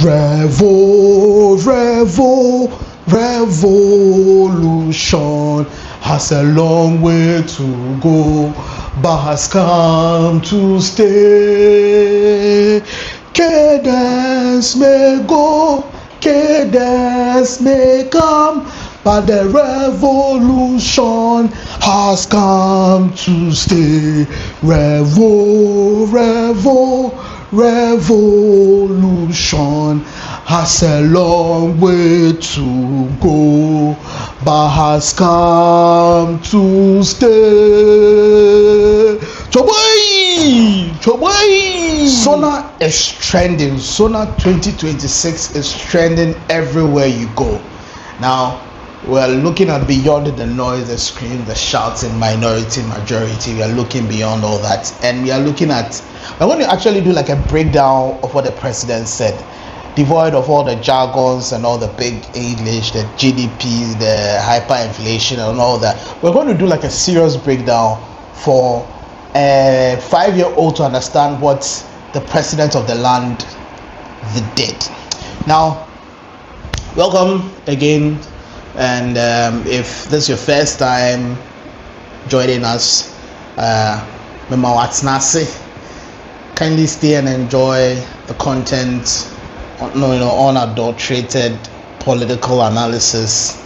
Revolution has a long way to go, but has come to stay. Cadence may go, cadence may come, but the revolution has come to stay. Revolution has a long way to go, but has come to stay. SONA is trending. SONA 2026 is trending everywhere you go. Now, we're looking at beyond the noise, the scream, the shouting, minority, majority. We are looking beyond all that, and we're going to actually do like a breakdown of what the president said, devoid of all the jargons and all the big English, the GDP, the hyperinflation and all that. We're going to do like a serious breakdown for a 5-year-old to understand what the president of the land did. Now, welcome again. And if this is your first time joining us, kindly stay and enjoy the content, unadulterated political analysis.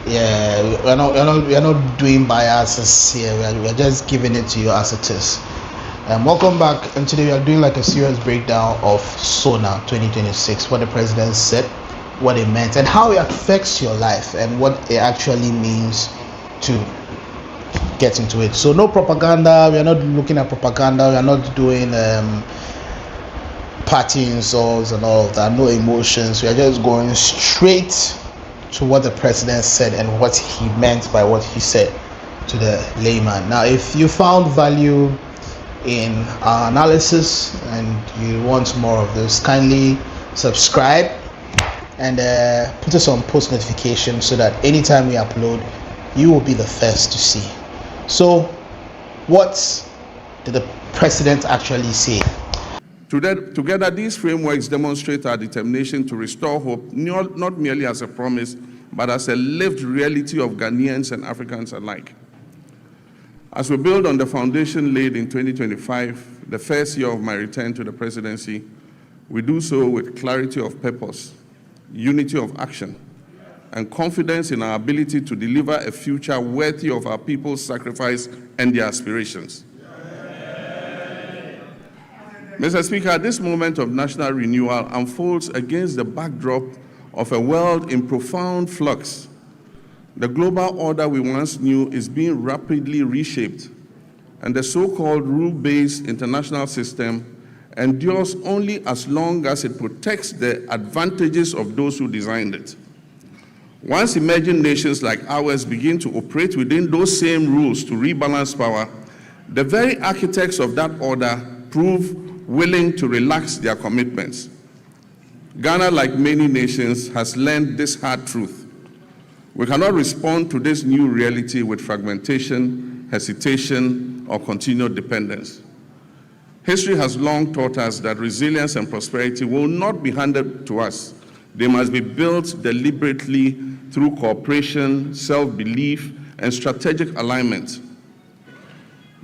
Yeah, we're not doing biases here. We're just giving it to you as it is. Welcome back, and today we are doing like a serious breakdown of SONA 2026, what the president said, what it meant, and how it affects your life, and what it actually means to get into it. So no propaganda. We are not looking at propaganda. We are not doing party insults and all of that. No emotions. We are just going straight to what the president said and what he meant by what he said to the layman. Now, if you found value in our analysis and you want more of this, kindly subscribe and put us on post notification so that anytime we upload, you will be the first to see. So, what did the president actually say? Together, these frameworks demonstrate our determination to restore hope, not merely as a promise, but as a lived reality of Ghanaians and Africans alike. As we build on the foundation laid in 2025, the first year of my return to the presidency, we do so with clarity of purpose, unity of action, and confidence in our ability to deliver a future worthy of our people's sacrifice and their aspirations. Mr. Speaker, this moment of national renewal unfolds against the backdrop of a world in profound flux. The global order we once knew is being rapidly reshaped, and the so-called rule-based international system endures only as long as it protects the advantages of those who designed it. Once emerging nations like ours begin to operate within those same rules to rebalance power, the very architects of that order prove willing to relax their commitments. Ghana, like many nations, has learned this hard truth. We cannot respond to this new reality with fragmentation, hesitation, or continued dependence. History has long taught us that resilience and prosperity will not be handed to us. They must be built deliberately through cooperation, self-belief, and strategic alignment.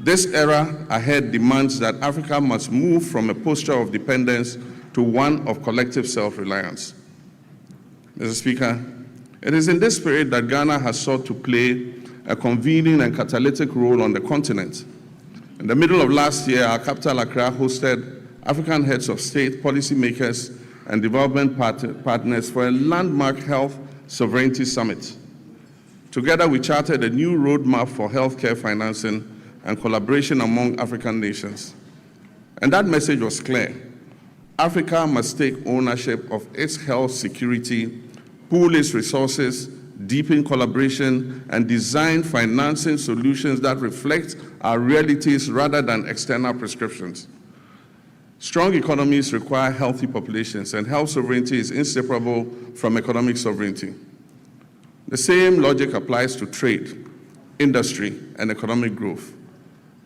This era ahead demands that Africa must move from a posture of dependence to one of collective self-reliance. Mr. Speaker, it is in this spirit that Ghana has sought to play a convening and catalytic role on the continent. In the middle of last year, our capital, Accra, hosted African heads of state, policymakers, and development partners for a landmark health sovereignty summit. Together, we charted a new roadmap for healthcare financing and collaboration among African nations. And that message was clear. Africa must take ownership of its health security, pool its resources, deepen collaboration, and design financing solutions that reflect our realities rather than external prescriptions. Strong economies require healthy populations, and health sovereignty is inseparable from economic sovereignty. The same logic applies to trade, industry, and economic growth.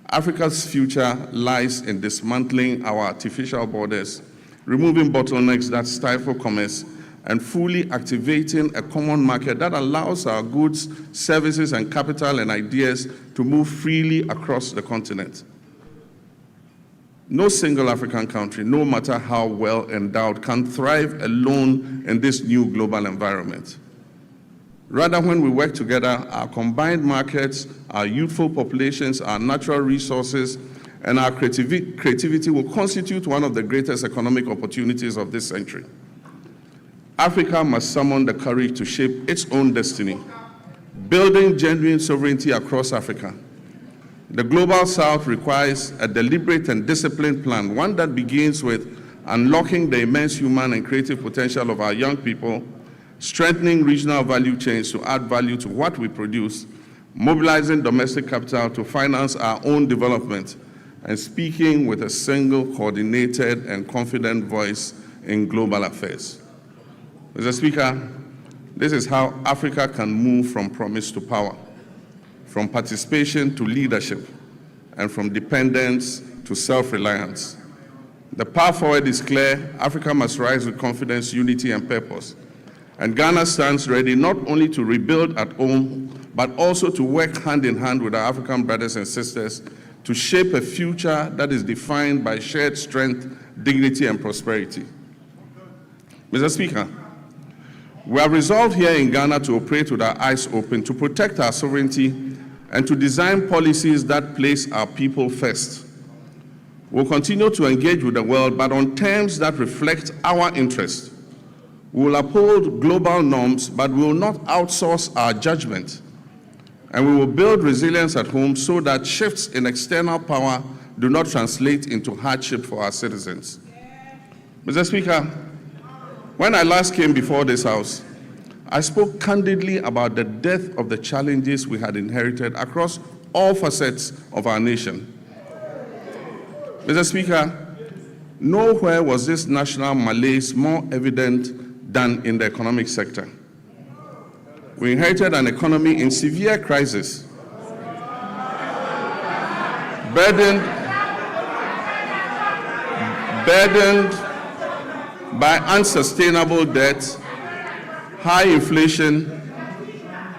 Africa's future lies in dismantling our artificial borders removing bottlenecks that stifle commerce, and fully activating a common market that allows our goods, services, and capital and ideas to move freely across the continent. No single African country, no matter how well endowed, can thrive alone in this new global environment. Rather, when we work together, our combined markets, our youthful populations, our natural resources, and our creativity will constitute one of the greatest economic opportunities of this century. Africa must summon the courage to shape its own destiny, building genuine sovereignty across Africa. The Global South requires a deliberate and disciplined plan, one that begins with unlocking the immense human and creative potential of our young people, strengthening regional value chains to add value to what we produce, mobilizing domestic capital to finance our own development, and speaking with a single, coordinated, and confident voice in global affairs. Mr. Speaker, this is how Africa can move from promise to power, from participation to leadership, and from dependence to self-reliance. The path forward is clear. Africa must rise with confidence, unity, and purpose. And Ghana stands ready not only to rebuild at home, but also to work hand in hand with our African brothers and sisters to shape a future that is defined by shared strength, dignity, and prosperity. Mr. Speaker, we are resolved here in Ghana to operate with our eyes open, to protect our sovereignty, and to design policies that place our people first. We'll continue to engage with the world, but on terms that reflect our interests. We will uphold global norms, but we will not outsource our judgment. And we will build resilience at home so that shifts in external power do not translate into hardship for our citizens. Mr. Speaker, when I last came before this House, I spoke candidly about the depth of the challenges we had inherited across all facets of our nation. Mr. Speaker, nowhere was this national malaise more evident than in the economic sector. We inherited an economy in severe crisis, burdened by unsustainable debt, high inflation,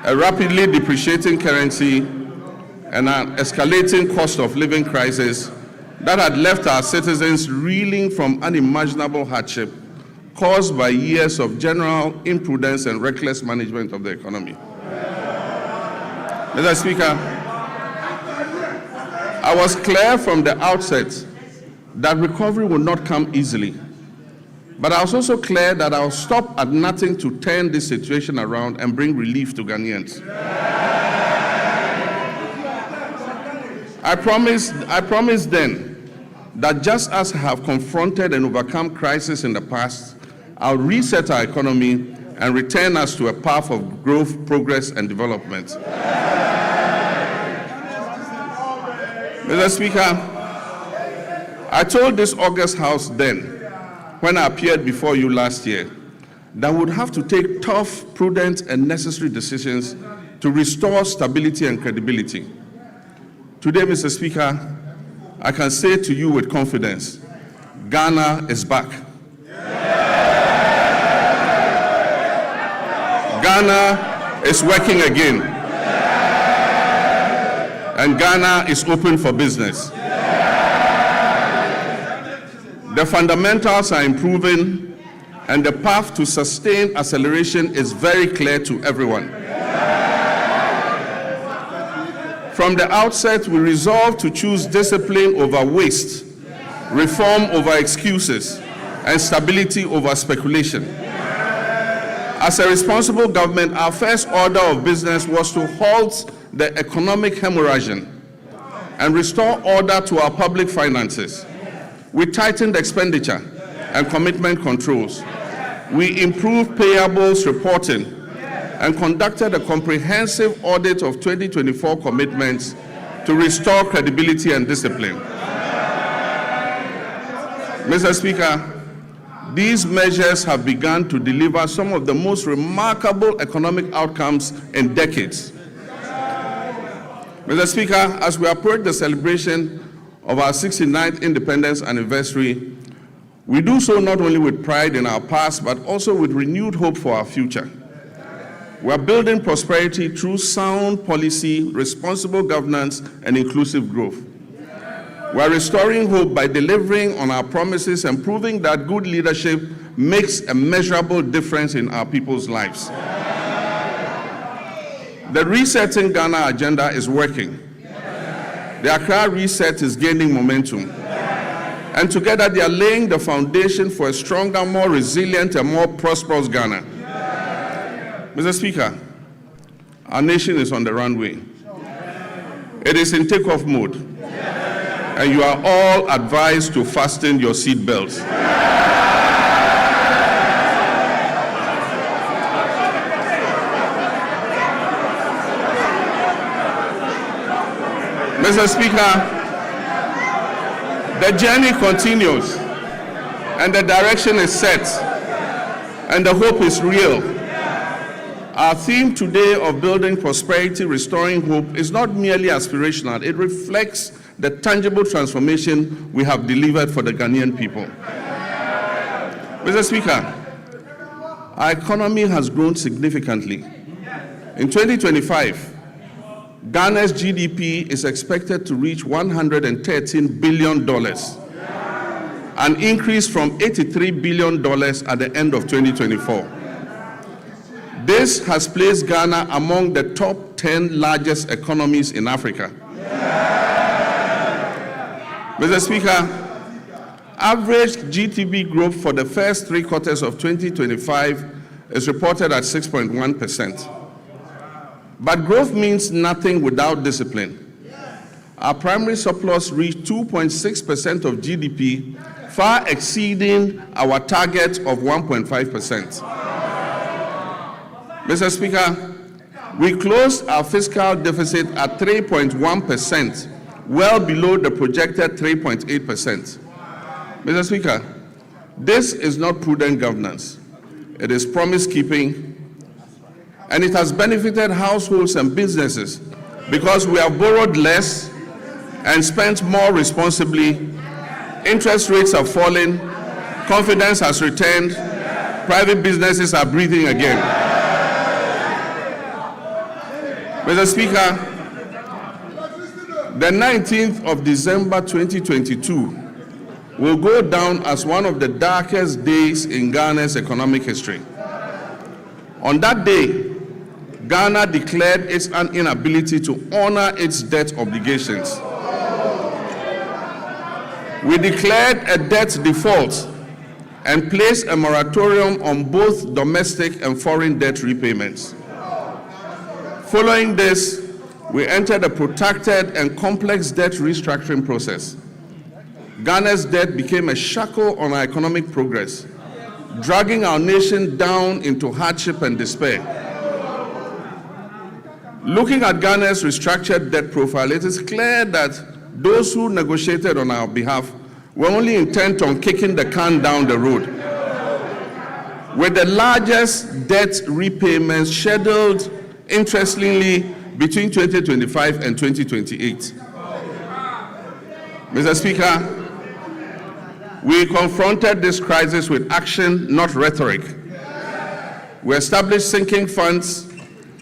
a rapidly depreciating currency, and an escalating cost of living crisis that had left our citizens reeling from unimaginable hardship caused by years of general imprudence and reckless management of the economy. Mr. Speaker, I was clear from the outset that recovery would not come easily. But I was also clear that I'll stop at nothing to turn this situation around and bring relief to Ghanaians. I promised then that just as I have confronted and overcome crisis in the past, I'll reset our economy and return us to a path of growth, progress, and development. Mr. Speaker, I told this August House then, when I appeared before you last year, that we would have to take tough, prudent, and necessary decisions to restore stability and credibility. Today, Mr. Speaker, I can say to you with confidence, Ghana is back. Ghana is working again. And Ghana is open for business. The fundamentals are improving, and the path to sustained acceleration is very clear to everyone. From the outset, we resolved to choose discipline over waste, reform over excuses, and stability over speculation. As a responsible government, our first order of business was to halt the economic hemorrhaging and restore order to our public finances. We tightened expenditure and commitment controls. We improved payables reporting and conducted a comprehensive audit of 2024 commitments to restore credibility and discipline. Mr. Speaker, these measures have begun to deliver some of the most remarkable economic outcomes in decades. Mr. Speaker, as we approach the celebration of our 69th independence anniversary, We do so not only with pride in our past, but also with renewed hope for our future. We are building prosperity through sound policy, responsible governance, and inclusive growth. We are restoring hope by delivering on our promises and proving that good leadership makes a measurable difference in our people's lives. The Resetting Ghana agenda is working. The Accra Reset is gaining momentum. And together they are laying the foundation for a stronger, more resilient, and more prosperous Ghana. Mr. Speaker, our nation is on the runway. It is in takeoff mode. And you are all advised to fasten your seat belts. Mr. Speaker, the journey continues, and the direction is set, and the hope is real. Our theme today of building prosperity, restoring hope is not merely aspirational. It reflects the tangible transformation we have delivered for the Ghanaian people. Mr. Speaker, our economy has grown significantly. In 2025, Ghana's GDP is expected to reach $113 billion, an increase from $83 billion at the end of 2024. This has placed Ghana among the top 10 largest economies in Africa. Mr. Speaker, average GDP growth for the first 3 quarters of 2025 is reported at 6.1%. But growth means nothing without discipline. Our primary surplus reached 2.6% of GDP, far exceeding our target of 1.5%. Mr. Speaker, we closed our fiscal deficit at 3.1%, well below the projected 3.8%. Mr. Speaker, this is not prudent governance. It is promise-keeping, and it has benefited households and businesses because we have borrowed less and spent more responsibly. Interest rates have fallen, confidence has returned, private businesses are breathing again. Mr. Speaker, the 19th of December 2022 will go down as one of the darkest days in Ghana's economic history. On that day, Ghana declared its inability to honor its debt obligations. We declared a debt default and placed a moratorium on both domestic and foreign debt repayments. Following this, we entered a protracted and complex debt restructuring process. Ghana's debt became a shackle on our economic progress, dragging our nation down into hardship and despair. Looking at Ghana's restructured debt profile, it is clear that those who negotiated on our behalf were only intent on kicking the can down the road. With the largest debt repayments scheduled, interestingly, between 2025 and 2028. Mr. Speaker, we confronted this crisis with action, not rhetoric. We established sinking funds,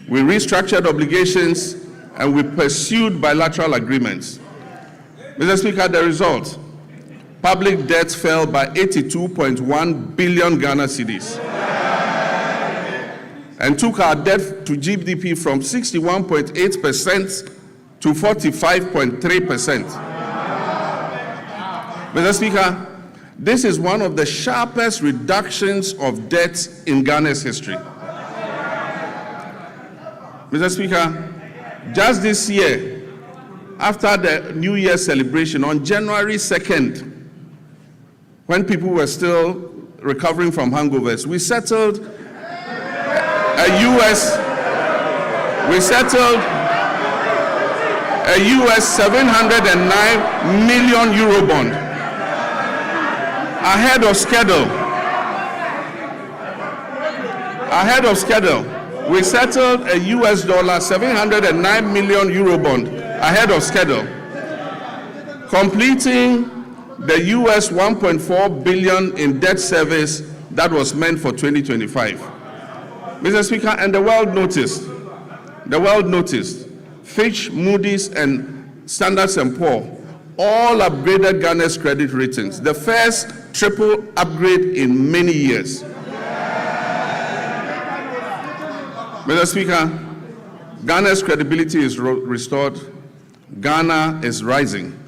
we restructured obligations, and we pursued bilateral agreements. Mr. Speaker, the result, public debt fell by 82.1 billion Ghana cedis and took our debt to GDP from 61.8% to 45.3%. Mr. Speaker, this is one of the sharpest reductions of debt in Ghana's history. Mr. Speaker, just this year, after the New Year celebration on January 2nd, when people were still recovering from hangovers, we settled a US 709 million euro bond ahead of schedule. We settled a US dollar 709 million euro bond ahead of schedule, completing the US $1.4 billion in debt service that was meant for 2025. Mr. Speaker, and the world noticed, Fitch, Moody's, and Standard & Poor's all upgraded Ghana's credit ratings, the first triple upgrade in many years. Mr. Speaker, Ghana's credibility is restored. Ghana is rising.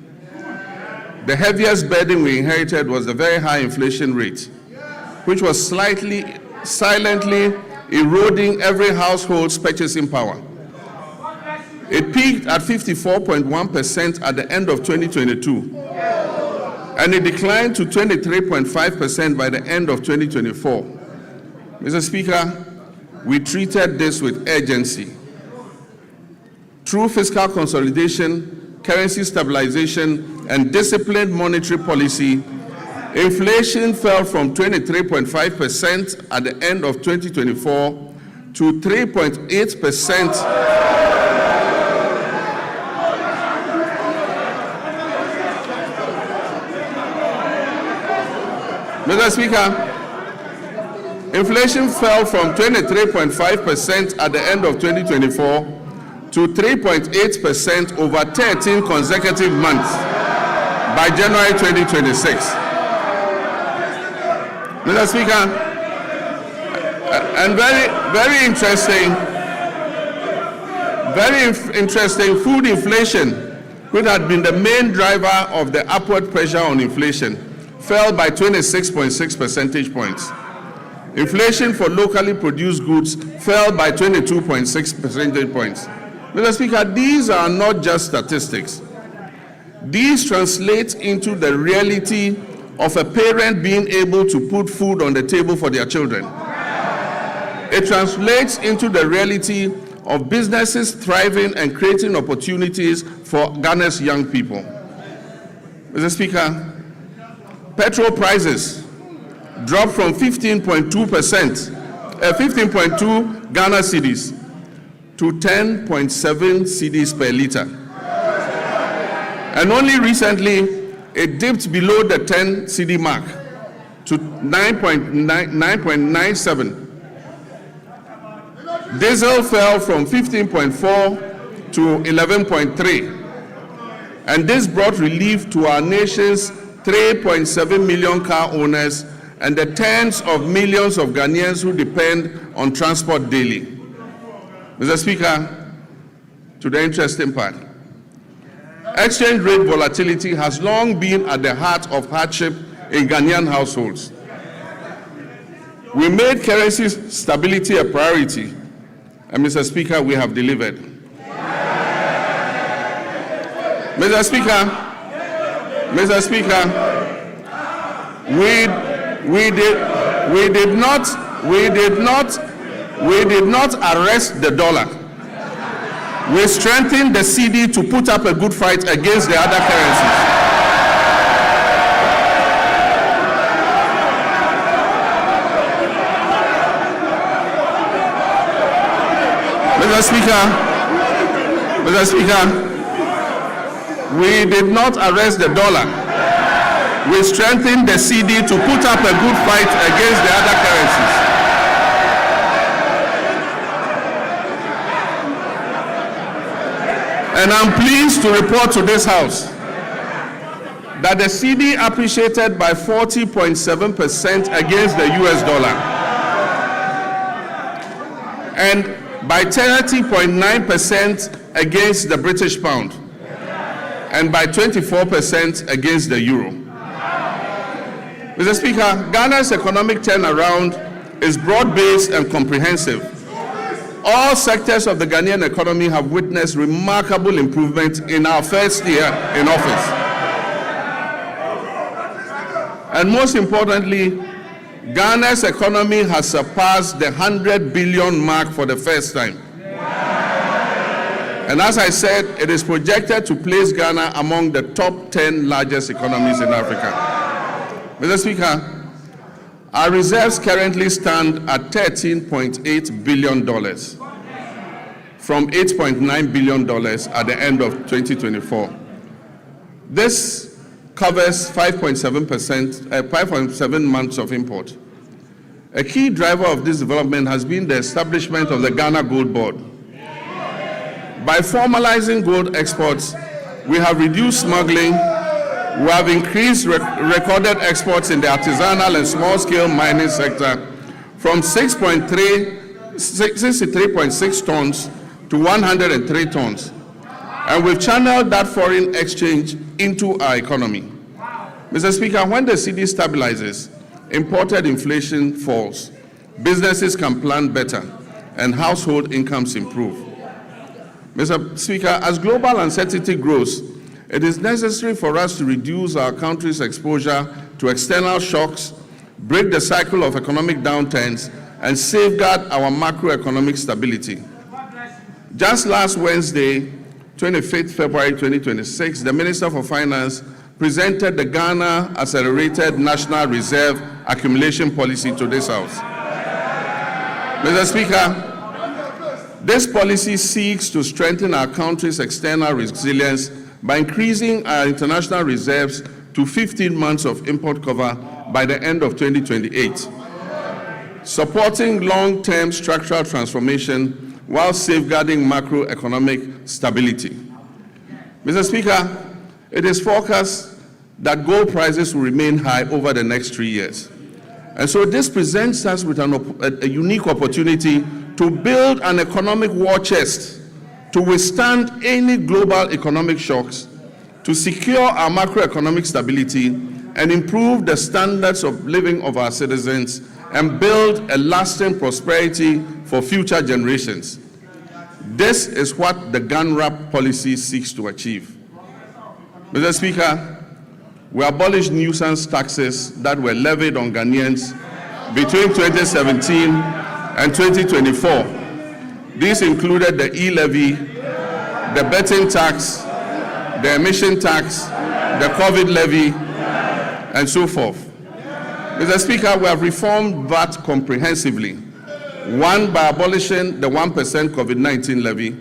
The heaviest burden we inherited was the very high inflation rate, which was silently eroding every household's purchasing power. It peaked at 54.1% at the end of 2022, and it declined to 23.5% by the end of 2024. Mr. Speaker, we treated this with urgency. Through fiscal consolidation, currency stabilization, and disciplined monetary policy, inflation fell from 23.5% at the end of 2024 to 3.8%. Mr. Speaker, inflation fell from 23.5% at the end of 2024 to 3.8% over 13 consecutive months by January 2026. Mr. Speaker, and very interesting, food inflation, which had been the main driver of the upward pressure on inflation, fell by 26.6 percentage points. Inflation for locally produced goods fell by 22.6 percentage points. Mr. Speaker, these are not just statistics. These translate into the reality of a parent being able to put food on the table for their children. It translates into the reality of businesses thriving and creating opportunities for Ghana's young people. Mr. Speaker, petrol prices dropped from 15.2 Ghana cedis to 10.7 cedis per liter. And only recently, it dipped below the 10 cedi mark to 9.97. Diesel fell from 15.4 to 11.3. And this brought relief to our nation's 3.7 million car owners and the tens of millions of Ghanaians who depend on transport daily. Mr. Speaker, to the interesting part, exchange rate volatility has long been at the heart of hardship in Ghanaian households. We made currency stability a priority, and Mr. Speaker, we have delivered. Mr. Speaker, we did not arrest the dollar. We strengthened the cedi to put up a good fight against the other currencies. Mr. Speaker, we did not arrest the dollar. We strengthened the cedi to put up a good fight against the other currencies. And I'm pleased to report to this House that the cedi appreciated by 40.7% against the US dollar and by 30.9% against the British pound and by 24% against the euro. Mr. Speaker, Ghana's economic turnaround is broad-based and comprehensive. All sectors of the Ghanaian economy have witnessed remarkable improvement in our first year in office. And most importantly, Ghana's economy has surpassed the 100 billion mark for the first time. And as I said, it is projected to place Ghana among the top 10 largest economies in Africa. Mr. Speaker, our reserves currently stand at $13.8 billion from $8.9 billion at the end of 2024. This covers 5.7 months of import. A key driver of this development has been the establishment of the Ghana Gold Board. By formalizing gold exports, we have reduced smuggling, we have increased recorded exports in the artisanal and small-scale mining sector from 63.6 tons to 103 tons. And we've channeled that foreign exchange into our economy. Mr. Speaker, when the cedi stabilizes, imported inflation falls, businesses can plan better, and household incomes improve. Mr. Speaker, as global uncertainty grows, it is necessary for us to reduce our country's exposure to external shocks, break the cycle of economic downturns, and safeguard our macroeconomic stability. Just last Wednesday, 25th February 2026, the Minister for Finance presented the Ghana Accelerated National Reserve Accumulation Policy to this House. Mr. Speaker, this policy seeks to strengthen our country's external resilience by increasing our international reserves to 15 months of import cover by the end of 2028, supporting long-term structural transformation while safeguarding macroeconomic stability. Mr. Speaker, it is forecast that gold prices will remain high over the next 3 years. And so this presents us with a unique opportunity to build an economic war chest to withstand any global economic shocks, to secure our macroeconomic stability, and improve the standards of living of our citizens, and build a lasting prosperity for future generations. This is what the GANRAP policy seeks to achieve. Mr. Speaker, we abolished nuisance taxes that were levied on Ghanaians between 2017 and 2024. These included the e-levy, the betting tax, the emission tax, the COVID levy, and so forth. Mr. Speaker, we have reformed VAT comprehensively. One, by abolishing the 1% COVID-19 levy,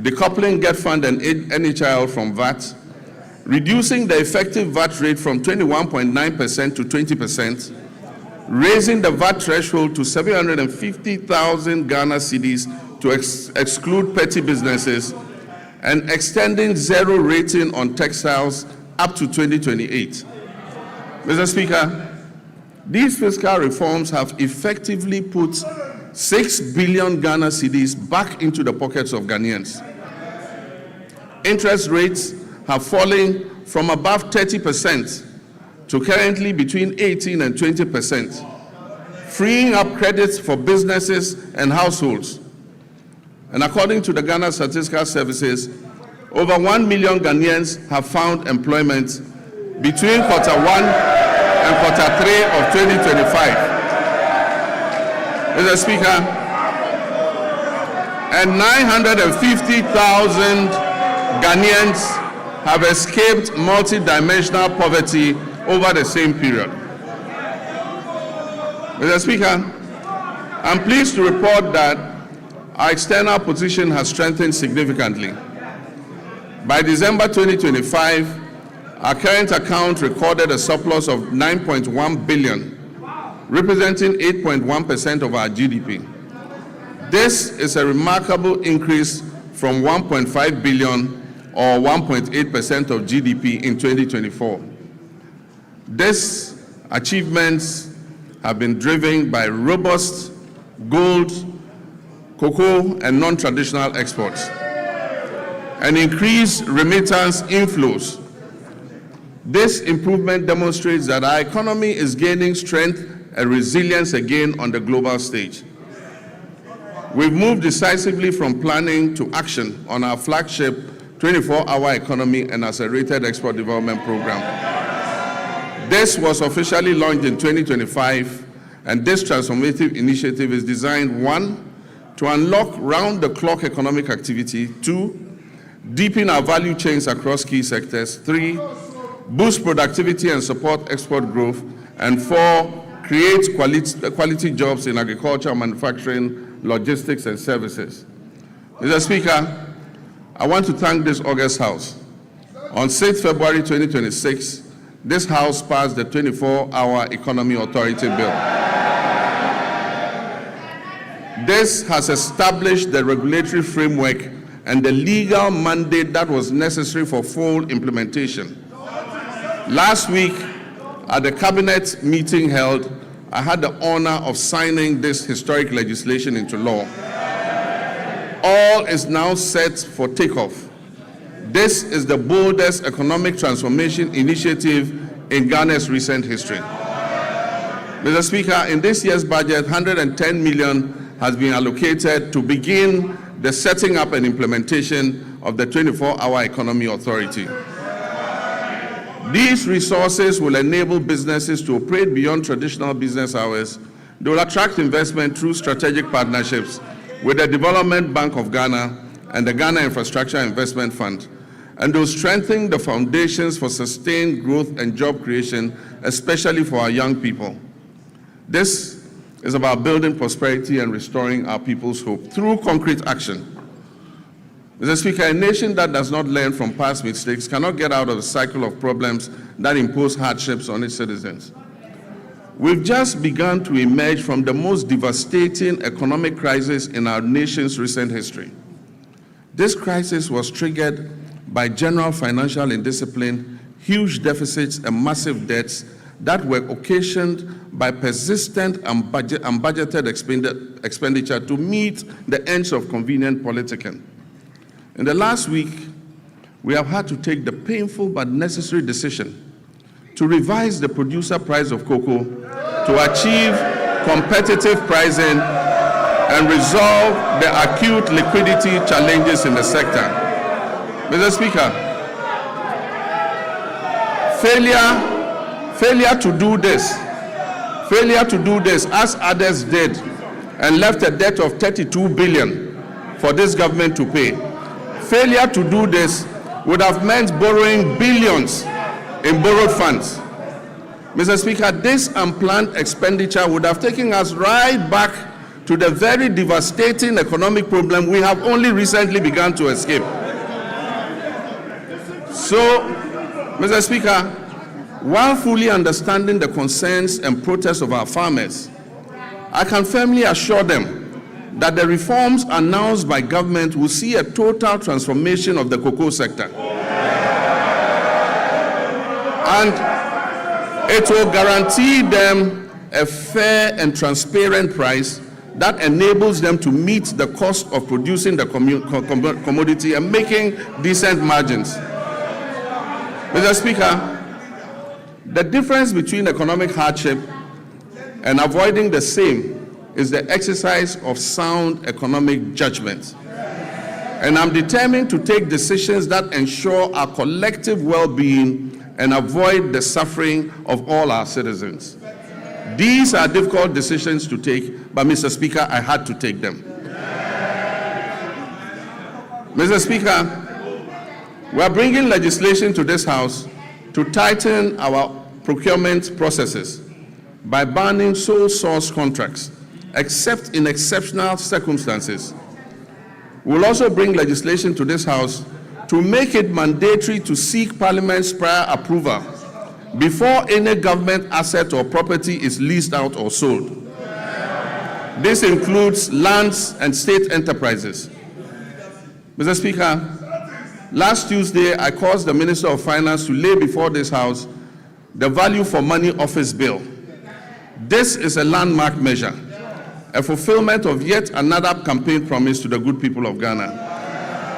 decoupling Get Fund and NHIL from VAT, reducing the effective VAT rate from 21.9% to 20%, raising the VAT threshold to 750,000 Ghana cedis to exclude petty businesses, and extending zero rating on textiles up to 2028. Mr. Speaker, these fiscal reforms have effectively put 6 billion Ghana cedis back into the pockets of Ghanaians. Interest rates have fallen from above 30% to currently between 18 and 20%, freeing up credits for businesses and households. And according to the Ghana Statistical Services, over 1 million Ghanaians have found employment between Q1 and Q3 of 2025. Mr. Speaker, and 950,000 Ghanaians have escaped multidimensional poverty over the same period. Mr. Speaker, I'm pleased to report that our external position has strengthened significantly. By December 2025, our current account recorded a surplus of 9.1 billion, representing 8.1% of our GDP. This is a remarkable increase from 1.5 billion or 1.8% of GDP in 2024. These achievements have been driven by robust gold, cocoa, and non-traditional exports, and increased remittance inflows. This improvement demonstrates that our economy is gaining strength and resilience again on the global stage. We've moved decisively from planning to action on our flagship 24-hour economy and accelerated export development program. This was officially launched in 2025, and this transformative initiative is designed, 1, to unlock round-the-clock economic activity, 2, deepen our value chains across key sectors, 3, boost productivity and support export growth, and 4, create quality jobs in agriculture, manufacturing, logistics, and services. Mr. Speaker, I want to thank this august House On 6 February 2026, this House passed the 24-Hour Economy Authority Bill. This has established the regulatory framework and the legal mandate that was necessary for full implementation. Last week, at the cabinet meeting held, I had the honor of signing this historic legislation into law. All is now set for takeoff. This is the boldest economic transformation initiative in Ghana's recent history. Mr. Speaker, in this year's budget, 110 million has been allocated to begin the setting up and implementation of the 24-Hour Economy Authority. These resources will enable businesses to operate beyond traditional business hours. They will attract investment through strategic partnerships with the Development Bank of Ghana and the Ghana Infrastructure Investment Fund, and will strengthen the foundations for sustained growth and job creation, especially for our young people. This is about building prosperity and restoring our people's hope through concrete action. Mr. Speaker, a nation that does not learn from past mistakes cannot get out of the cycle of problems that impose hardships on its citizens. We've just begun to emerge from the most devastating economic crisis in our nation's recent history. This crisis was triggered by general financial indiscipline, huge deficits, and massive debts that were occasioned by persistent and unbudgeted expenditure to meet the ends of convenient politicking. In the last week, we have had to take the painful but necessary decision to revise the producer price of cocoa to achieve competitive pricing and resolve the acute liquidity challenges in the sector. Mr. Speaker, failure to do this as others did and left a debt of 32 billion for this government to pay. Failure to do this would have meant borrowing billions in borrowed funds. Mr. Speaker, this unplanned expenditure would have taken us right back to the very devastating economic problem we have only recently begun to escape. So, Mr. Speaker, while fully understanding the concerns and protests of our farmers, I can firmly assure them that the reforms announced by government will see a total transformation of the cocoa sector. And it will guarantee them a fair and transparent price that enables them to meet the cost of producing the commodity and making decent margins. Mr. Speaker, the difference between economic hardship and avoiding the same is the exercise of sound economic judgment. And I'm determined to take decisions that ensure our collective well-being and avoid the suffering of all our citizens. These are difficult decisions to take, but Mr. Speaker, I had to take them. Mr. Speaker, we are bringing legislation to this House to tighten our procurement processes by banning sole source contracts, except in exceptional circumstances. We'll also bring legislation to this House to make it mandatory to seek Parliament's prior approval before any government asset or property is leased out or sold. This includes lands and state enterprises. Mr. Speaker, last Tuesday, I caused the Minister of Finance to lay before this House the Value for Money Office Bill. This is a landmark measure, a fulfillment of yet another campaign promise to the good people of Ghana.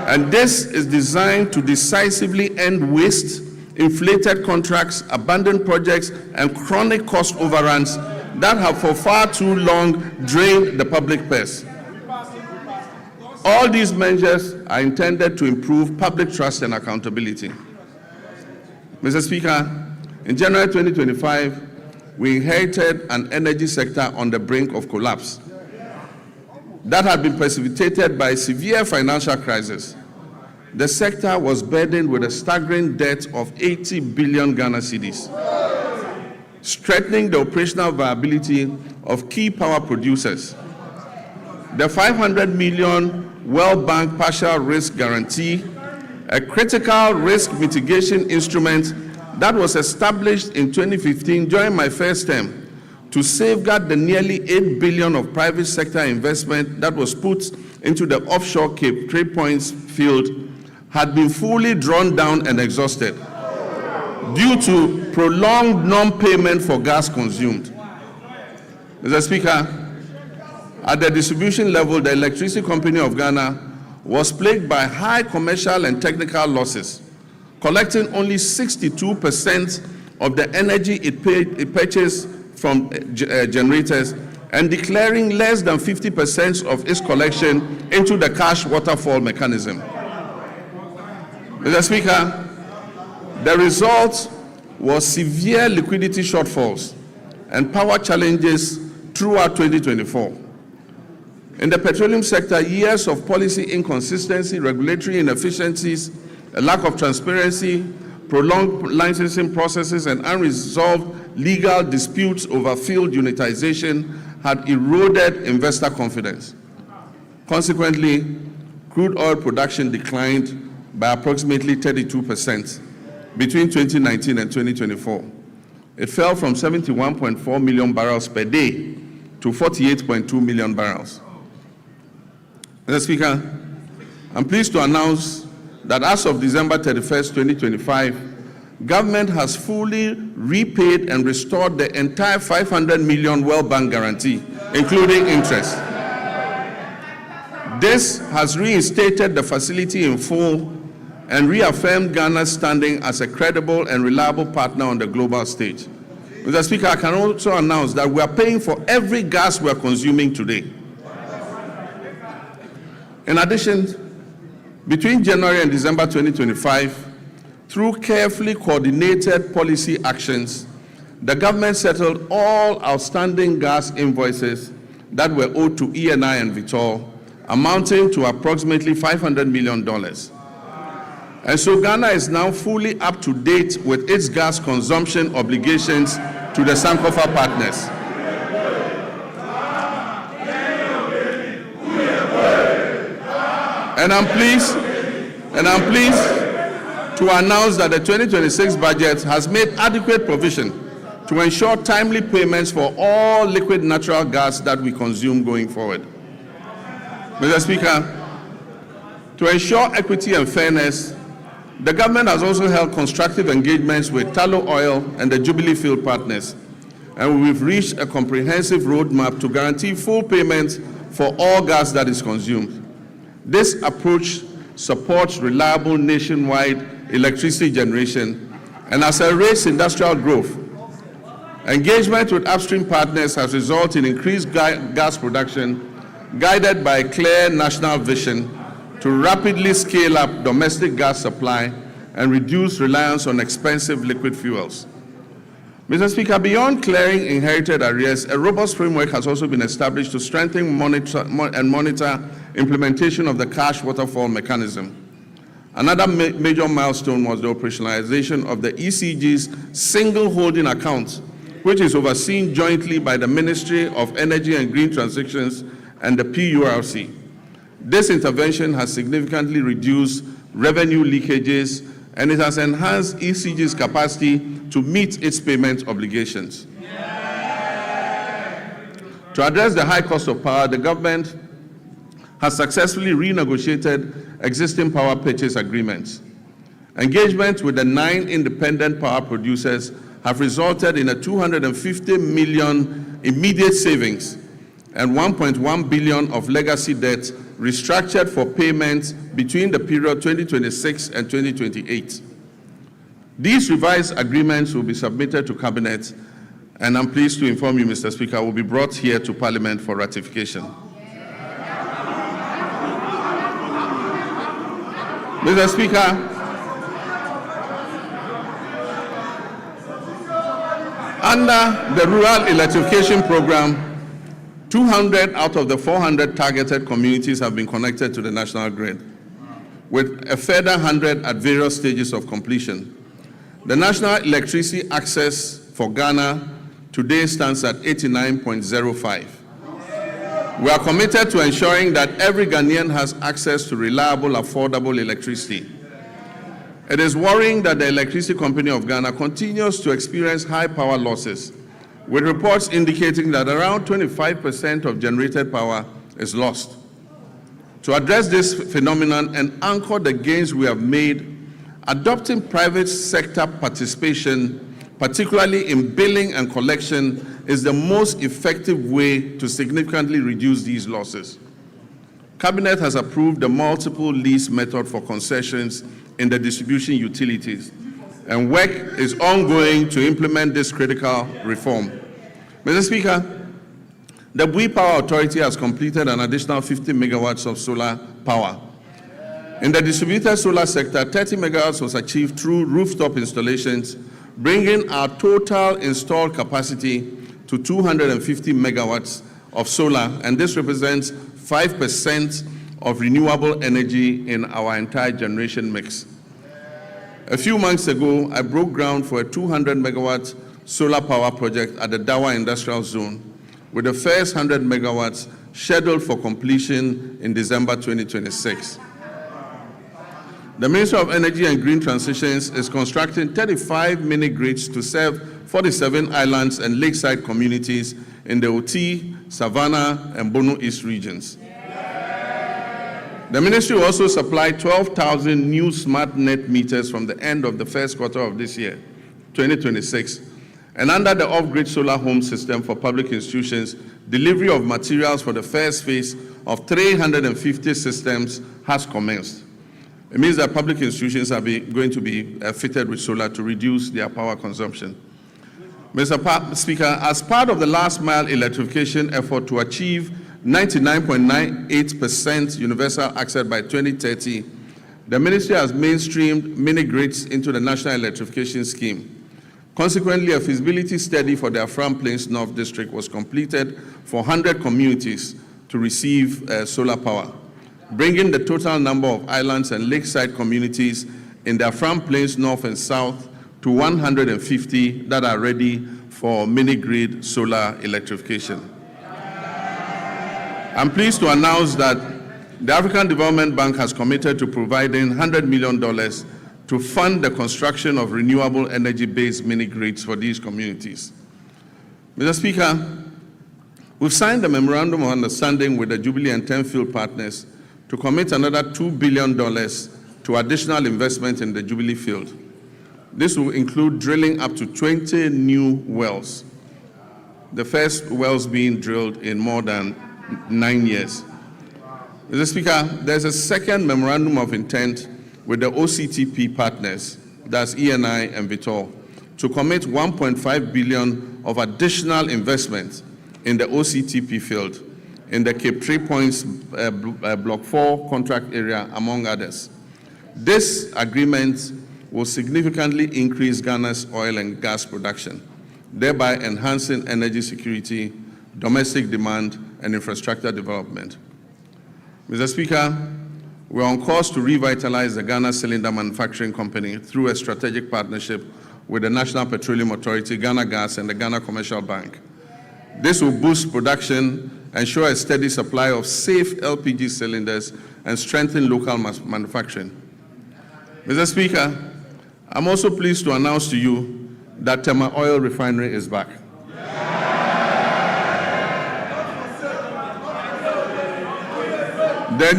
And this is designed to decisively end waste, inflated contracts, abandoned projects, and chronic cost overruns that have for far too long drained the public purse. All these measures are intended to improve public trust and accountability. Mr. Speaker, in January 2025, we inherited an energy sector on the brink of collapse that had been precipitated by a severe financial crisis. The sector was burdened with a staggering debt of 80 billion Ghana cedis, strengthening the operational viability of key power producers. The 500 million World Bank partial risk guarantee a critical risk mitigation instrument that was established in 2015 during my first term to safeguard the nearly $8 billion of private sector investment that was put into the offshore Cape Trade Points field had been fully drawn down and exhausted due to prolonged non-payment for gas consumed. Mr. Speaker, at the distribution level, the Electricity Company of Ghana was plagued by high commercial and technical losses, collecting only 62% of the energy it purchased from generators and declaring less than 50% of its collection into the cash waterfall mechanism. Mr. Speaker, the result was severe liquidity shortfalls and power challenges throughout 2024. In the petroleum sector, years of policy inconsistency, regulatory inefficiencies, a lack of transparency, prolonged licensing processes, and unresolved legal disputes over field unitization had eroded investor confidence. Consequently, crude oil production declined by approximately 32% between 2019 and 2024. It fell from 71.4 million barrels per day to 48.2 million barrels. Mr. Speaker, I'm pleased to announce that as of December 31st, 2025, government has fully repaid and restored the entire 500 million World Bank guarantee, including interest. This has reinstated the facility in full and reaffirmed Ghana's standing as a credible and reliable partner on the global stage. Mr. Speaker, I can also announce that we are paying for every gas we are consuming today. In addition, between January and December 2025, through carefully coordinated policy actions, the government settled all outstanding gas invoices that were owed to ENI and Vitol, amounting to approximately $500 million. And so Ghana is now fully up to date with its gas consumption obligations to the Sankofa partners. And I'm pleased to announce that the 2026 budget has made adequate provision to ensure timely payments for all liquid natural gas that we consume going forward. Mr. Speaker, to ensure equity and fairness, the government has also held constructive engagements with Tallow Oil and the Jubilee Field partners, and we've reached a comprehensive roadmap to guarantee full payments for all gas that is consumed. This approach supports reliable nationwide electricity generation and accelerates industrial growth. Engagement with upstream partners has resulted in increased gas production, guided by a clear national vision to rapidly scale up domestic gas supply and reduce reliance on expensive liquid fuels. Mr. Speaker, beyond clearing inherited arrears, a robust framework has also been established to strengthen and monitor implementation of the cash waterfall mechanism. Another major milestone was the operationalization of the ECG's single holding account, which is overseen jointly by the Ministry of Energy and Green Transitions and the PURC. This intervention has significantly reduced revenue leakages, and it has enhanced ECG's capacity to meet its payment obligations. To address the high cost of power, the government has successfully renegotiated existing power purchase agreements. Engagement with the 9 independent power producers have resulted in a 250 million immediate savings and 1.1 billion of legacy debt restructured for payments between the period 2026 and 2028. These revised agreements will be submitted to Cabinet, and I'm pleased to inform you, Mr. Speaker, will be brought here to Parliament for ratification. Mr. Speaker, under the Rural Electrification Program, 200 out of the 400 targeted communities have been connected to the national grid, with a further 100 at various stages of completion. The national electricity access for Ghana today stands at 89.05. We are committed to ensuring that every Ghanaian has access to reliable, affordable electricity. It is worrying that the Electricity Company of Ghana continues to experience high power losses, with reports indicating that around 25% of generated power is lost. To address this phenomenon and anchor the gains we have made, adopting private sector participation, particularly in billing and collection, is the most effective way to significantly reduce these losses. Cabinet has approved the multiple lease method for concessions in the distribution utilities, and work is ongoing to implement this critical reform. Mr. Speaker, the Bui Power Authority has completed an additional 50 megawatts of solar power. In the distributed solar sector, 30 megawatts was achieved through rooftop installations, bringing our total installed capacity to 250 megawatts of solar, and this represents 5% of renewable energy in our entire generation mix. A few months ago, I broke ground for a 200 megawatt solar power project at the Dawa Industrial Zone, with the first 100 megawatts scheduled for completion in December 2026. The Ministry of Energy and Green Transitions is constructing 35 mini-grids to serve 47 islands and lakeside communities in the Oti, Savannah, and Bono East regions. The ministry will also supply 12,000 new smart net meters from the end of the first quarter of this year, 2026. And under the off-grid solar home system for public institutions, delivery of materials for the first phase of 350 systems has commenced. It means that public institutions are going to be fitted with solar to reduce their power consumption. Mr. Speaker, as part of the last mile electrification effort to achieve 99.98% universal access by 2030, the ministry has mainstreamed mini-grids into the National Electrification Scheme. Consequently, a feasibility study for the Afram Plains North District was completed for 100 communities to receive solar power, bringing the total number of islands and lakeside communities in the Afram Plains North and South to 150 that are ready for mini-grid solar electrification. I'm pleased to announce that the African Development Bank has committed to providing $100 million to fund the construction of renewable energy-based mini-grids for these communities. Mr. Speaker, we've signed a memorandum of understanding with the Jubilee and Tenfield partners to commit another $2 billion to additional investment in the Jubilee field. This will include drilling up to 20 new wells, the first wells being drilled in more than 9 years. Mr. Speaker, there's a second memorandum of intent with the OCTP partners, that's ENI and Vitol, to commit $1.5 billion of additional investment in the OCTP field in the Cape Tree Points Block 4 contract area, among others. This agreement will significantly increase Ghana's oil and gas production, thereby enhancing energy security, domestic demand, and infrastructure development. Mr. Speaker, we're on course to revitalize the Ghana Cylinder Manufacturing Company through a strategic partnership with the National Petroleum Authority, Ghana Gas, and the Ghana Commercial Bank. This will boost production, ensure a steady supply of safe LPG cylinders, and strengthen local manufacturing. Mr. Speaker, I'm also pleased to announce to you that Tema Oil Refinery is back. The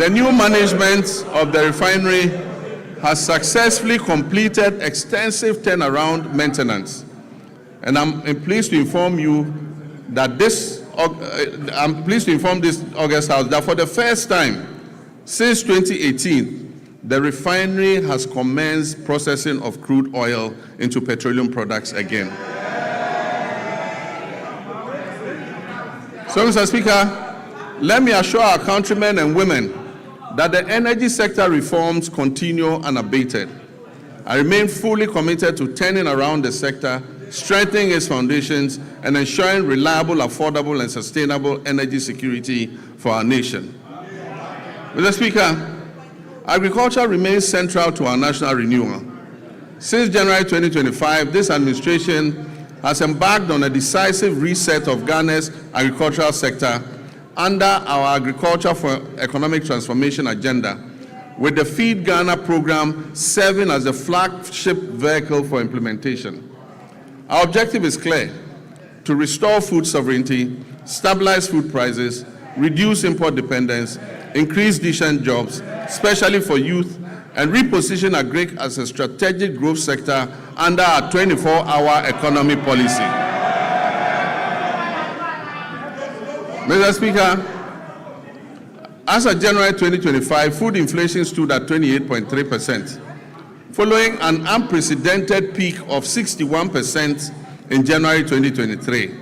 new management of the refinery has successfully completed extensive turnaround maintenance. And I'm pleased to inform you that this August House that for the first time since 2018, the refinery has commenced processing of crude oil into petroleum products again. So, Mr. Speaker, let me assure our countrymen and women that the energy sector reforms continue unabated. I remain fully committed to turning around the sector, strengthening its foundations, and ensuring reliable, affordable, and sustainable energy security for our nation. Mr. Speaker, agriculture remains central to our national renewal. Since January 2025, this administration has embarked on a decisive reset of Ghana's agricultural sector under our Agriculture for Economic Transformation agenda, with the Feed Ghana program serving as the flagship vehicle for implementation. Our objective is clear: to restore food sovereignty, stabilize food prices, reduce import dependence, increase decent jobs, especially for youth, and reposition Agri as a strategic growth sector under our 24-hour economy policy. Mr. Speaker, as of January 2025, food inflation stood at 28.3%, following an unprecedented peak of 61% in January 2023.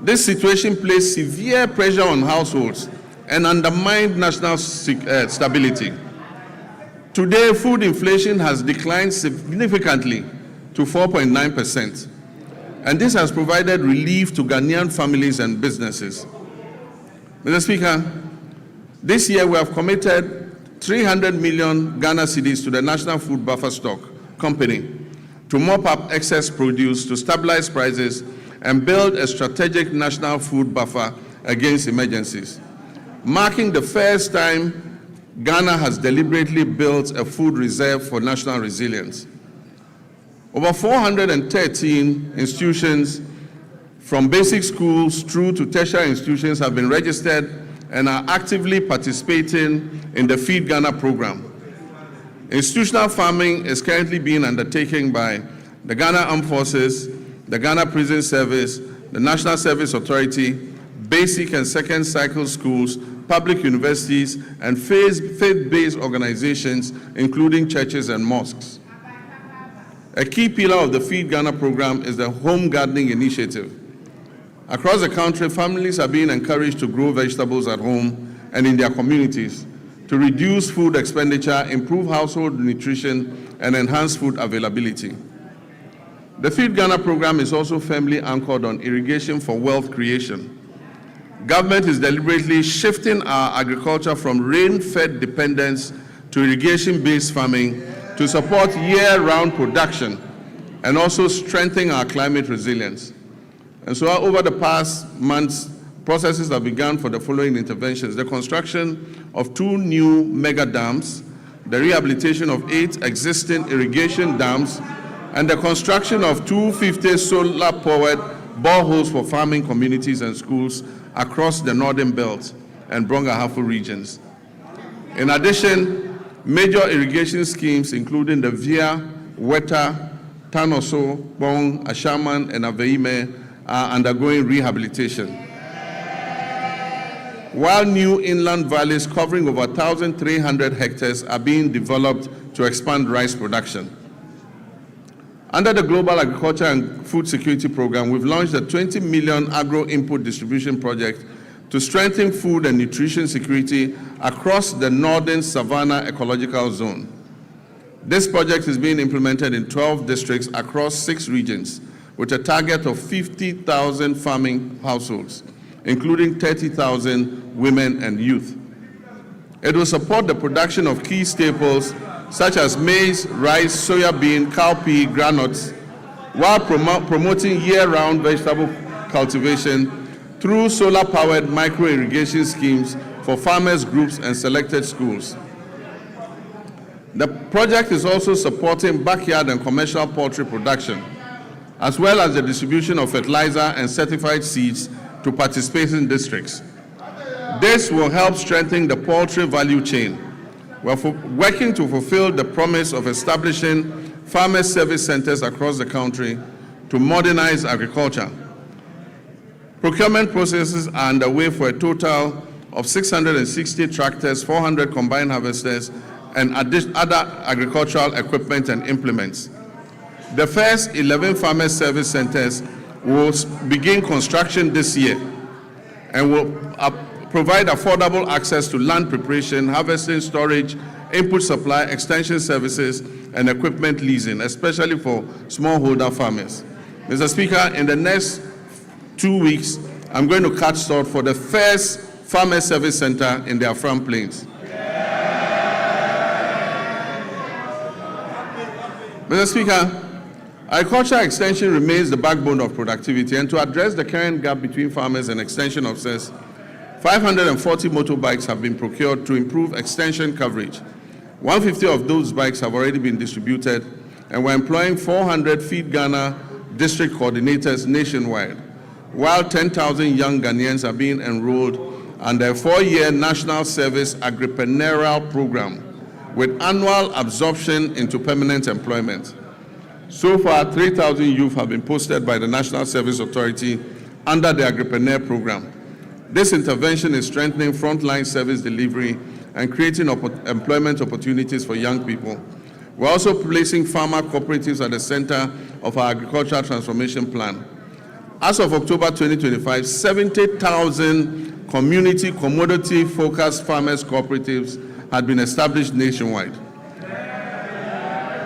This situation placed severe pressure on households and undermined national stability. Today, food inflation has declined significantly to 4.9%, and this has provided relief to Ghanaian families and businesses. Mr. Speaker, this year we have committed 300 million Ghana cedis to the National Food Buffer Stock Company to mop up excess produce, to stabilize prices, and build a strategic national food buffer against emergencies, marking the first time Ghana has deliberately built a food reserve for national resilience. Over 413 institutions, from basic schools through to tertiary institutions, have been registered and are actively participating in the Feed Ghana program. Institutional farming is currently being undertaken by the Ghana Armed Forces, the Ghana Prison Service, the National Service Authority, basic and second cycle schools, public universities, and faith-based organizations, including churches and mosques. A key pillar of the Feed Ghana program is the home gardening initiative. Across the country, families are being encouraged to grow vegetables at home and in their communities to reduce food expenditure, improve household nutrition, and enhance food availability. The Feed Ghana program is also firmly anchored on irrigation for wealth creation. Government is deliberately shifting our agriculture from rain-fed dependence to irrigation-based farming to support year-round production and also strengthen our climate resilience. And so over the past months, processes have begun for the following interventions: the construction of 2 new mega dams, the rehabilitation of 8 existing irrigation dams, and the construction of 250 solar-powered boreholes for farming communities and schools across the Northern Belt and Brong-Ahafo regions. In addition, major irrigation schemes, including the Via, Weta, Tanoso, Bong, Ashaman, and Aveime, are undergoing rehabilitation, while new inland valleys covering over 1,300 hectares are being developed to expand rice production. Under the Global Agriculture and Food Security Program, we've launched a 20 million agro-input distribution project to strengthen food and nutrition security across the Northern Savannah Ecological Zone. This project is being implemented in 12 districts across 6 regions, with a target of 50,000 farming households, including 30,000 women and youth. It will support the production of key staples such as maize, rice, soybean, cowpea, granules, while promoting year-round vegetable cultivation through solar-powered micro-irrigation schemes for farmers groups and selected schools. The project is also supporting backyard and commercial poultry production, as well as the distribution of fertilizer and certified seeds to participating districts. This will help strengthen the poultry value chain. We're working to fulfill the promise of establishing farmer service centers across the country to modernize agriculture. Procurement processes are underway for a total of 660 tractors, 400 combine harvesters, and other agricultural equipment and implements. The first 11 farmer service centers will begin construction this year and will provide affordable access to land preparation, harvesting, storage, input supply, extension services, and equipment leasing, especially for smallholder farmers. Mr. Speaker, in the next 2 weeks, I'm going to cut short for the first farmer service center in the Afram Plains. Mr. Speaker, agricultural extension remains the backbone of productivity, and to address the current gap between farmers and extension officers, 540 motorbikes have been procured to improve extension coverage. 150 of those bikes have already been distributed, and we're employing 400 Feed Ghana district coordinators nationwide, while 10,000 young Ghanaians are being enrolled under a 4-year national service agripreneurial program with annual absorption into permanent employment. So far, 3,000 youth have been posted by the National Service Authority under the Agripreneur program. This intervention is strengthening frontline service delivery and creating employment opportunities for young people. We're also placing farmer cooperatives at the center of our agricultural transformation plan. As of October 2025, 70,000 community commodity-focused farmers cooperatives had been established nationwide.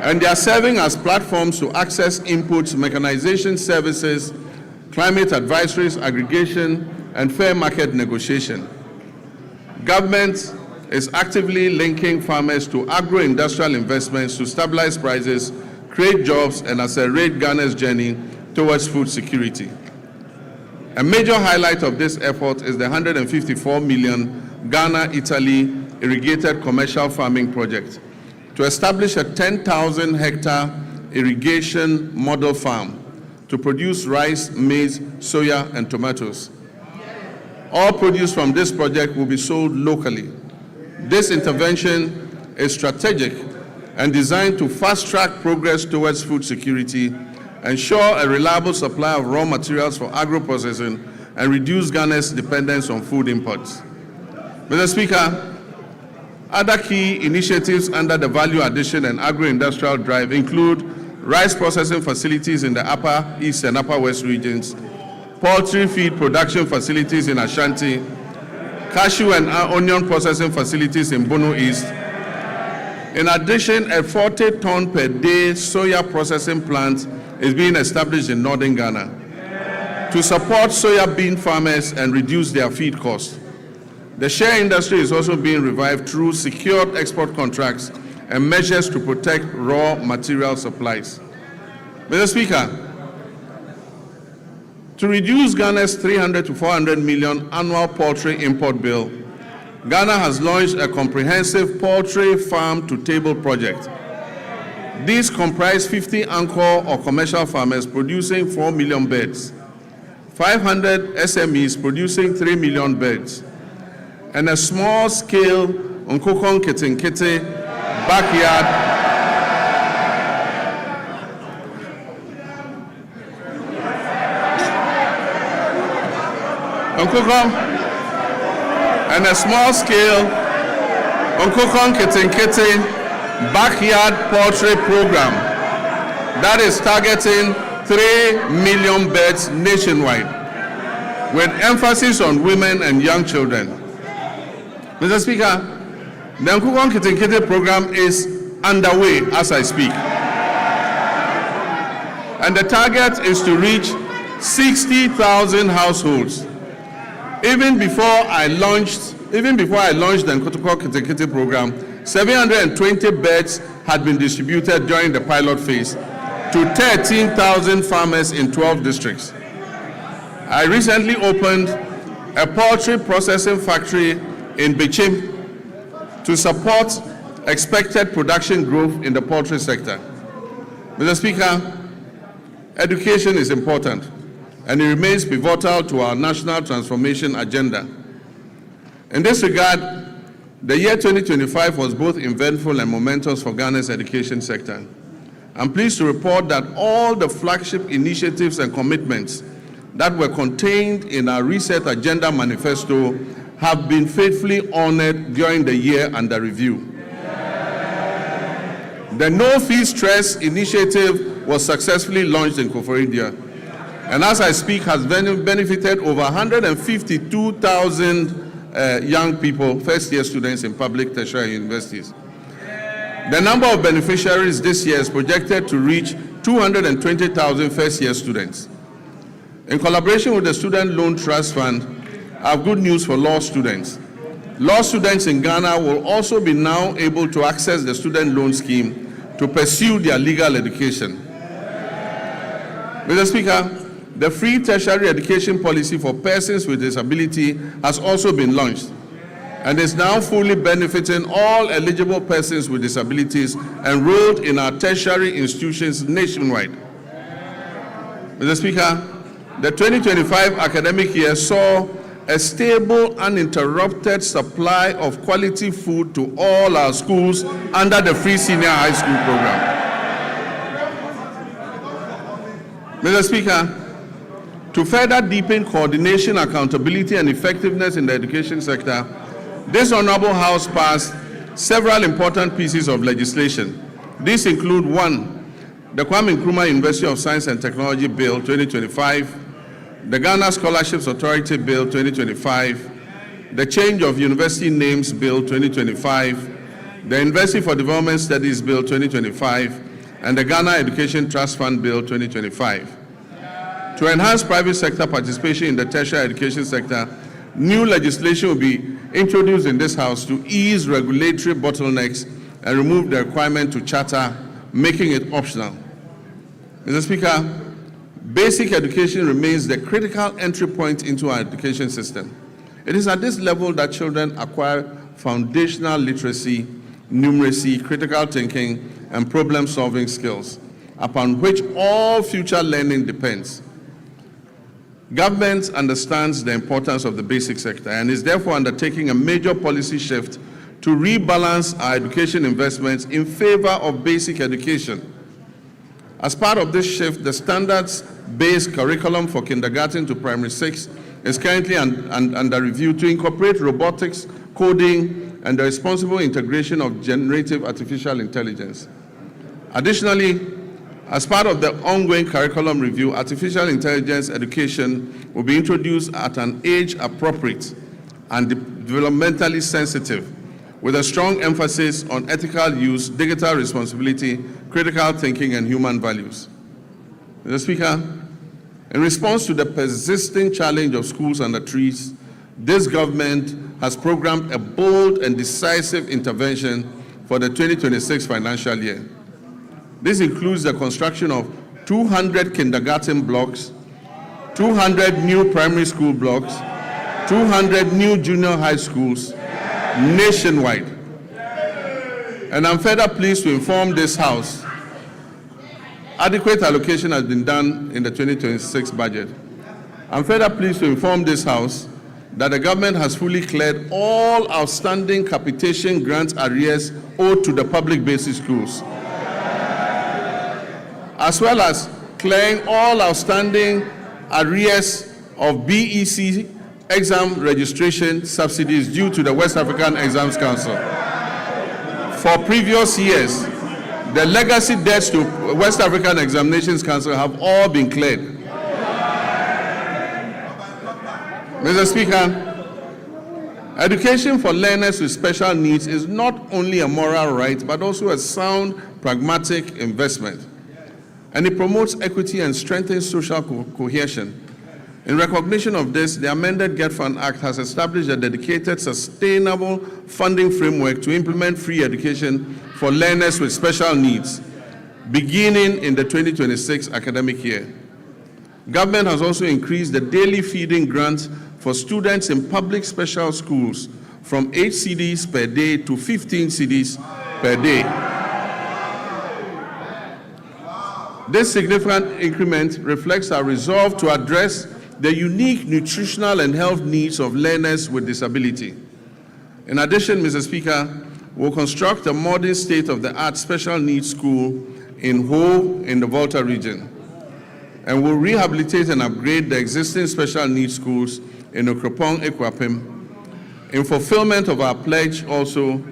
And they are serving as platforms to access inputs, mechanization services, climate advisories, aggregation, and fair market negotiation. Government is actively linking farmers to agro-industrial investments to stabilize prices, create jobs, and accelerate Ghana's journey towards food security. A major highlight of this effort is the 154 million Ghana-Italy irrigated commercial farming project to establish a 10,000-hectare irrigation model farm to produce rice, maize, soya, and tomatoes. All produce from this project will be sold locally. This intervention is strategic and designed to fast-track progress towards food security, ensure a reliable supply of raw materials for agro-processing, and reduce Ghana's dependence on food imports. Mr. Speaker, other key initiatives under the Value Addition and Agro-Industrial Drive include rice processing facilities in the Upper East and Upper West regions, poultry feed production facilities in Ashanti, cashew and onion processing facilities in Bono East. In addition, a 40-ton per day soya processing plant is being established in northern Ghana to support soya bean farmers and reduce their feed costs. The share industry is also being revived through secured export contracts and measures to protect raw material supplies. Mr. Speaker, to reduce Ghana's 300 to 400 million annual poultry import bill, Ghana has launched a comprehensive poultry farm-to-table project. These comprise 50 anchor or commercial farmers producing 4 million birds, 500 SMEs producing 3 million birds, and a small-scale Nkokon Kitinkiti backyard and a small-scale Nkokon Kitinkiti backyard poultry program that is targeting 3 million birds nationwide, with emphasis on women and young children. Mr. Speaker, the Nkokon Kitinkiti program is underway as I speak, and the target is to reach 60,000 households. Even before I launched the Nkokon Kitinkiti program, 720 beds had been distributed during the pilot phase to 13,000 farmers in 12 districts. I recently opened a poultry processing factory in Bichim to support expected production growth in the poultry sector. Mr. Speaker, education is important, and it remains pivotal to our national transformation agenda. In this regard, the year 2025 was both eventful and momentous for Ghana's education sector. I'm pleased to report that all the flagship initiatives and commitments that were contained in our Reset Agenda Manifesto have been faithfully honored during the year under review. The No Fee Stress initiative was successfully launched in Koforidua, and as I speak has benefited over 152,000 young people, first-year students in public tertiary universities. The number of beneficiaries this year is projected to reach 220,000 first-year students. In collaboration with the Student Loan Trust Fund, I have good news for law students. Law students in Ghana will also be now able to access the student loan scheme to pursue their legal education. Mr. Speaker, the free tertiary education policy for persons with disability has also been launched and is now fully benefiting all eligible persons with disabilities enrolled in our tertiary institutions nationwide. Mr. Speaker, the 2025 academic year saw a stable, uninterrupted supply of quality food to all our schools under the free senior high school program. Mr. Speaker, to further deepen coordination, accountability, and effectiveness in the education sector, this Honorable House passed several important pieces of legislation. These include: 1, the Kwame Nkrumah University of Science and Technology Bill 2025, the Ghana Scholarships Authority Bill 2025, the Change of University Names Bill 2025, the University for Development Studies Bill 2025, and the Ghana Education Trust Fund Bill 2025. To enhance private sector participation in the tertiary education sector, new legislation will be introduced in this House to ease regulatory bottlenecks and remove the requirement to charter, making it optional. Mr. Speaker, basic education remains the critical entry point into our education system. It is at this level that children acquire foundational literacy, numeracy, critical thinking, and problem-solving skills, upon which all future learning depends. Government understands the importance of the basic sector and is therefore undertaking a major policy shift to rebalance our education investments in favor of basic education. As part of this shift, the standards-based curriculum for kindergarten to primary 6 is currently under review to incorporate robotics, coding, and the responsible integration of generative artificial intelligence. Additionally, as part of the ongoing curriculum review, artificial intelligence education will be introduced at an age appropriate and developmentally sensitive, with a strong emphasis on ethical use, digital responsibility, critical thinking, and human values. Mr. Speaker, in response to the persisting challenge of schools under trees, this government has programmed a bold and decisive intervention for the 2026 financial year. This includes the construction of 200 kindergarten blocks, 200 new primary school blocks, 200 new junior high schools nationwide. And I'm further pleased to inform this House adequate allocation has been done in the 2026 budget. I'm further pleased to inform this House that the government has fully cleared all outstanding capitation grant arrears owed to the public basic schools, as well as clearing all outstanding arrears of BEC exam registration subsidies due to the West African Exams Council. For previous years, the legacy debts to West African Examinations Council have all been cleared. Mr. Speaker, education for learners with special needs is not only a moral right, but also a sound, pragmatic investment. And it promotes equity and strengthens social cohesion. In recognition of this, the amended Get Fund Act has established a dedicated, sustainable funding framework to implement free education for learners with special needs, beginning in the 2026 academic year. Government has also increased the daily feeding grant for students in public special schools from 8 cedis per day to 15 cedis per day. This significant increment reflects our resolve to address the unique nutritional and health needs of learners with disability. In addition, Mr. Speaker, we'll construct a modern state-of-the-art special needs school in Ho in the Volta region, and we'll rehabilitate and upgrade the existing special needs schools in Okropong, Ekwapim, in fulfillment of our pledge also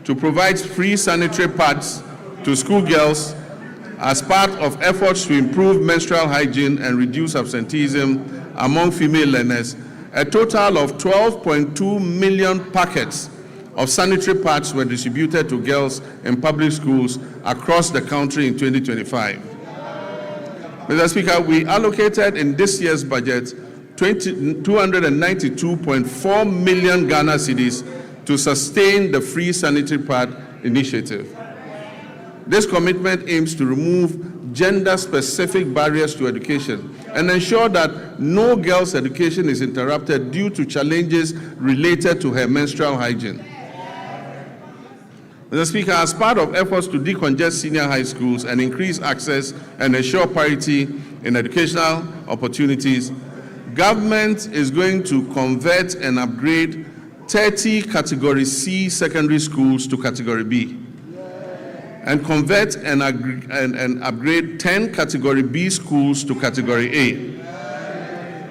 to provide free sanitary pads to schoolgirls as part of efforts to improve menstrual hygiene and reduce absenteeism among female learners. A total of 12.2 million packets of sanitary pads were distributed to girls in public schools across the country in 2025. Mr. Speaker, we allocated in this year's budget 292.4 million Ghana cedis to sustain the free sanitary pad initiative. This commitment aims to remove gender-specific barriers to education and ensure that no girl's education is interrupted due to challenges related to her menstrual hygiene. Mr. Speaker, as part of efforts to decongest senior high schools and increase access and ensure parity in educational opportunities, government is going to convert and upgrade 30 Category C secondary schools to Category B, and convert and upgrade 10 Category B schools to Category A.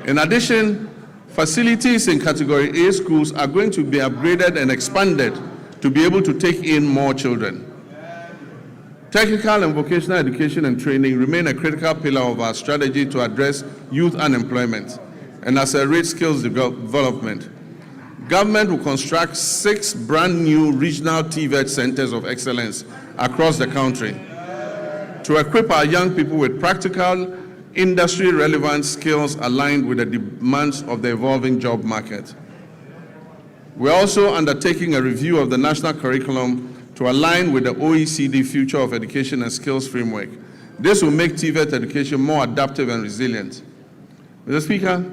In addition, facilities in Category A schools are going to be upgraded and expanded to be able to take in more children. Technical and vocational education and training remain a critical pillar of our strategy to address youth unemployment and accelerate skills development. Government will construct 6 brand new regional TVET centers of excellence across the country to equip our young people with practical, industry-relevant skills aligned with the demands of the evolving job market. We're also undertaking a review of the national curriculum to align with the OECD Future of Education and Skills Framework. This will make TVET education more adaptive and resilient. Mr. Speaker,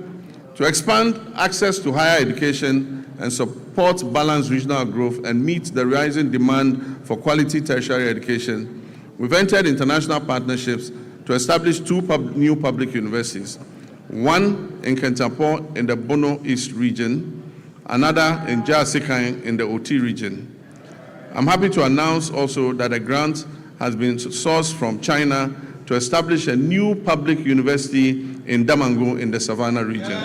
to expand access to higher education and support balanced regional growth and meet the rising demand for quality tertiary education, we've entered international partnerships to establish 2 new public universities, one in Kentapor in the Bono East region, another in Jasikan in the Oti region. I'm happy to announce also that a grant has been sourced from China to establish a new public university in Damango in the Savannah region.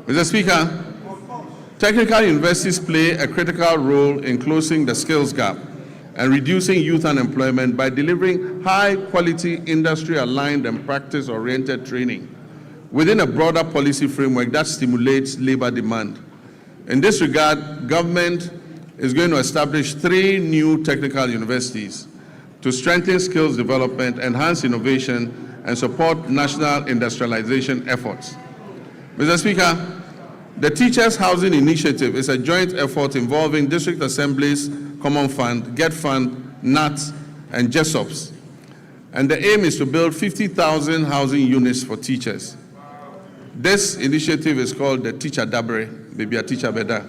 Mr. Speaker, technical universities play a critical role in closing the skills gap and reducing youth unemployment by delivering high-quality, industry-aligned and practice-oriented training within a broader policy framework that stimulates labor demand. In this regard, government is going to establish 3 new technical universities to strengthen skills development, enhance innovation, and support national industrialization efforts. Mr. Speaker, the Teachers Housing Initiative is a joint effort involving district assemblies, Common Fund, Get Fund, NAT, and JESOPs. And the aim is to build 50,000 housing units for teachers. This initiative is called the Teacher Dabre, maybe a Teacher Beda.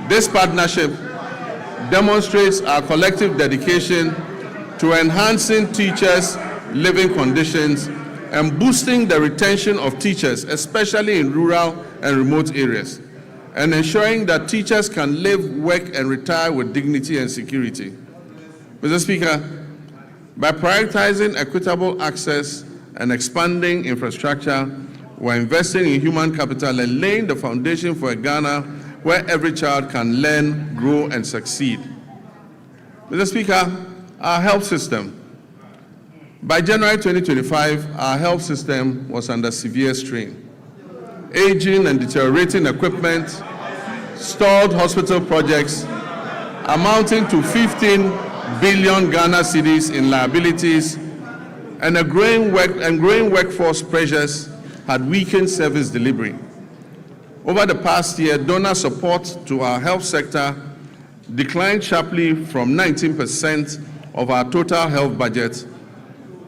This partnership demonstrates our collective dedication to enhancing teachers' living conditions and boosting the retention of teachers, especially in rural and remote areas, and ensuring that teachers can live, work, and retire with dignity and security. Mr. Speaker, by prioritizing equitable access and expanding infrastructure, we're investing in human capital and laying the foundation for a Ghana where every child can learn, grow, and succeed. Mr. Speaker, our health system. By January 2025, our health system was under severe strain. Aging and deteriorating equipment, stalled hospital projects amounting to 15 billion Ghana cedis in liabilities, and growing workforce pressures had weakened service delivery. Over the past year, donor support to our health sector declined sharply from 19% of our total health budget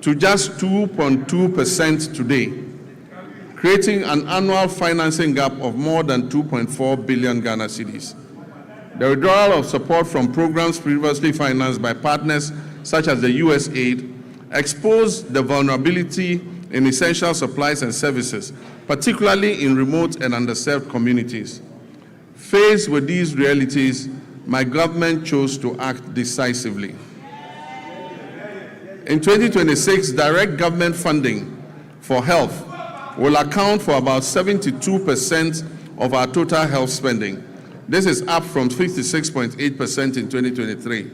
to just 2.2% today, creating an annual financing gap of more than 2.4 billion Ghana cedis. The withdrawal of support from programs previously financed by partners such as the USAID exposed the vulnerability in essential supplies and services, particularly in remote and underserved communities. Faced with these realities, my government chose to act decisively. In 2026, direct government funding for health will account for about 72% of our total health spending. This is up from 56.8% in 2023.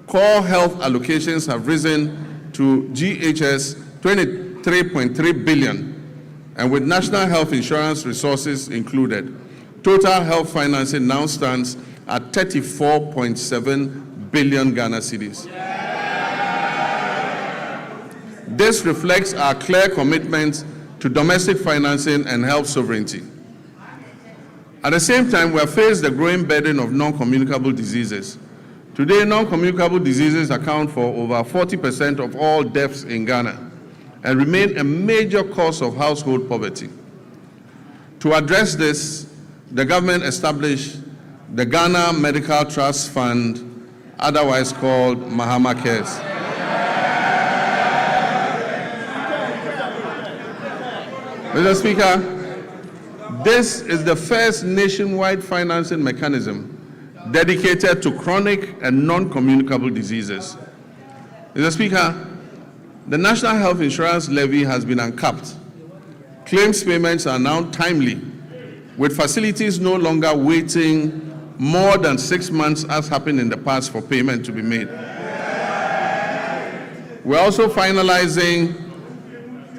Core health allocations have risen to GHS 23.3 billion, and with national health insurance resources included, total health financing now stands at 34.7 billion Ghana cedis. This reflects our clear commitment to domestic financing and health sovereignty. At the same time, we have faced the growing burden of non-communicable diseases. Today, non-communicable diseases account for over 40% of all deaths in Ghana. and remain a major cause of household poverty. To address this, the government established the Ghana Medical Trust Fund, otherwise called Mahama Cares. Mr. Speaker, this is the first nationwide financing mechanism dedicated to chronic and non-communicable diseases. Mr. Speaker, the National Health Insurance Levy has been uncapped. Claims payments are now timely, with facilities no longer waiting more than 6 months as happened in the past for payment to be made. We're also finalizing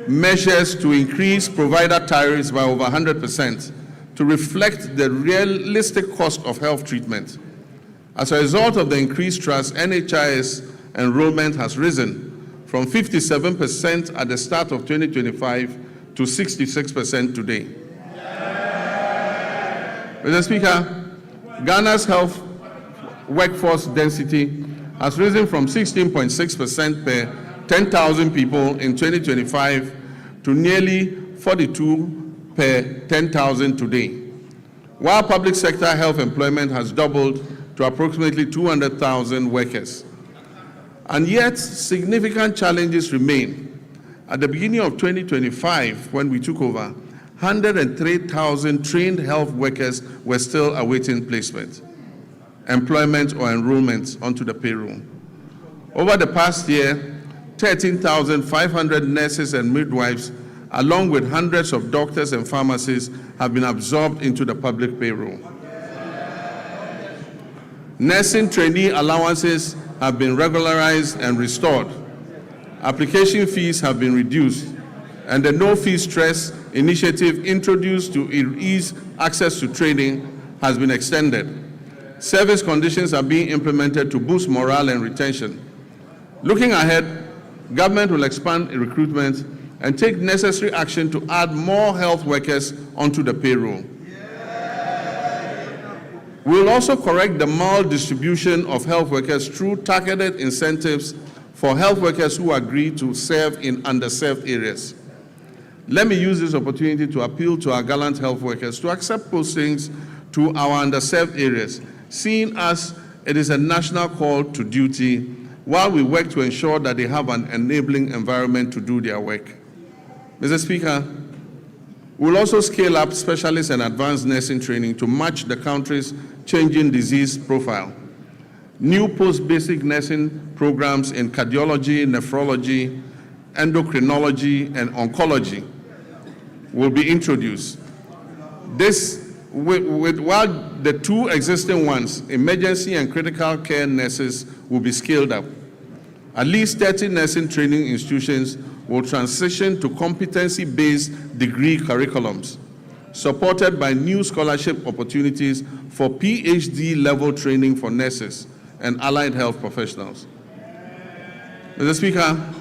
measures to increase provider tariffs by over 100% to reflect the realistic cost of health treatment. As a result of the increased trust, NHIS enrollment has risen from 57% at the start of 2025 to 66% today. Mr. Speaker, Ghana's health workforce density has risen from 16.6% per 10,000 people in 2025 to nearly 42 per 10,000 today, while public sector health employment has doubled to approximately 200,000 workers. And yet, significant challenges remain. At the beginning of 2025, when we took over, 103,000 trained health workers were still awaiting placement, employment, or enrollment onto the payroll. Over the past year, 13,500 nurses and midwives, along with hundreds of doctors and pharmacists, have been absorbed into the public payroll. Nursing trainee allowances have been regularized and restored. Application fees have been reduced, and the no-fee stress initiative introduced to ease access to training has been extended. Service conditions are being implemented to boost morale and retention. Looking ahead, government will expand recruitment and take necessary action to add more health workers onto the payroll. We will also correct the maldistribution of health workers through targeted incentives for health workers who agree to serve in underserved areas. Let me use this opportunity to appeal to our gallant health workers to accept postings to our underserved areas, seeing as it is a national call to duty, while we work to ensure that they have an enabling environment to do their work. Mr. Speaker, we'll also scale up specialist and advanced nursing training to match the country's changing disease profile. New post-basic nursing programs in cardiology, nephrology, endocrinology, and oncology will be introduced. While the two existing ones, emergency and critical care nurses, will be scaled up. At least 30 nursing training institutions will transition to competency-based degree curriculums, supported by new scholarship opportunities for PhD-level training for nurses and allied health professionals. Mr. Speaker,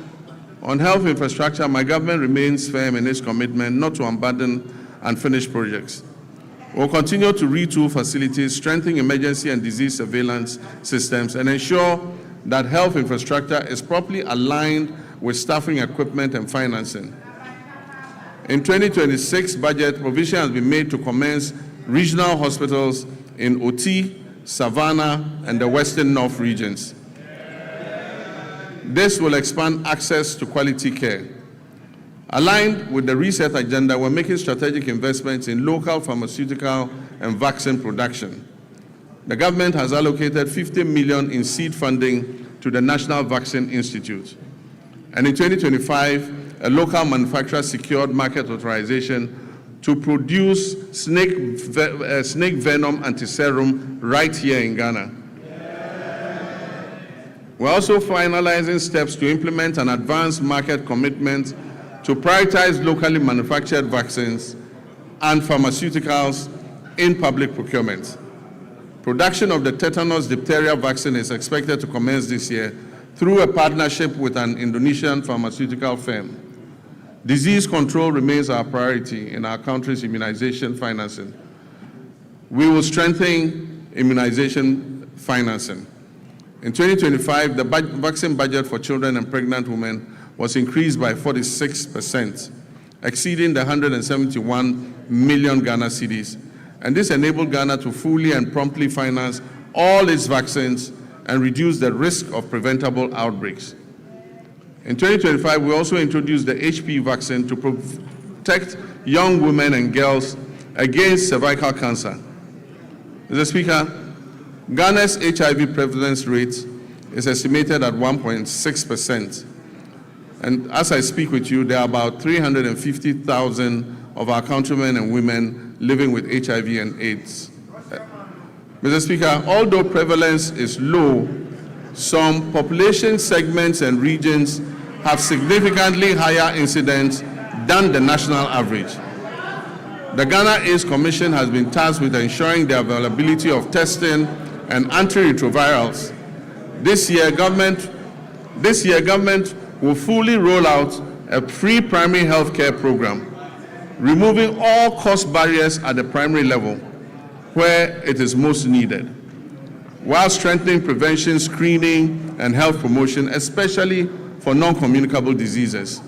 on health infrastructure, my government remains firm in its commitment not to abandon unfinished projects. We'll continue to retool facilities, strengthen emergency and disease surveillance systems, and ensure that health infrastructure is properly aligned with staffing, equipment, and financing. In 2026 budget, provision has been made to commence regional hospitals in Oti, Savannah, and the Western North regions. This will expand access to quality care. Aligned with the reset agenda, we're making strategic investments in local pharmaceutical and vaccine production. The government has allocated 50 million in seed funding to the National Vaccine Institute. And in 2025, a local manufacturer secured market authorization to produce snake venom antiserum right here in Ghana. We're also finalizing steps to implement an advanced market commitment to prioritize locally manufactured vaccines and pharmaceuticals in public procurement. Production of the tetanus diphtheria vaccine is expected to commence this year through a partnership with an Indonesian pharmaceutical firm. Disease control remains our priority in our country's immunization financing. We will strengthen immunization financing. In 2025, the vaccine budget for children and pregnant women was increased by 46%, exceeding the 171 million Ghana cedis. And this enabled Ghana to fully and promptly finance all its vaccines and reduce the risk of preventable outbreaks. In 2025, we also introduced the HPV vaccine to protect young women and girls against cervical cancer. Mr. Speaker, Ghana's HIV prevalence rate is estimated at 1.6%. And as I speak with you, there are about 350,000 of our countrymen and women living with HIV and AIDS. Mr. Speaker, although prevalence is low, some population segments and regions have significantly higher incidence than the national average. The Ghana AIDS Commission has been tasked with ensuring the availability of testing and antiretrovirals. This year, government will fully roll out a free primary health care program, removing all cost barriers at the primary level where it is most needed, while strengthening prevention, screening, and health promotion, especially for non-communicable diseases.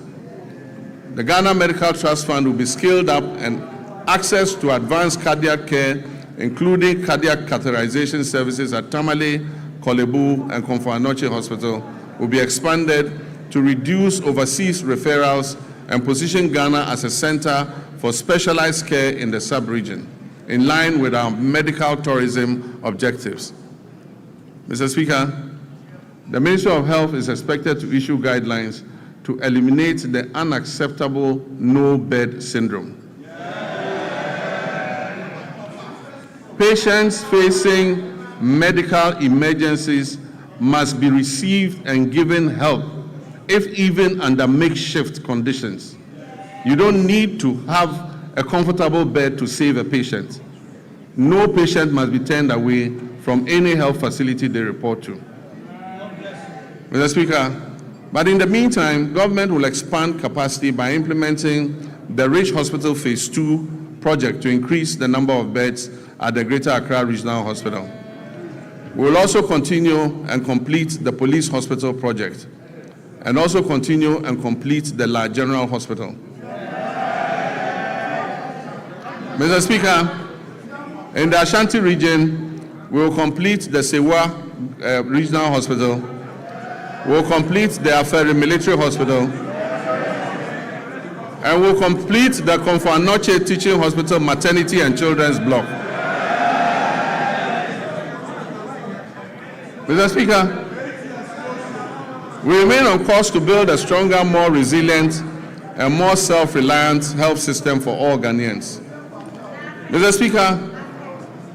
The Ghana Medical Trust Fund will be scaled up, and access to advanced cardiac care, including cardiac catheterization services at Tamale, Kolebu, and Komfo-Anokye Hospital, will be expanded to reduce overseas referrals and position Ghana as a center for specialized care in the sub-region, in line with our medical tourism objectives. Mr. Speaker, the Ministry of Health is expected to issue guidelines to eliminate the unacceptable no-bed syndrome. Patients facing medical emergencies must be received and given help, if even under makeshift conditions. You don't need to have a comfortable bed to save a patient. No patient must be turned away from any health facility they report to. Mr. Speaker, but in the meantime, government will expand capacity by implementing the Rich Hospital Phase 2 project to increase the number of beds at the Greater Accra Regional Hospital. We will also continue and complete the Police Hospital project, and also continue and complete the La General Hospital. Mr. Speaker, in the Ashanti region, we will complete the Sewa Regional Hospital. We will complete the Aferi Military Hospital, and we will complete the Komfo-Anokye Teaching Hospital Maternity and Children's Block. Mr. Speaker, we remain on course to build a stronger, more resilient, and more self-reliant health system for all Ghanaians. Mr. Speaker,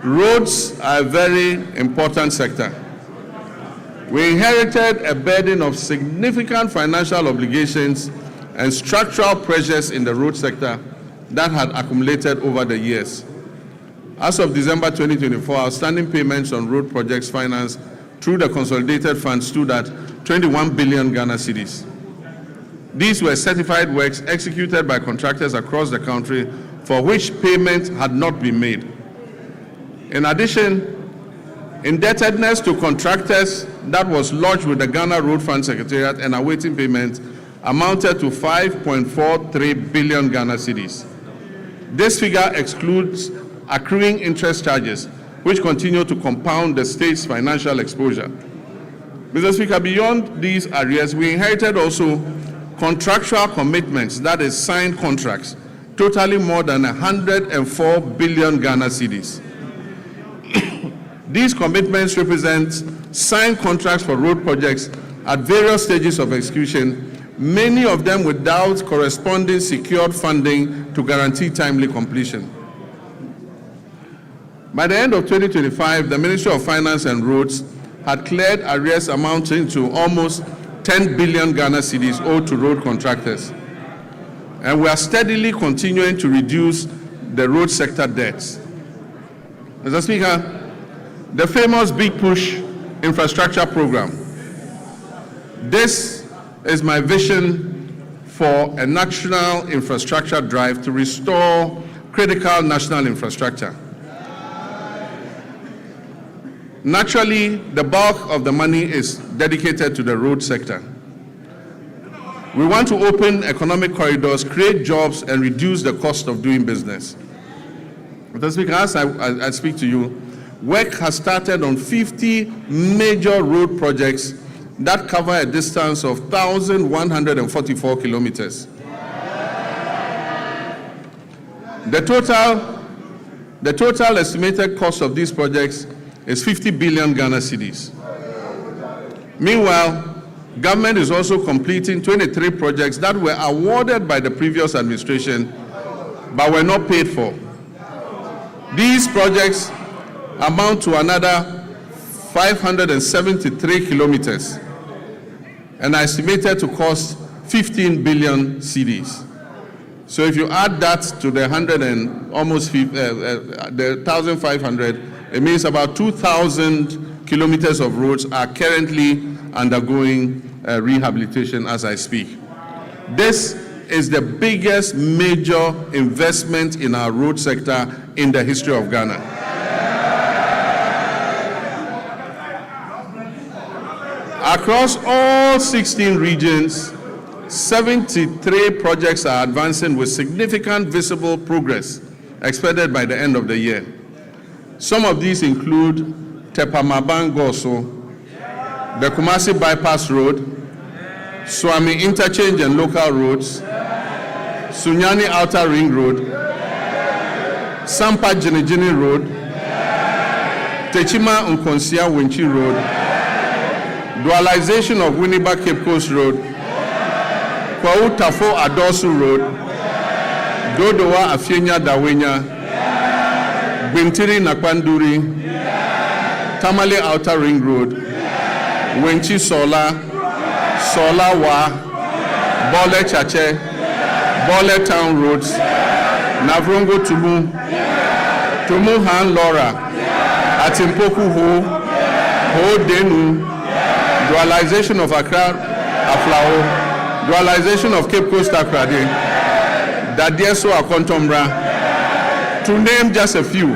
roads are a very important sector. We inherited a burden of significant financial obligations and structural pressures in the road sector that had accumulated over the years. As of December 2024, outstanding payments on road projects financed through the consolidated fund stood at 21 billion Ghana cedis. These were certified works executed by contractors across the country for which payment had not been made. In addition, indebtedness to contractors that was lodged with the Ghana Road Fund Secretariat and awaiting payment amounted to 5.43 billion Ghana cedis. This figure excludes accruing interest charges, which continue to compound the state's financial exposure. Mr. Speaker, beyond these areas, we inherited also contractual commitments, that is signed contracts, totaling more than 104 billion Ghana cedis. These commitments represent signed contracts for road projects at various stages of execution, many of them without corresponding secured funding to guarantee timely completion. By the end of 2025, the Ministry of Finance and Roads had cleared arrears amounting to almost 10 billion Ghana cedis owed to road contractors. And we are steadily continuing to reduce the road sector debts. Mr. Speaker, the famous Big Push infrastructure program. This is my vision for a national infrastructure drive to restore critical national infrastructure. Naturally, the bulk of the money is dedicated to the road sector. We want to open economic corridors, create jobs, and reduce the cost of doing business. Mr. Speaker, as I speak to you, work has started on 50 major road projects that cover a distance of 1,144 kilometers. The total estimated cost of these projects is 50 billion Ghana cedis. Meanwhile, government is also completing 23 projects that were awarded by the previous administration but were not paid for. These projects amount to another 573 kilometers and are estimated to cost 15 billion cedis. So if you add that to the 1,500, it means about 2,000 kilometers of roads are currently undergoing rehabilitation as I speak. This is the biggest major investment in our road sector in the history of Ghana. Across all 16 regions, 73 projects are advancing with significant visible progress expected by the end of the year. Some of these include Tepamaban-Goso, the Kumasi Bypass Road, Swami Interchange and Local Roads, Sunyani Outer Ring Road, Sampa Jinijini Road, Techima Nkonsia Winchi Road, dualization of Winneba Cape Coast Road, Kwau Tafo Adosu Road, Dodowa Afienya Dawenya, Bintiri Nakwanduri, Tamale Outer Ring Road, Wenchi Sola, Sola Wa, Bole Chache, Bole Town Roads, Navrongo Tumu, Tumu Han Lora, Atimpoku Ho, Ho Denu, dualization of Accra Aflao, dualization of Cape Coast Akrade, Dadieso Akontombra, to name just a few.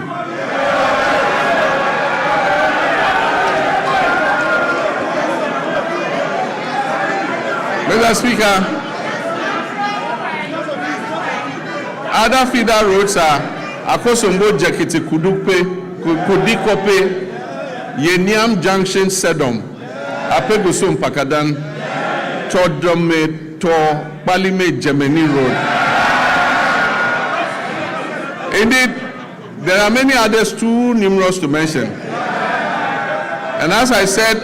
Mr. Speaker, other feeder roads are Akosombo Jekiti Kudikope, Yeniam Junction Sedom, Apegusum Pakadan, Chodome to Balime Gemini Road. Indeed, there are many others too numerous to mention. And as I said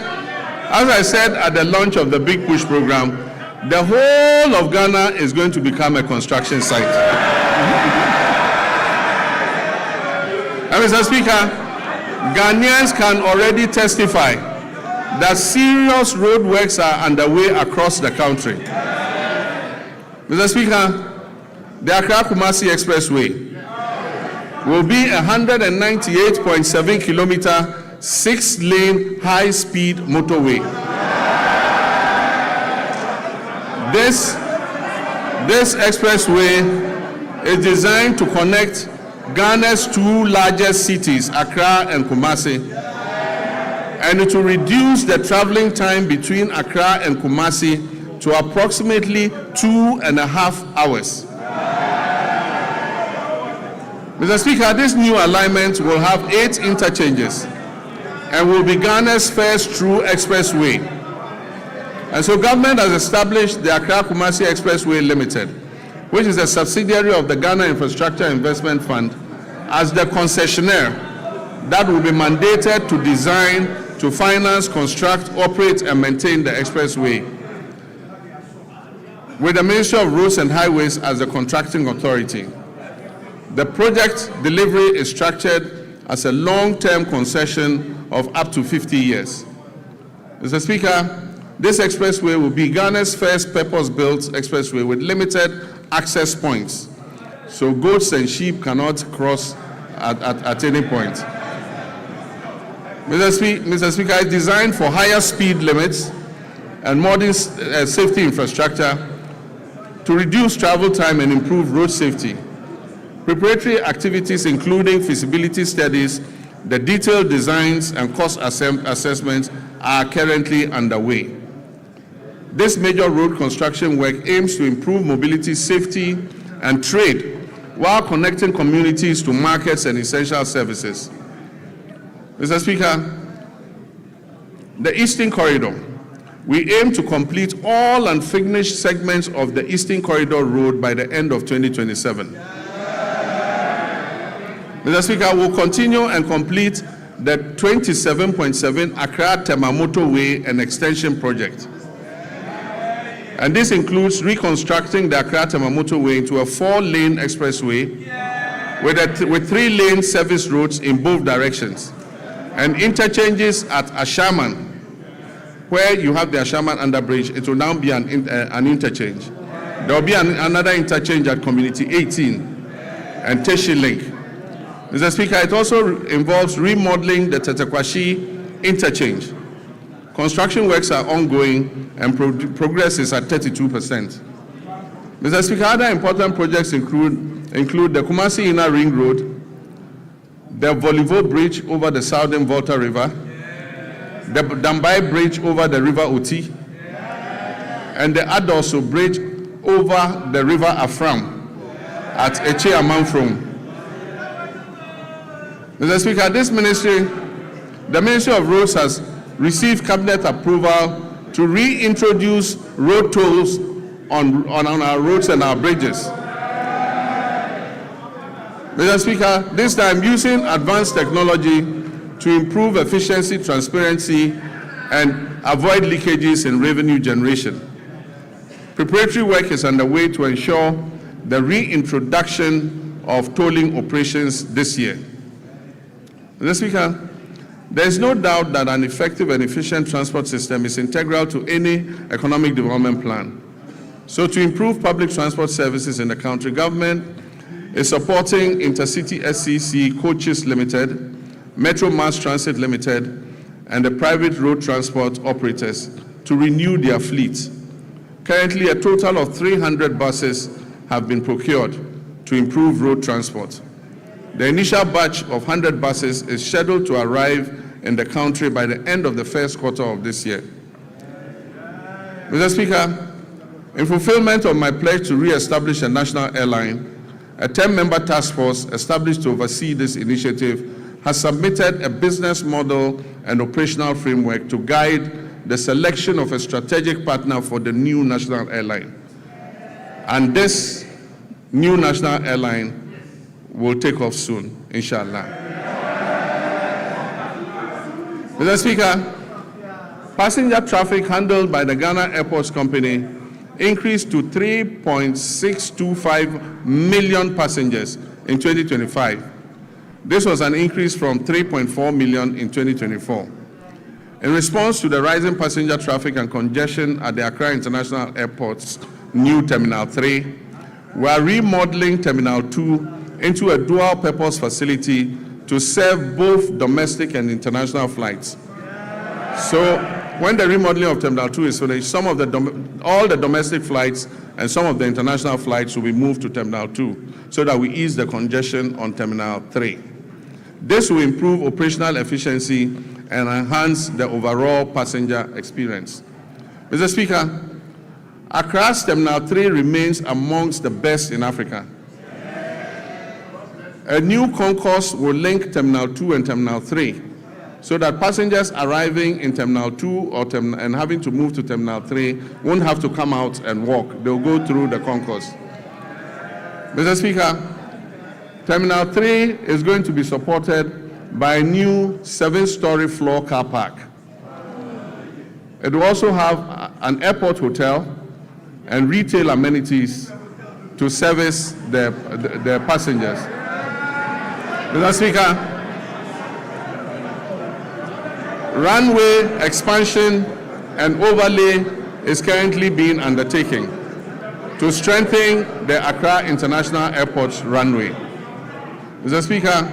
at the launch of the Big Push program, the whole of Ghana is going to become a construction site. And Mr. Speaker, Ghanaians can already testify that serious road works are underway across the country. Mr. Speaker, the Accra-Kumasi Expressway will be a 198.7 kilometer, 6-lane high-speed motorway. This expressway is designed to connect Ghana's two largest cities, Accra and Kumasi, and it will reduce the traveling time between Accra and Kumasi to approximately 2.5 hours. Mr. Speaker, this new alignment will have 8 interchanges and will be Ghana's first true expressway. And so government has established the Accra-Kumasi Expressway Limited, which is a subsidiary of the Ghana Infrastructure Investment Fund, as the concessionaire that will be mandated to design, to finance, construct, operate, and maintain the expressway, with the Ministry of Roads and Highways as the contracting authority. The project delivery is structured as a long-term concession of up to 50 years. Mr. Speaker, this expressway will be Ghana's first purpose-built expressway with limited access points, so goats and sheep cannot cross at any point. Mr. Speaker, it's designed for higher speed limits and modern safety infrastructure to reduce travel time and improve road safety. Preparatory activities including feasibility studies, the detailed designs and cost assessments are currently underway. This major road construction work aims to improve mobility, safety, and trade while connecting communities to markets and essential services. Mr. Speaker, the Eastern Corridor. We aim to complete all unfinished segments of the Eastern Corridor Road by the end of 2027. Mr. Speaker, we'll continue and complete the 27.7 Accra-Tema Motorway and Extension Project. And this includes reconstructing the Accra-Tema Motorway into a 4-lane expressway with 3-lane service roads in both directions, and interchanges at Ashaman. Where you have the Ashaman underbridge, it will now be an interchange. There will be another interchange at Community 18 and Teshi Link. Mr. Speaker, it also involves remodeling the Tetekwashi interchange. Construction works are ongoing and progress is at 32%. Mr. Speaker, other important projects include the Kumasi Inner Ring Road, the Volivo Bridge over the Southern Volta River, the Dambai Bridge over the River Oti, and the Adoso Bridge over the River Afram at Eche Amanfrom. Mr. Speaker, the Ministry of Roads has received cabinet approval to reintroduce road tolls on our roads and our bridges. Mr. Speaker, this time using advanced technology to improve efficiency, transparency, and avoid leakages in revenue generation. Preparatory work is underway to ensure the reintroduction of tolling operations this year. Mr. Speaker, there is no doubt that an effective and efficient transport system is integral to any economic development plan. So to improve public transport services in the country, government is supporting Intercity SCC Coaches Limited, Metro Mass Transit Limited, and the private road transport operators to renew their fleets. Currently, a total of 300 buses have been procured to improve road transport. The initial batch of 100 buses is scheduled to arrive in the country by the end of the first quarter of this year. Mr. Speaker, in fulfillment of my pledge to re-establish a national airline, a 10-member task force established to oversee this initiative has submitted a business model and operational framework to guide the selection of a strategic partner for the new national airline. And this new national airline will take off soon, inshallah. Mr. Speaker, passenger traffic handled by the Ghana Airports Company increased to 3.625 million passengers in 2025. This was an increase from 3.4 million in 2024. In response to the rising passenger traffic and congestion at the Accra International Airport's new Terminal 3, we are remodeling Terminal 2 into a dual-purpose facility to serve both domestic and international flights. So when the remodeling of Terminal 2 is finished, all the domestic flights and some of the international flights will be moved to Terminal 2 so that we ease the congestion on Terminal 3. This will improve operational efficiency and enhance the overall passenger experience. Mr. Speaker, Accra's Terminal 3 remains amongst the best in Africa. A new concourse will link Terminal 2 and Terminal 3 so that passengers arriving in Terminal 2 and having to move to Terminal 3 won't have to come out and walk. They'll go through the concourse. Mr. Speaker, Terminal 3 is going to be supported by a new 7-story floor car park. It will also have an airport hotel and retail amenities to service the passengers. Mr. Speaker, runway expansion and overlay is currently being undertaken to strengthen the Accra International Airport's runway. Mr. Speaker,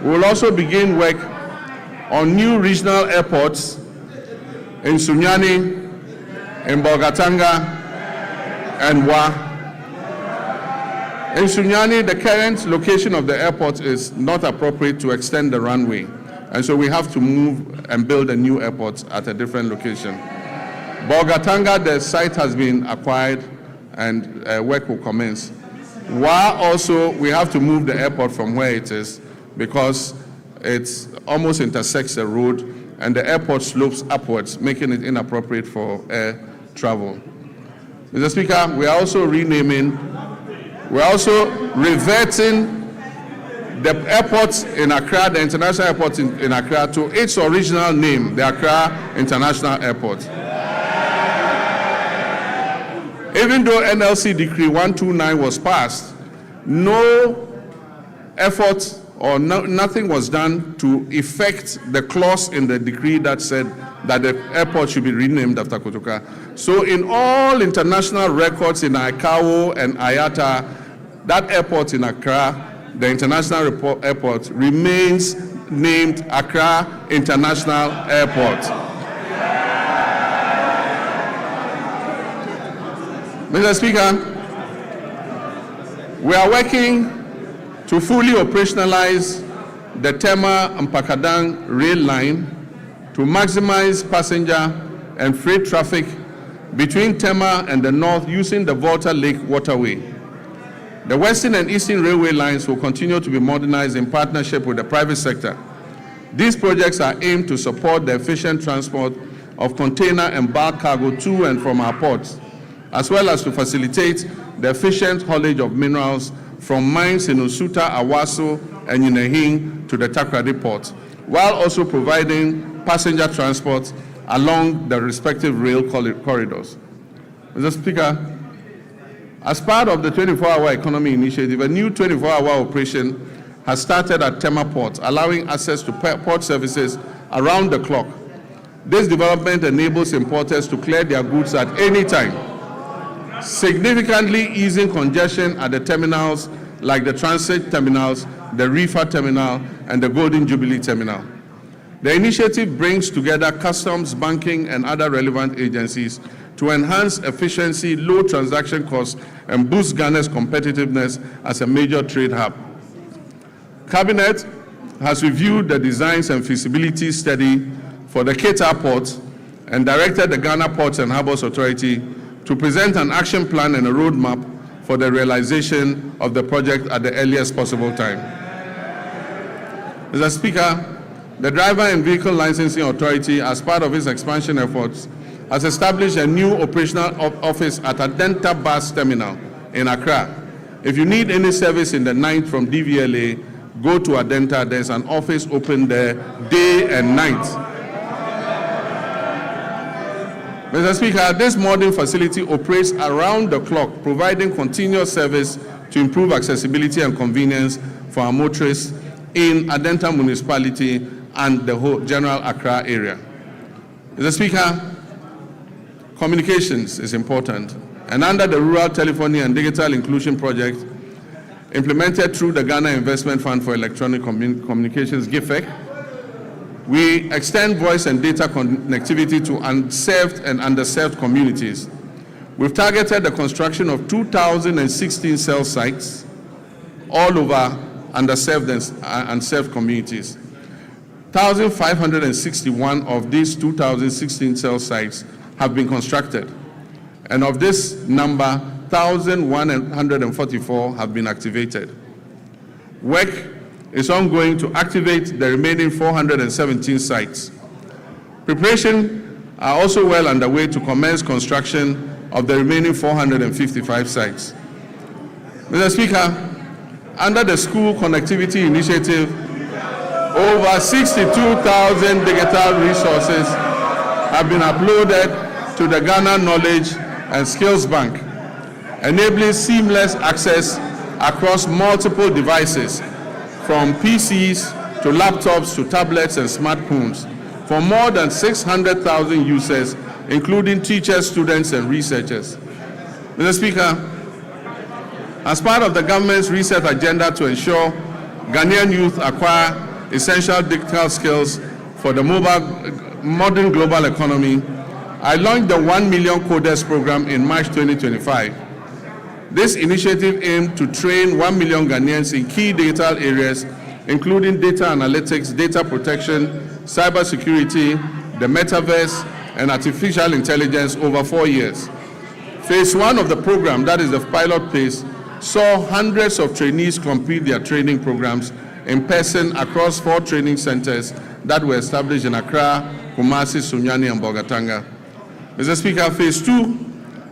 we will also begin work on new regional airports in Sunyani, in Bolgatanga, and Wa. In Sunyani, the current location of the airport is not appropriate to extend the runway, and so we have to move and build a new airport at a different location. Bolgatanga, the site has been acquired and work will commence. While also we have to move the airport from where it is because it almost intersects the road and the airport slopes upwards, making it inappropriate for air travel. Mr. Speaker, we are also reverting the airport in Accra, the international airport in Accra, to its original name, the Accra International Airport. Even though NLC Decree 129 was passed, no effort or nothing was done to effect the clause in the decree that said that the airport should be renamed after Kotoka. So in all international records in ICAO and IATA, that airport in Accra, the international airport, remains named Accra International Airport. Mr. Speaker, we are working to fully operationalize the Tema and Pakadang rail line to maximize passenger and freight traffic between Tema and the north using the Volta Lake waterway. The Western and Eastern railway lines will continue to be modernized in partnership with the private sector. These projects are aimed to support the efficient transport of container and bulk cargo to and from our ports, as well as to facilitate the efficient haulage of minerals from mines in Osuta, Awaso, and Yunahing to the Takoradi port, while also providing passenger transport along the respective rail corridors. Mr. Speaker, as part of the 24-hour economy initiative, a new 24-hour operation has started at Tema Port, allowing access to port services around the clock. This development enables importers to clear their goods at any time, significantly easing congestion at the terminals like the transit terminals, the reefer terminal, and the Golden Jubilee terminal. The initiative brings together customs, banking, and other relevant agencies to enhance efficiency, low transaction costs, and boost Ghana's competitiveness as a major trade hub. Cabinet has reviewed the designs and feasibility study for the Keita Port and directed the Ghana Ports and Harbours Authority to present an action plan and a roadmap for the realization of the project at the earliest possible time. Mr. Speaker, the Driver and Vehicle Licensing Authority, as part of its expansion efforts, has established a new operational office at Adenta Bus Terminal in Accra. If you need any service in the night from DVLA, go to Adenta. There's an office open there day and night. Mr. Speaker, this modern facility operates around the clock, providing continuous service to improve accessibility and convenience for our motorists in Adenta municipality and the whole general Accra area. Mr. Speaker, communications is important, and under the Rural Telephony and Digital Inclusion Project, implemented through the Ghana Investment Fund for Electronic Communications, GIFEC, we extend voice and data connectivity to unserved and underserved communities. We've targeted the construction of 2,016 cell sites all over underserved and unserved communities. 1,561 of these 2,016 cell sites have been constructed, and of this number, 1,144 have been activated. Work is ongoing to activate the remaining 417 sites. Preparations are also well underway to commence construction of the remaining 455 sites. Mr. Speaker, under the School Connectivity Initiative, over 62,000 digital resources have been uploaded to the Ghana Knowledge and Skills Bank, enabling seamless access across multiple devices, from PCs to laptops to tablets and smartphones, for more than 600,000 users, including teachers, students, and researchers. Mr. Speaker, as part of the government's research agenda to ensure Ghanaian youth acquire essential digital skills for the modern global economy, I launched the 1 Million Coders program in March 2025. This initiative aimed to train 1 million Ghanaians in key digital areas, including data analytics, data protection, cybersecurity, the metaverse, and artificial intelligence over 4 years. Phase 1 of the program, that is the pilot phase, saw hundreds of trainees complete their training programs in person across 4 training centers that were established in Accra, Kumasi, Sunyani, and Bolgatanga. Mr. Speaker, phase 2,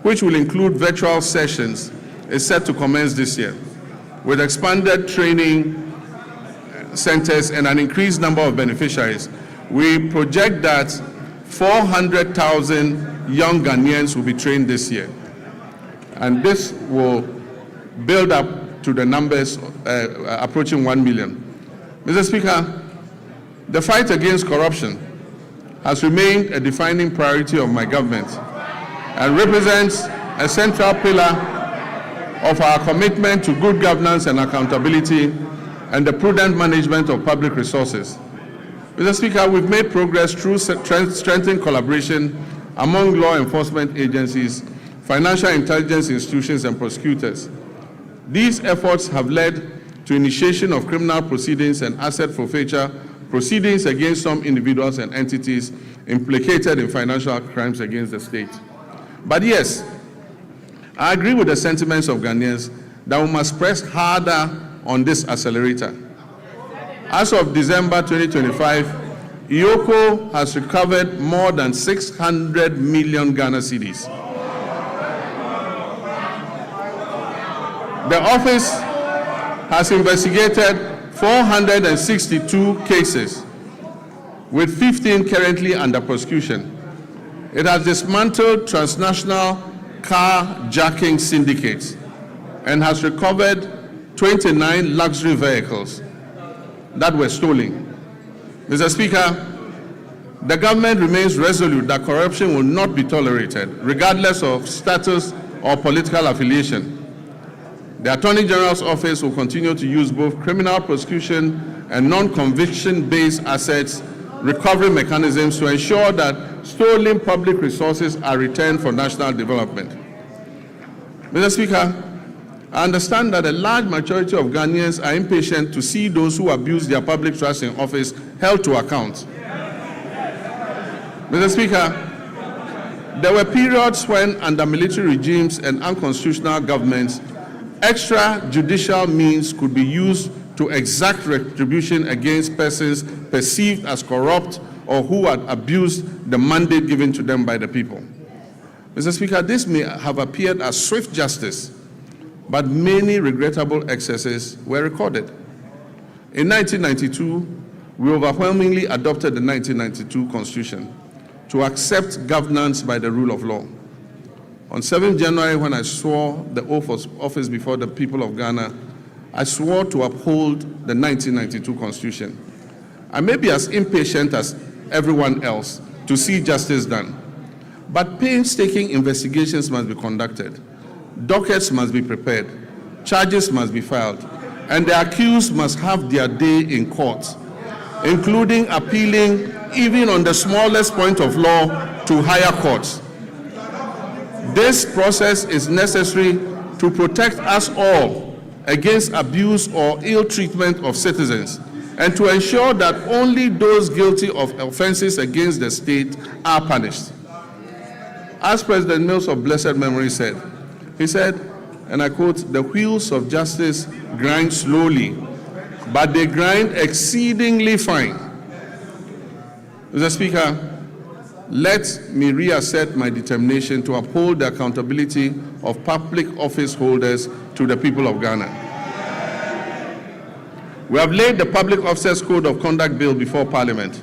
which will include virtual sessions, is set to commence this year, with expanded training centers and an increased number of beneficiaries. We project that 400,000 young Ghanaians will be trained this year. And this will build up to the numbers approaching 1 million. Mr. Speaker, the fight against corruption has remained a defining priority of my government and represents a central pillar of our commitment to good governance and accountability and the prudent management of public resources. Mr. Speaker, we've made progress through strengthened collaboration among law enforcement agencies, financial intelligence institutions, and prosecutors. These efforts have led to initiation of criminal proceedings and asset forfeiture proceedings against some individuals and entities implicated in financial crimes against the state. But yes, I agree with the sentiments of Ghanaians that we must press harder on this accelerator. As of December 2025, IOCO has recovered more than 600 million Ghana cedis. The office has investigated 462 cases, with 15 currently under prosecution. It has dismantled transnational carjacking syndicates and has recovered 29 luxury vehicles that were stolen. Mr. Speaker, the government remains resolute that corruption will not be tolerated, regardless of status or political affiliation. The Attorney General's office will continue to use both criminal prosecution and non-conviction-based assets recovery mechanisms to ensure that stolen public resources are returned for national development. Mr. Speaker, I understand that a large majority of Ghanaians are impatient to see those who abuse their public trust in office held to account. Mr. Speaker, there were periods when, under military regimes and unconstitutional governments, extrajudicial means could be used to exact retribution against persons perceived as corrupt or who had abused the mandate given to them by the people. Mr. Speaker, this may have appeared as swift justice, but many regrettable excesses were recorded. In 1992, we overwhelmingly adopted the 1992 Constitution to accept governance by the rule of law. On 7th January, when I swore the oath of office before the people of Ghana, I swore to uphold the 1992 Constitution. I may be as impatient as everyone else to see justice done, but painstaking investigations must be conducted. Dockets must be prepared, charges must be filed, and the accused must have their day in court, including appealing, even on the smallest point of law, to higher courts. This process is necessary to protect us all against abuse or ill treatment of citizens, and to ensure that only those guilty of offenses against the state are punished. As President Mills of blessed memory said, he said, and I quote, "The wheels of justice grind slowly, but they grind exceedingly fine." Mr. Speaker, let me reassert my determination to uphold the accountability of public office holders to the people of Ghana. We have laid the Public Officers Code of Conduct Bill before Parliament.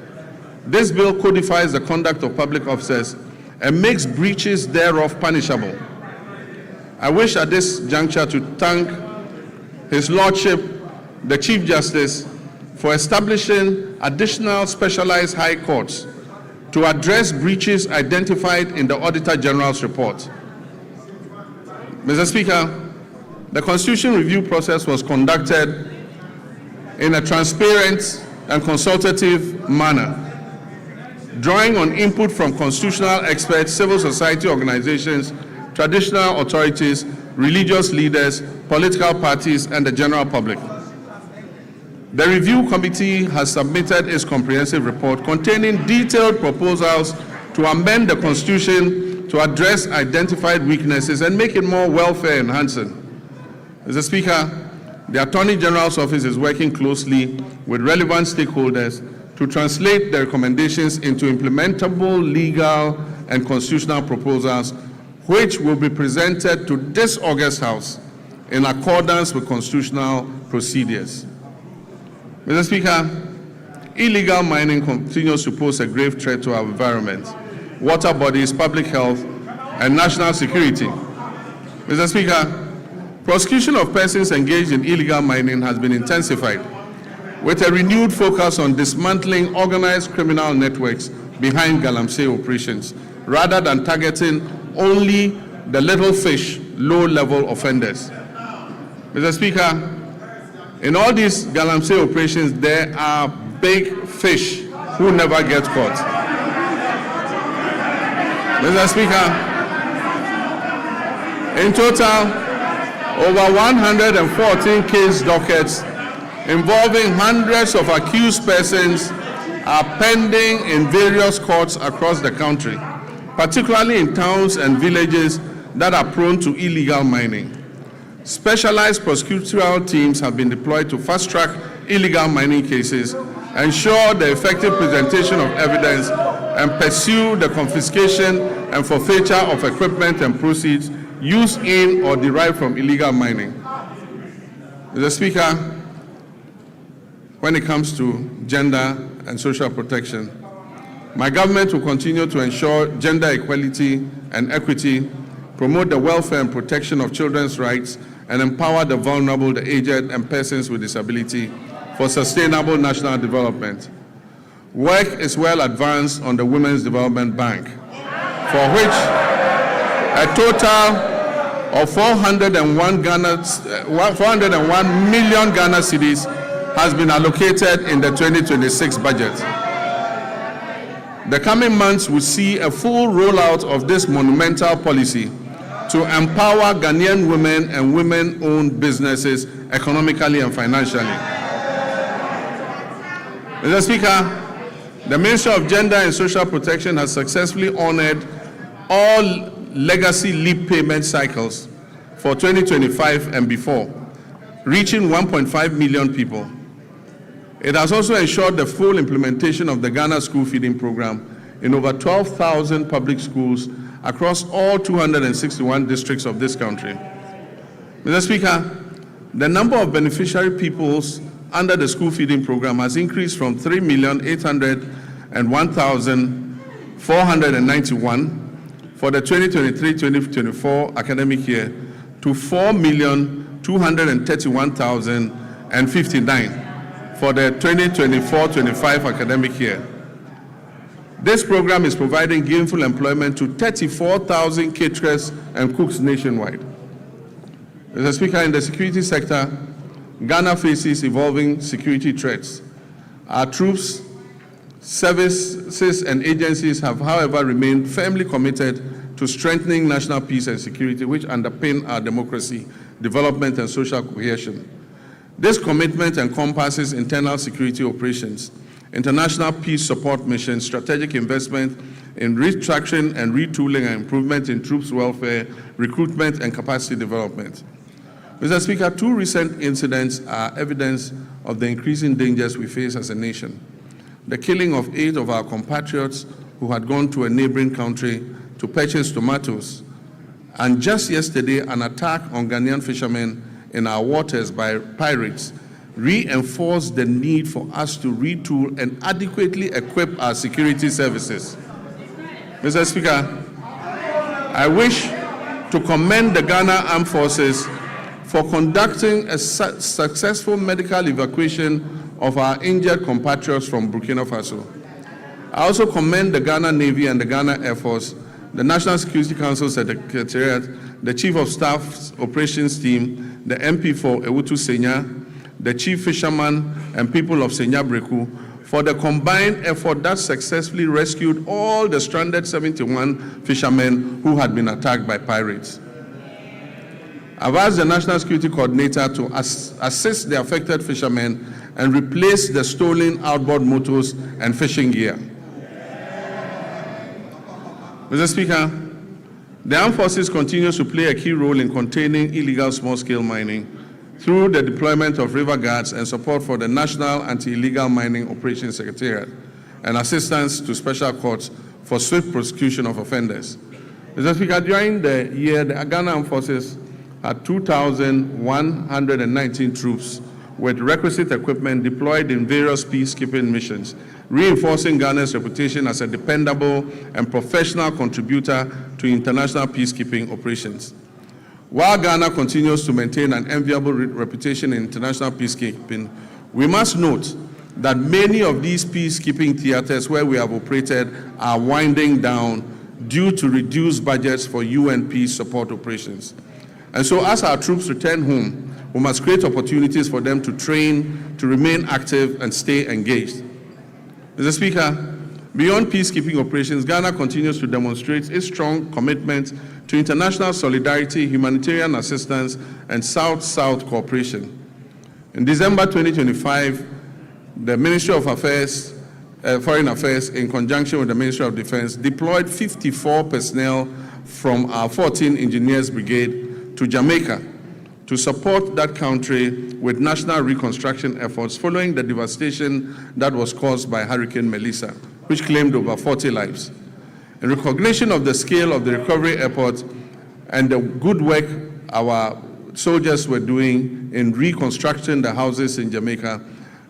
This bill codifies the conduct of public officers and makes breaches thereof punishable. I wish at this juncture to thank His Lordship, the Chief Justice, for establishing additional specialized high courts to address breaches identified in the Auditor General's report. Mr. Speaker, the Constitution review process was conducted in a transparent and consultative manner, drawing on input from constitutional experts, civil society organizations, traditional authorities, religious leaders, political parties, and the general public. The review committee has submitted its comprehensive report containing detailed proposals to amend the Constitution to address identified weaknesses and make it more welfare enhancing. Mr. Speaker, the Attorney General's Office is working closely with relevant stakeholders to translate the recommendations into implementable legal and constitutional proposals, which will be presented to this August House in accordance with constitutional procedures. Mr. Speaker, illegal mining continues to pose a grave threat to our environment, water bodies, public health, and national security. Mr. Speaker, prosecution of persons engaged in illegal mining has been intensified, with a renewed focus on dismantling organized criminal networks behind galamsey operations, rather than targeting only the little fish, low-level offenders. Mr. Speaker, in all these galamsey operations, there are big fish who never get caught. Mr. Speaker, in total, over 114 case dockets involving hundreds of accused persons are pending in various courts across the country, particularly in towns and villages that are prone to illegal mining. Specialized prosecutorial teams have been deployed to fast-track illegal mining cases, ensure the effective presentation of evidence, and pursue the confiscation and forfeiture of equipment and proceeds used in or derived from illegal mining. Mr. Speaker, when it comes to gender and social protection, my government will continue to ensure gender equality and equity, promote the welfare and protection of children's rights, and empower the vulnerable, the aged, and persons with disability for sustainable national development. Work is well advanced on the Women's Development Bank, for which a total of 401 million Ghana cedis has been allocated in the 2026 budget. The coming months will see a full rollout of this monumental policy to empower Ghanaian women and women-owned businesses economically and financially. Mr. Speaker, the Ministry of Gender and Social Protection has successfully honored all legacy leave payment cycles for 2025 and before, reaching 1.5 million people. It has also ensured the full implementation of the Ghana School Feeding Program in over 12,000 public schools across all 261 districts of this country. Mr. Speaker, the number of beneficiary pupils under the school feeding program has increased from 3,801,491 for the 2023-2024 academic year to 4,231,059 for the 2024-25 academic year. This program is providing gainful employment to 34,000 caterers and cooks nationwide. Mr. Speaker, in the security sector, Ghana faces evolving security threats. Our troops, services, and agencies have, however, remained firmly committed to strengthening national peace and security, which underpin our democracy, development, and social cohesion. This commitment encompasses internal security operations, international peace support missions, strategic investment in restructuring and retooling and improvement in troops' welfare, recruitment, and capacity development. Mr. Speaker, two recent incidents are evidence of the increasing dangers we face as a nation. The killing of 8 of our compatriots who had gone to a neighboring country to purchase tomatoes, and just yesterday, an attack on Ghanaian fishermen in our waters by pirates reinforced the need for us to retool and adequately equip our security services. Mr. Speaker, I wish to commend the Ghana Armed Forces for conducting a successful medical evacuation of our injured compatriots from Burkina Faso. I also commend the Ghana Navy and the Ghana Air Force, the National Security Council Secretariat, the Chief of Staff's Operations Team, the MP for Ewutu Senya, the Chief Fisherman and people of Senya Breku for the combined effort that successfully rescued all the stranded 71 fishermen who had been attacked by pirates. I've asked the National Security Coordinator to assist the affected fishermen and replace the stolen outboard motors and fishing gear. Mr. Speaker, the armed forces continues to play a key role in containing illegal small-scale mining through the deployment of river guards and support for the National Anti-Illegal Mining Operations Secretariat and assistance to special courts for swift prosecution of offenders. Mr. Speaker, during the year, the Ghana Armed Forces had 2,119 troops with requisite equipment deployed in various peacekeeping missions, reinforcing Ghana's reputation as a dependable and professional contributor to international peacekeeping operations. While Ghana continues to maintain an enviable reputation in international peacekeeping, we must note that many of these peacekeeping theaters where we have operated are winding down due to reduced budgets for UN peace support operations. And so as our troops return home, we must create opportunities for them to train, to remain active, and stay engaged. Mr. Speaker, beyond peacekeeping operations, Ghana continues to demonstrate its strong commitment to international solidarity, humanitarian assistance, and South-South cooperation. In December 2025, the Ministry of Foreign Affairs, in conjunction with the Ministry of Defense, deployed 54 personnel from our 14 Engineers Brigade to Jamaica to support that country with national reconstruction efforts following the devastation that was caused by Hurricane Melissa, which claimed over 40 lives. In recognition of the scale of the recovery effort and the good work our soldiers were doing in reconstructing the houses in Jamaica,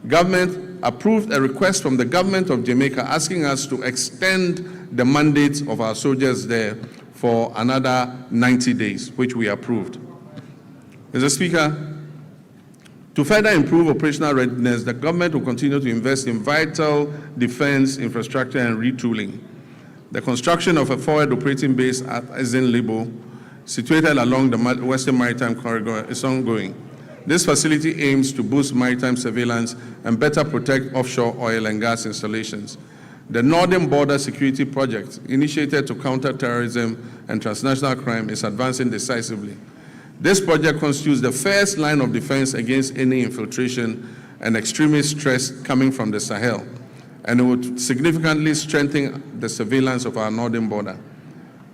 government approved a request from the government of Jamaica asking us to extend the mandate of our soldiers there for another 90 days, which we approved. Mr. Speaker, to further improve operational readiness, the government will continue to invest in vital defense infrastructure and retooling. The construction of a forward operating base at Libo, situated along the Western Maritime Corridor, is ongoing. This facility aims to boost maritime surveillance and better protect offshore oil and gas installations. The Northern Border Security Project, initiated to counter terrorism and transnational crime, is advancing decisively. This project constitutes the first line of defense against any infiltration and extremist threats coming from the Sahel, and it would significantly strengthen the surveillance of our northern border.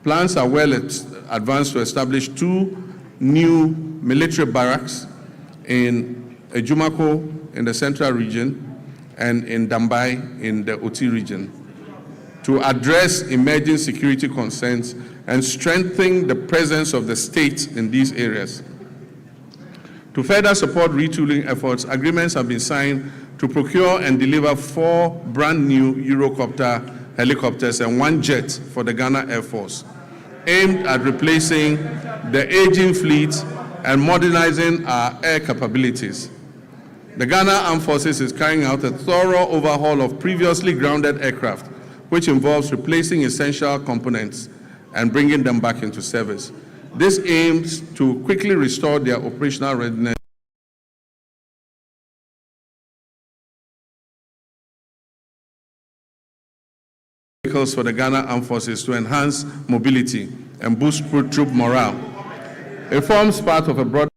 Plans are well advanced to establish 2 new military barracks in Ejumako in the central region and in Dambai in the Oti region to address emerging security concerns and strengthen the presence of the state in these areas. To further support retooling efforts, agreements have been signed to procure and deliver 4 brand new Eurocopter helicopters and 1 jet for the Ghana Air Force, aimed at replacing the aging fleet and modernizing our air capabilities. The Ghana Armed Forces is carrying out a thorough overhaul of previously grounded aircraft, which involves replacing essential components and bringing them back into service. This aims to quickly restore their operational readiness vehicles for the Ghana Armed Forces to enhance mobility and boost troop morale. It forms part of a broad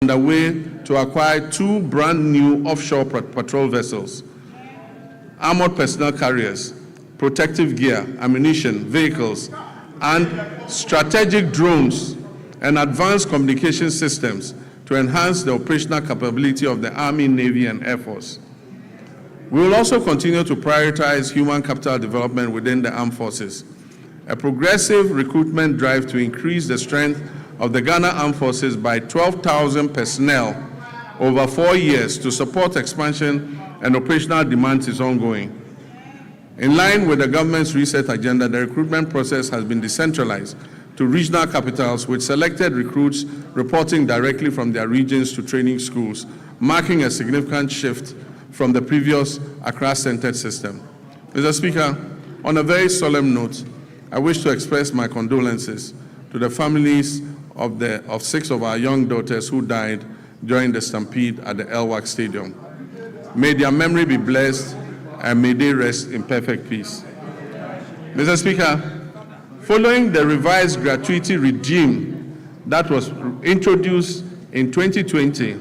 underway to acquire 2 brand new offshore patrol vessels, armored personnel carriers, protective gear, ammunition, vehicles, and strategic drones and advanced communication systems to enhance the operational capability of the Army, Navy, and Air Force. We will also continue to prioritize human capital development within the armed forces. A progressive recruitment drive to increase the strength of the Ghana Armed Forces by 12,000 personnel over 4 years to support expansion and operational demands is ongoing. In line with the government's reset agenda, the recruitment process has been decentralized to regional capitals with selected recruits reporting directly from their regions to training schools, marking a significant shift from the previous Accra-centered system. Mr. Speaker, on a very solemn note, I wish to express my condolences to the families of 6 of our young daughters who died during the stampede at the Elwak Stadium. May their memory be blessed and may they rest in perfect peace. Mr. Speaker, following the revised gratuity regime that was introduced in 2020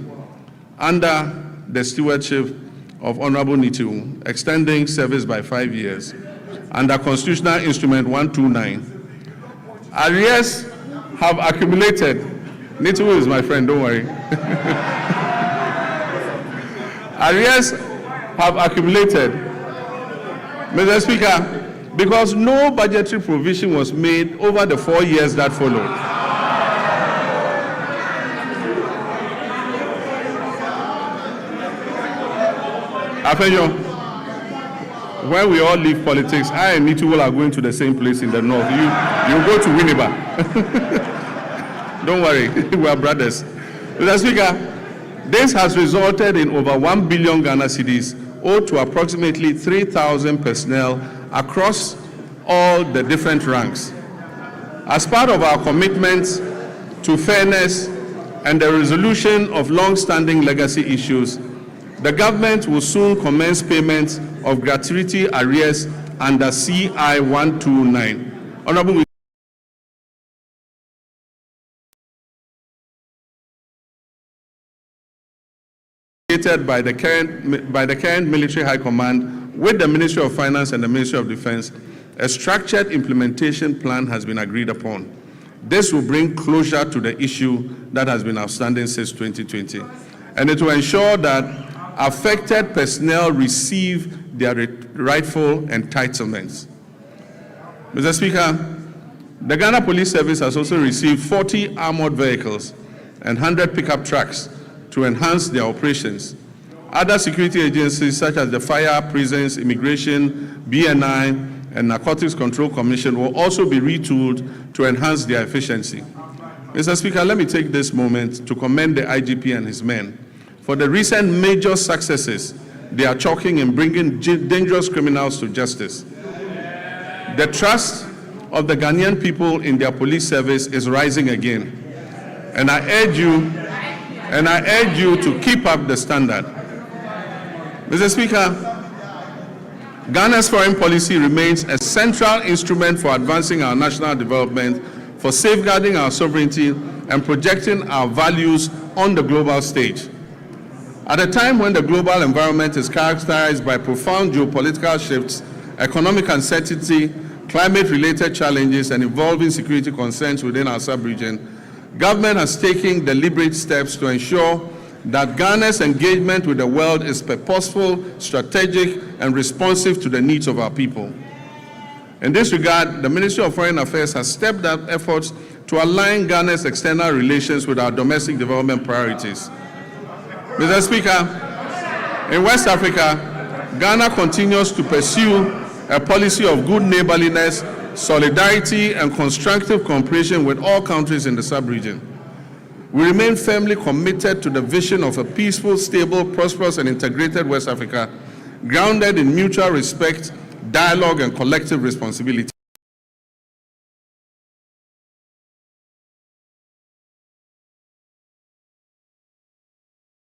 under the stewardship of Honorable Nitiwu, extending service by 5 years, under Constitutional Instrument 129. Arrears have accumulated. Nitiwu is my friend, don't worry. Arrears have accumulated, Mr. Speaker, because no budgetary provision was made over the 4 years that followed. Afenyo, when we all leave politics, I and Nitiwu are going to the same place in the north. You go to Winneba. Don't worry, we are brothers. Mr. Speaker, this has resulted in over 1 billion Ghana cedis owed to approximately 3,000 personnel across all the different ranks. As part of our commitment to fairness and the resolution of long-standing legacy issues, the government will soon commence payments of gratuity arrears under CI 129. Honorable by the current military high command with the Ministry of Finance and the Ministry of Defense, a structured implementation plan has been agreed upon. This will bring closure to the issue that has been outstanding since 2020, and it will ensure that affected personnel receive their rightful entitlements. Mr. Speaker, the Ghana Police Service has also received 40 armored vehicles and 100 pickup trucks to enhance their operations. Other security agencies such as the Fire, Prisons, Immigration, BNI, and Narcotics Control Commission will also be retooled to enhance their efficiency. Mr. Speaker, let me take this moment to commend the IGP and his men for the recent major successes they are chalking in bringing dangerous criminals to justice. The trust of the Ghanaian people in their police service is rising again, and I urge you to keep up the standard. Mr. Speaker, Ghana's foreign policy remains a central instrument for advancing our national development, for safeguarding our sovereignty, and projecting our values on the global stage. At a time when the global environment is characterized by profound geopolitical shifts, economic uncertainty, climate-related challenges, and evolving security concerns within our sub-region, government has taken deliberate steps to ensure that Ghana's engagement with the world is purposeful, strategic, and responsive to the needs of our people. In this regard, the Ministry of Foreign Affairs has stepped up efforts to align Ghana's external relations with our domestic development priorities. Mr. Speaker, in West Africa, Ghana continues to pursue a policy of good neighborliness, solidarity, and constructive cooperation with all countries in the sub-region. We remain firmly committed to the vision of a peaceful, stable, prosperous, and integrated West Africa, grounded in mutual respect, dialogue, and collective responsibility.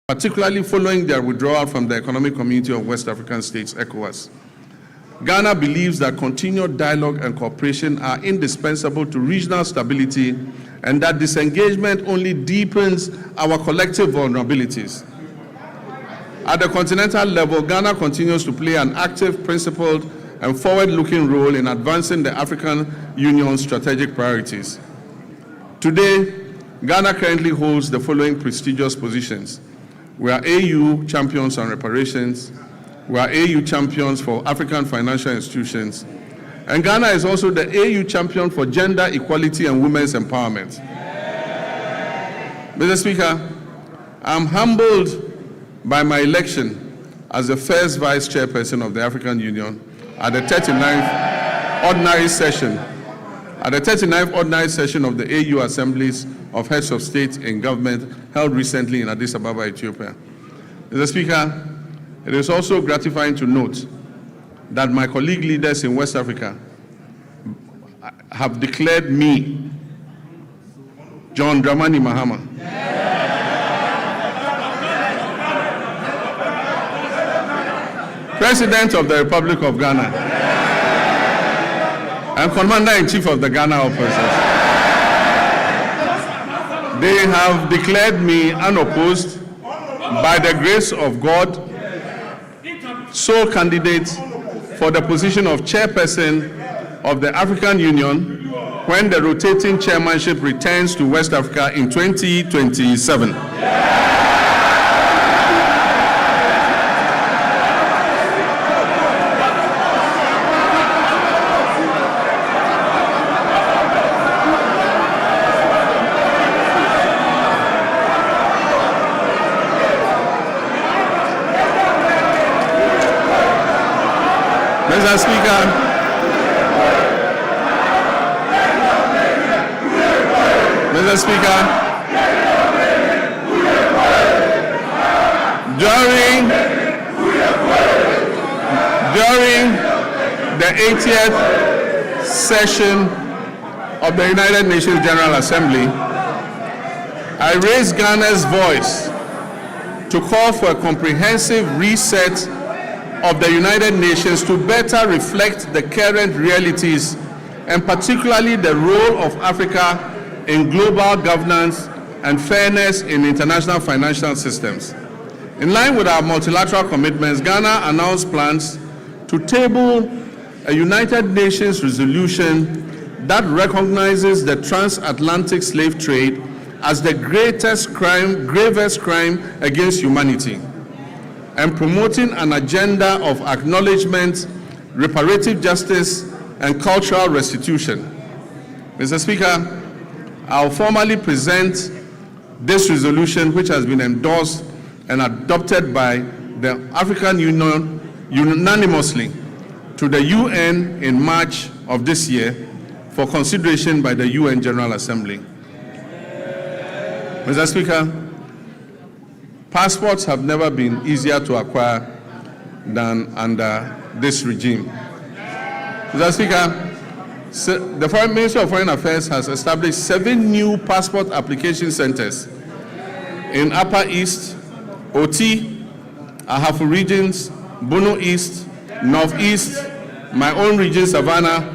Particularly following their withdrawal from the Economic Community of West African States, ECOWAS. Ghana believes that continued dialogue and cooperation are indispensable to regional stability, and that disengagement only deepens our collective vulnerabilities. At the continental level, Ghana continues to play an active, principled, and forward-looking role in advancing the African Union's strategic priorities. Today, Ghana currently holds the following prestigious positions. We are AU champions on reparations. We are AU champions for African financial institutions. And Ghana is also the AU champion for gender equality and women's empowerment. Mr. Speaker, I'm humbled by my election as the first vice chairperson of the African Union at the 39th ordinary session of the AU Assemblies of Heads of State in Government held recently in Addis Ababa, Ethiopia. Mr. Speaker, it is also gratifying to note that my colleague leaders in West Africa have declared me, John Dramani Mahama, President of the Republic of Ghana and Commander-in-Chief of the Ghana Opposition. They have declared me unopposed by the grace of God sole candidate for the position of chairperson of the African Union when the rotating chairmanship returns to West Africa in 2027. Mr. Speaker, during the 80th session of the United Nations General Assembly, I raised Ghana's voice to call for a comprehensive reset of the United Nations to better reflect the current realities and particularly the role of Africa in global governance and fairness in international financial systems. In line with our multilateral commitments, Ghana announced plans to table a United Nations resolution that recognizes the transatlantic slave trade as the gravest crime against humanity, and promoting an agenda of acknowledgement, reparative justice, and cultural restitution. Mr. Speaker, I'll formally present this resolution, which has been endorsed and adopted by the African Union unanimously, to the UN in March of this year for consideration by the UN General Assembly. Mr. Speaker, passports have never been easier to acquire than under this regime. Mr. Speaker, the Foreign Ministry of Foreign Affairs has established 7 new passport application centers in Upper East, Oti, Ahafo regions, Bono East, Northeast, my own region, Savannah,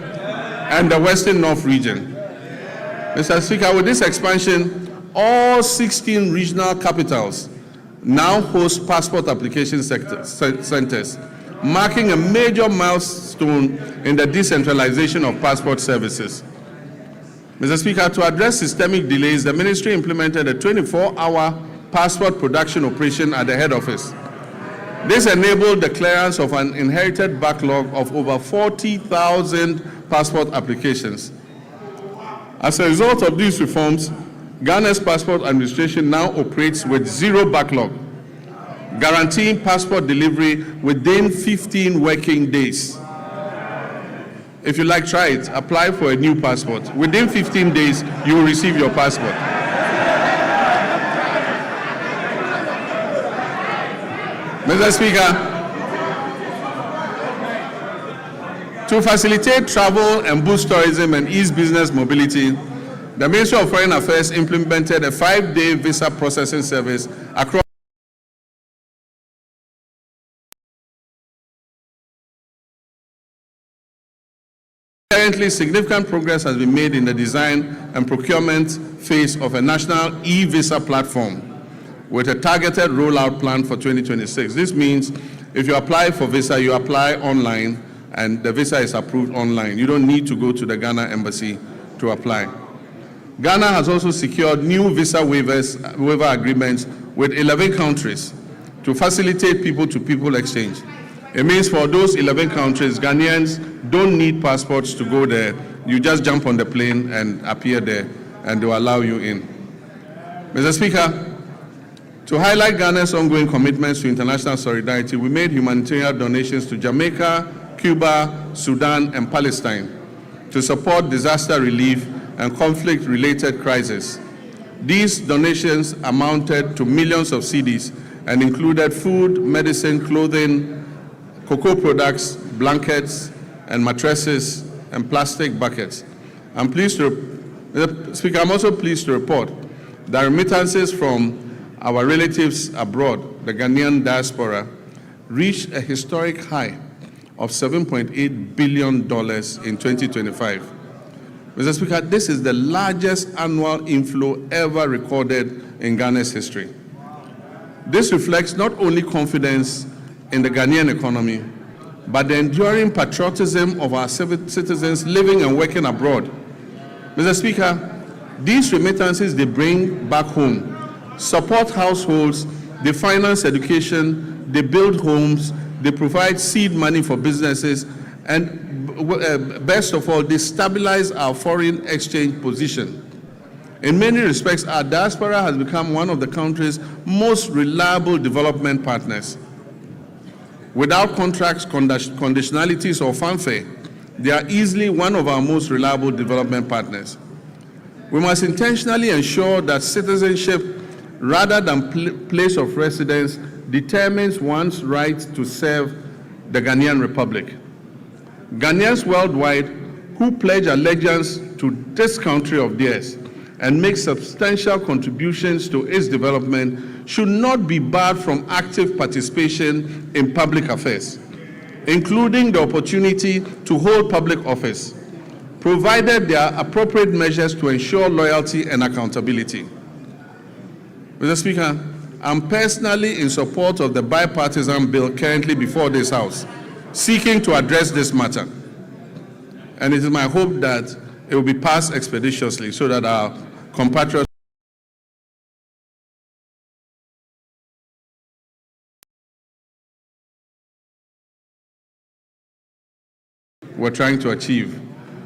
and the Western North region. Mr. Speaker, with this expansion, all 16 regional capitals now host passport application centers, marking a major milestone in the decentralization of passport services. Mr. Speaker, to address systemic delays, the ministry implemented a 24-hour passport production operation at the head office. This enabled the clearance of an inherited backlog of over 40,000 passport applications. As a result of these reforms, Ghana's passport administration now operates with 0 backlog, guaranteeing passport delivery within 15 working days. If you like, try it. Apply for a new passport. Within 15 days, you will receive your passport. Mr. Speaker, to facilitate travel and boost tourism and ease business mobility, the Ministry of Foreign Affairs implemented a 5-day visa processing service across. Currently, significant progress has been made in the design and procurement phase of a national e-visa platform with a targeted rollout plan for 2026. This means if you apply for visa, you apply online and the visa is approved online. You don't need to go to the Ghana embassy to apply. Ghana has also secured new visa waiver agreements with 11 countries to facilitate people-to-people exchange. It means for those 11 countries, Ghanaians don't need passports to go there. You just jump on the plane and appear there, and they will allow you in. Mr. Speaker, to highlight Ghana's ongoing commitments to international solidarity, we made humanitarian donations to Jamaica, Cuba, Sudan, and Palestine to support disaster relief and conflict-related crises. These donations amounted to millions of cedis and included food, medicine, clothing, cocoa products, blankets, and mattresses, and plastic buckets. Mr. Speaker, I'm also pleased to report that remittances from our relatives abroad, the Ghanaian diaspora, reached a historic high of $7.8 billion in 2025. Mr. Speaker, this is the largest annual inflow ever recorded in Ghana's history. This reflects not only confidence in the Ghanaian economy, but the enduring patriotism of our citizens living and working abroad. Mr. Speaker, these remittances they bring back home support households, they finance education, they build homes, they provide seed money for businesses, and best of all, they stabilize our foreign exchange position. In many respects, our diaspora has become one of the country's most reliable development partners. Without contracts, conditionalities, or fanfare, they are easily one of our most reliable development partners. We must intentionally ensure that citizenship, rather than place of residence, determines one's right to serve the Ghanaian Republic. Ghanaians worldwide who pledge allegiance to this country of theirs and make substantial contributions to its development should not be barred from active participation in public affairs, including the opportunity to hold public office, provided there are appropriate measures to ensure loyalty and accountability. Mr. Speaker, I'm personally in support of the bipartisan bill currently before this House, seeking to address this matter. And it is my hope that it will be passed expeditiously so that our compatriots we're trying to achieve.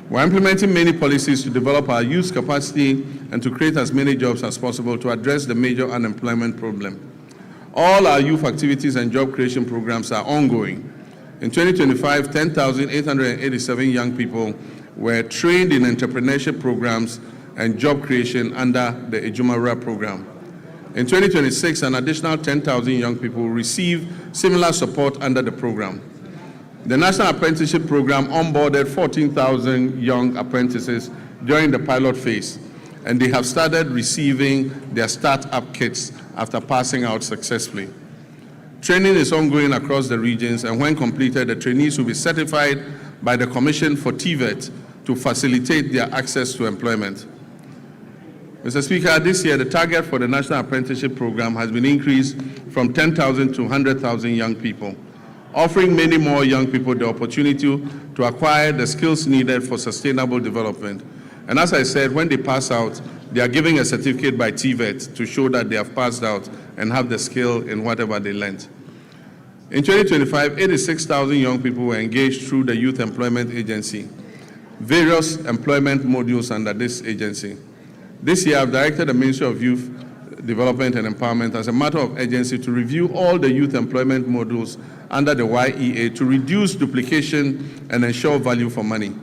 We're implementing many policies to develop our youth capacity and to create as many jobs as possible to address the major unemployment problem. All our youth activities and job creation programs are ongoing. In 2025, 10,887 young people were trained in entrepreneurship programs and job creation under the Ejumawura program. In 2026, an additional 10,000 young people will receive similar support under the program. The National Apprenticeship Program onboarded 14,000 young apprentices during the pilot phase, and they have started receiving their start-up kits after passing out successfully. Training is ongoing across the regions, and when completed, the trainees will be certified by the Commission for TVET to facilitate their access to employment. Mr. Speaker, this year the target for the National Apprenticeship Program has been increased from 10,000 to 100,000 young people, offering many more young people the opportunity to acquire the skills needed for sustainable development. And as I said, when they pass out, they are giving a certificate by TVET to show that they have passed out and have the skill in whatever they learned. In 2025, 86,000 young people were engaged through the Youth Employment Agency, various employment modules under this agency. This year, I've directed the Ministry of Youth Development and Empowerment as a matter of urgency to review all the youth employment modules under the YEA to reduce duplication and ensure value for money.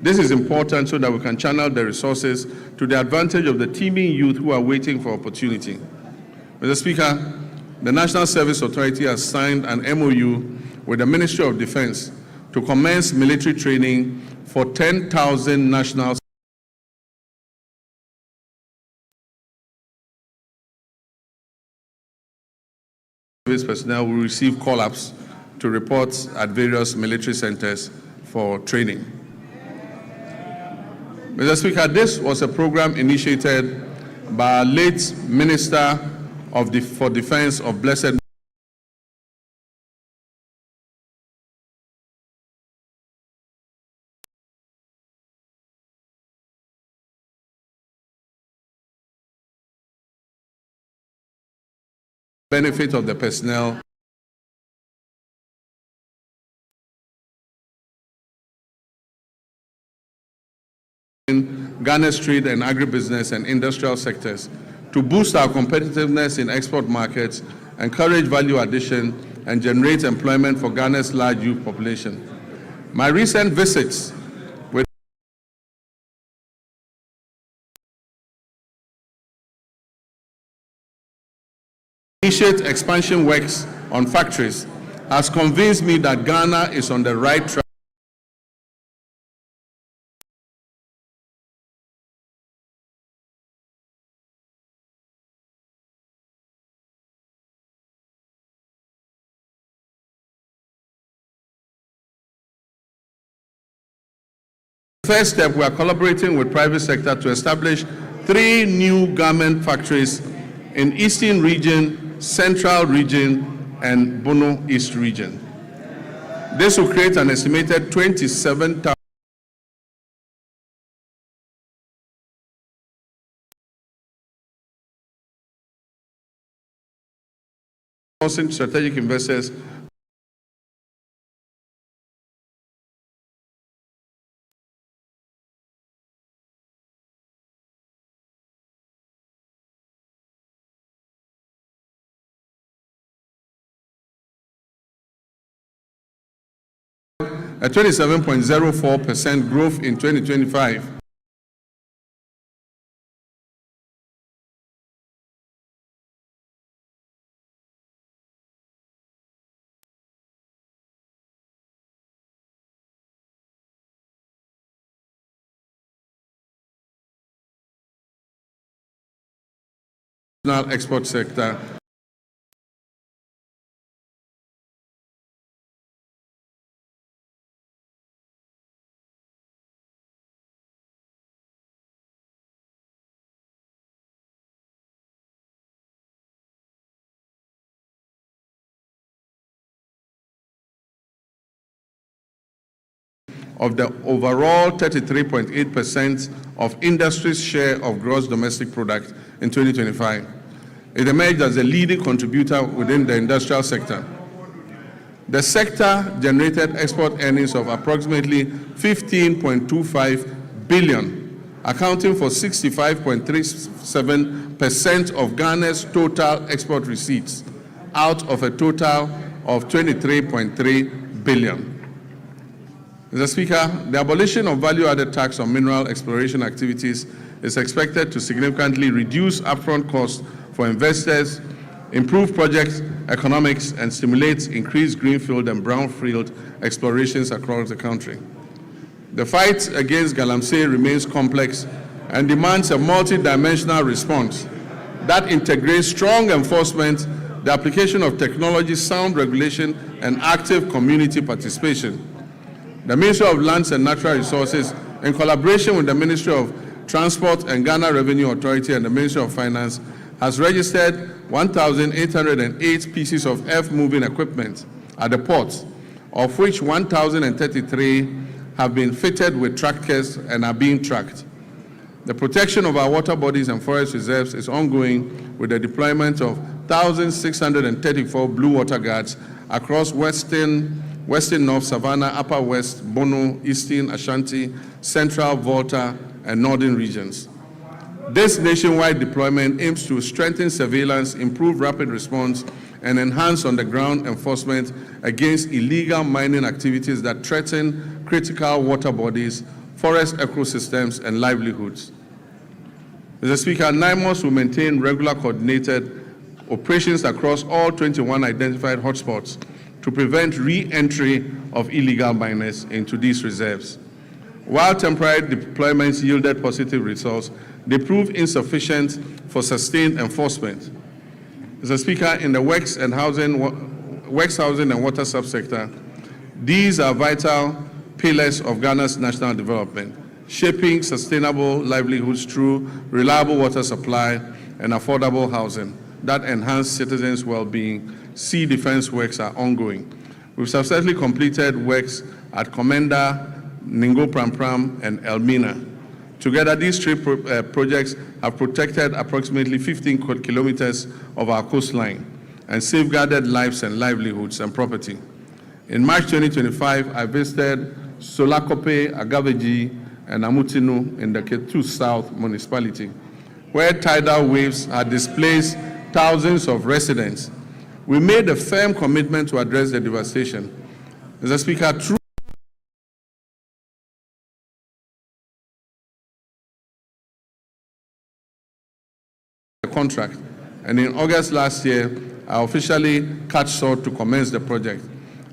This is important so that we can channel the resources to the advantage of the teeming youth who are waiting for opportunity. Mr. Speaker, the National Service Authority has signed an MOU with the Ministry of Defense to commence military training for 10,000 national service personnel will receive call-ups to report at various military centers for training. Mr. Speaker, this was a program initiated by our late Minister for Defense of Blessed benefit of the personnel in Ghana's trade and agribusiness and industrial sectors to boost our competitiveness in export markets, encourage value addition, and generate employment for Ghana's large youth population. My recent visits with initiate expansion works on factories has convinced me that Ghana is on the right track. First step, we are collaborating with private sector to establish 3 new garment factories in Eastern Region, Central Region, and Bono East region. This will create an estimated 27,000 strategic investors a 27.04% growth in 2025. Export sector of the overall 33.8% of industry's share of gross domestic product in 2025. It emerged as a leading contributor within the industrial sector. The sector generated export earnings of approximately 15.25 billion, accounting for 65.37% of Ghana's total export receipts, out of a total of 23.3 billion. Mr. Speaker, the abolition of value-added tax on mineral exploration activities is expected to significantly reduce upfront costs for investors, improve project economics, and stimulate increased greenfield and brownfield explorations across the country. The fight against galamsey remains complex and demands a multi-dimensional response that integrates strong enforcement, the application of technology, sound regulation, and active community participation. The Ministry of Lands and Natural Resources, in collaboration with the Ministry of Transport and Ghana Revenue Authority and the Ministry of Finance, has registered 1,808 pieces of earth-moving equipment at the ports, of which 1,033 have been fitted with trackers and are being tracked. The protection of our water bodies and forest reserves is ongoing with the deployment of 1,634 blue water guards across Western North Savannah, Upper West, Bono, Eastern, Ashanti, Central, Volta, and Northern regions. This nationwide deployment aims to strengthen surveillance, improve rapid response, and enhance on-the-ground enforcement against illegal mining activities that threaten critical water bodies, forest ecosystems, and livelihoods. Mr. Speaker, NIMOS will maintain regular coordinated operations across all 21 identified hotspots to prevent re-entry of illegal miners into these reserves. While temporary deployments yielded positive results, they proved insufficient for sustained enforcement. Mr. Speaker, in the works housing and water subsector, these are vital pillars of Ghana's national development, shaping sustainable livelihoods through reliable water supply and affordable housing that enhance citizens' well-being. Sea defense works are ongoing. We've successfully completed works at Komenda, Ningo Prampram, and Elmina. Together, these three projects have protected approximately 15 kilometers of our coastline and safeguarded lives and livelihoods and property. In March 2025, I visited Solakope, Agaveji, and Amutinu in the Ketu South municipality, where tidal waves had displaced thousands of residents. We made a firm commitment to address the devastation. Mr. Speaker, through the contract, and in August last year, I officially cut short to commence the project.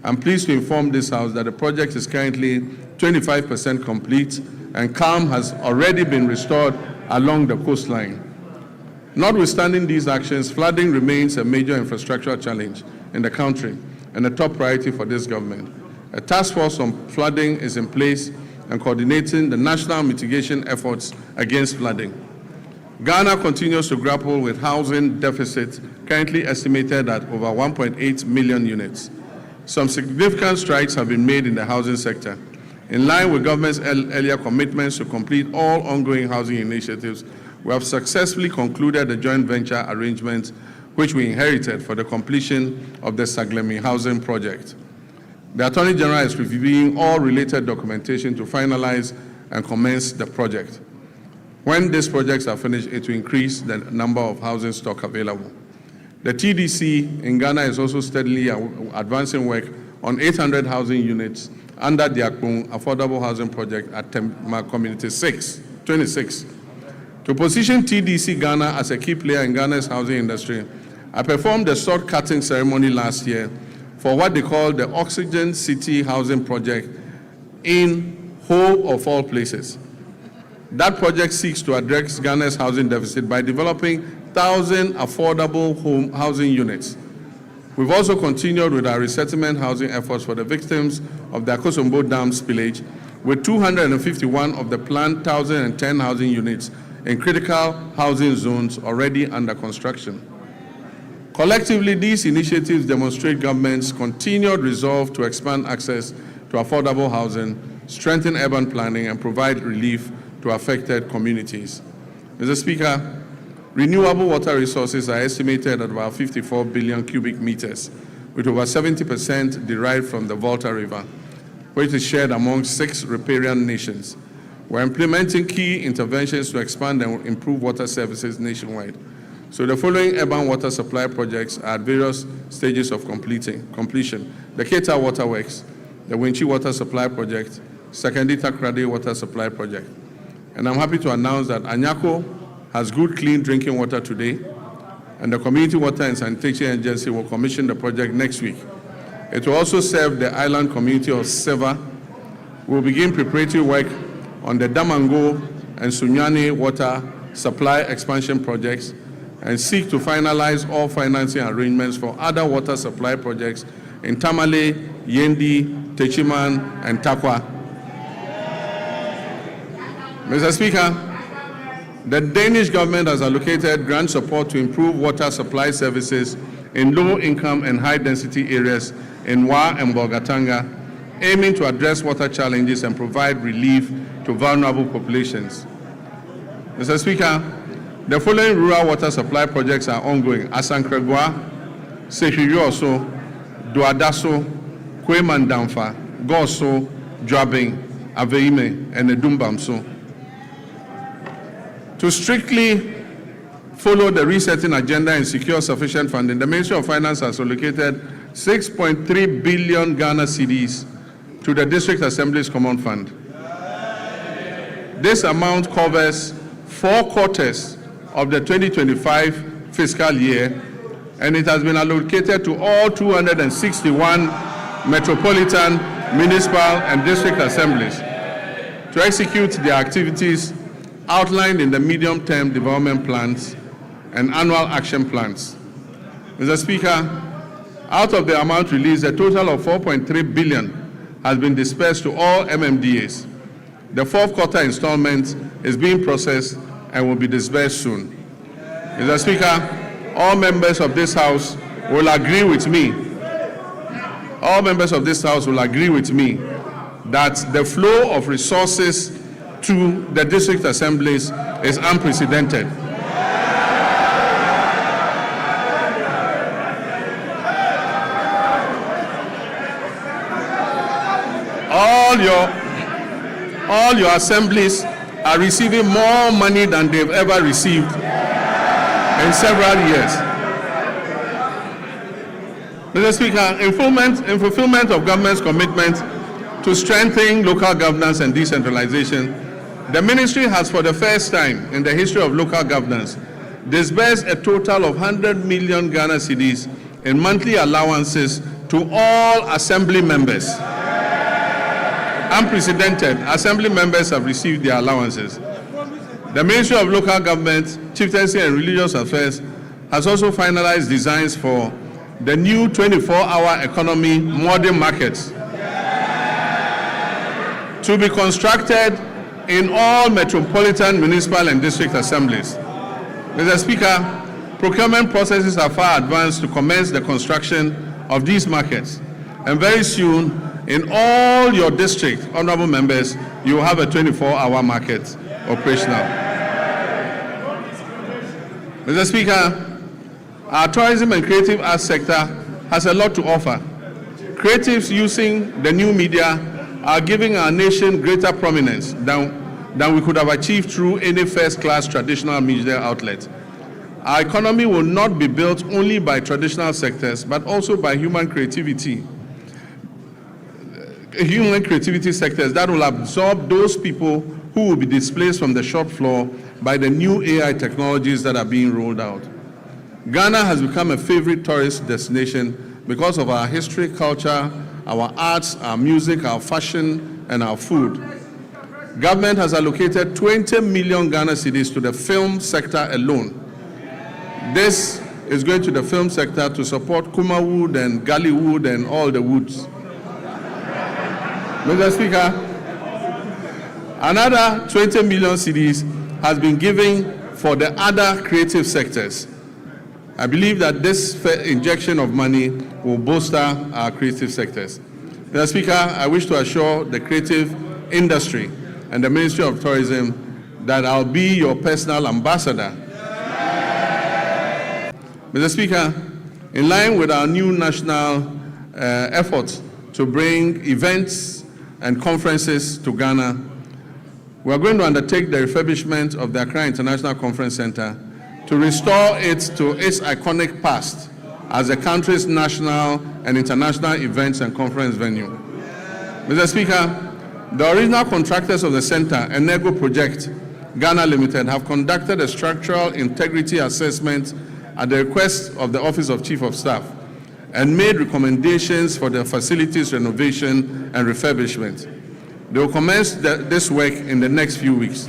I'm pleased to inform this House that the project is currently 25% complete, and calm has already been restored along the coastline. Notwithstanding these actions, flooding remains a major infrastructural challenge in the country and a top priority for this government. A task force on flooding is in place and coordinating the national mitigation efforts against flooding. Ghana continues to grapple with housing deficit currently estimated at over 1.8 million units. Some significant strides have been made in the housing sector. In line with government's earlier commitments to complete all ongoing housing initiatives, we have successfully concluded the joint venture arrangements which we inherited for the completion of the Saglemi housing project. The Attorney General is reviewing all related documentation to finalize and commence the project. When these projects are finished, it will increase the number of housing stock available. The TDC in Ghana is also steadily advancing work on 800 housing units under the Akpong Affordable Housing Project at Tema Community 26. To position TDC Ghana as a key player in Ghana's housing industry, I performed a sword cutting ceremony last year for what they call the Oxygen City Housing Project in Whole of all places. That project seeks to address Ghana's housing deficit by developing 1,000 affordable housing units. We've also continued with our resettlement housing efforts for the victims of the Akosombo Dam spillage, with 251 of the planned 1,010 housing units in critical housing zones already under construction. Collectively, these initiatives demonstrate government's continued resolve to expand access to affordable housing, strengthen urban planning, and provide relief to affected communities. Mr. Speaker, renewable water resources are estimated at about 54 billion cubic meters, with over 70% derived from the Volta River, which is shared among 6 riparian nations. We're implementing key interventions to expand and improve water services nationwide. So the following urban water supply projects are at various stages of completion. The Keta Waterworks, the Winchi Water Supply Project, Sekendita Krade Water Supply Project. And I'm happy to announce that Anyako has good, clean drinking water today, and the Community Water and Sanitation Agency will commission the project next week. It will also serve the island community of Seva. We'll begin preparatory work on the Damango and Sunyani water supply expansion projects and seek to finalize all financing arrangements for other water supply projects in Tamale, Yendi, Techiman, and Takwa. Mr. Speaker, the Danish government has allocated grant support to improve water supply services in low-income and high-density areas in Wa and Bolgatanga, aiming to address water challenges and provide relief to vulnerable populations. Mr. Speaker, the following rural water supply projects are ongoing: Asankregwa, Sehiyoso, Duadaso, Kwemandamfa, Goso, Dwabing, Aveime, and Edumbamso. To strictly follow the resetting agenda and secure sufficient funding, the Ministry of Finance has allocated 6.3 billion Ghana cedis to the District Assembly's Common Fund. This amount covers 4 quarters of the 2025 fiscal year, and it has been allocated to all 261 metropolitan, municipal, and district assemblies to execute their activities outlined in the medium-term development plans and annual action plans. Mr. Speaker, out of the amount released, a total of 4.3 billion has been dispersed to all MMDAs. The 4th quarter installment is being processed and will be disbursed soon. Mr. Speaker, all members of this House will agree with me. All members of this House will agree with me that the flow of resources to the district assemblies is unprecedented. All your assemblies are receiving more money than they've ever received in several years. Mr. Speaker, in fulfillment of government's commitment to strengthening local governance and decentralization, the ministry has, for the first time in the history of local governance, disbursed a total of 100 million Ghana cedis in monthly allowances to all assembly members. Unprecedented, assembly members have received their allowances. The Ministry of Local Government, Chieftaincy and Religious Affairs has also finalized designs for the new 24-hour economy modern markets to be constructed in all metropolitan, municipal, and district assemblies. Mr. Speaker, Procurement processes are far advanced to commence the construction of these markets. And very soon, in all your district, honorable members, you will have a 24-hour market operational. Mr. Speaker, our tourism and creative arts sector has a lot to offer. Creatives using the new media are giving our nation greater prominence than we could have achieved through any first-class traditional media outlet. Our economy will not be built only by traditional sectors, but also by human creativity sectors that will absorb those people who will be displaced from the shop floor by the new AI technologies that are being rolled out. Ghana has become a favorite tourist destination because of our history, culture, our arts, our music, our fashion, and our food. Government has allocated 20 million Ghana cedis to the film sector alone. This is going to the film sector to support Kumawood and Gollywood and all the woods. Mr. Speaker, another 20 million cedis has been given for the other creative sectors. I believe that this injection of money will bolster our creative sectors. Mr. Speaker, I wish to assure the creative industry and the Ministry of Tourism that I'll be your personal ambassador. Mr. Speaker, in line with our new national efforts to bring events and conferences to Ghana, we are going to undertake the refurbishment of the Accra International Conference Center to restore it to its iconic past as the country's national and international events and conference venue. Mr. Speaker, the original contractors of the center, Enego Project Ghana Limited, have conducted a structural integrity assessment at the request of the Office of Chief of Staff and made recommendations for the facilities renovation and refurbishment. They will commence this work in the next few weeks.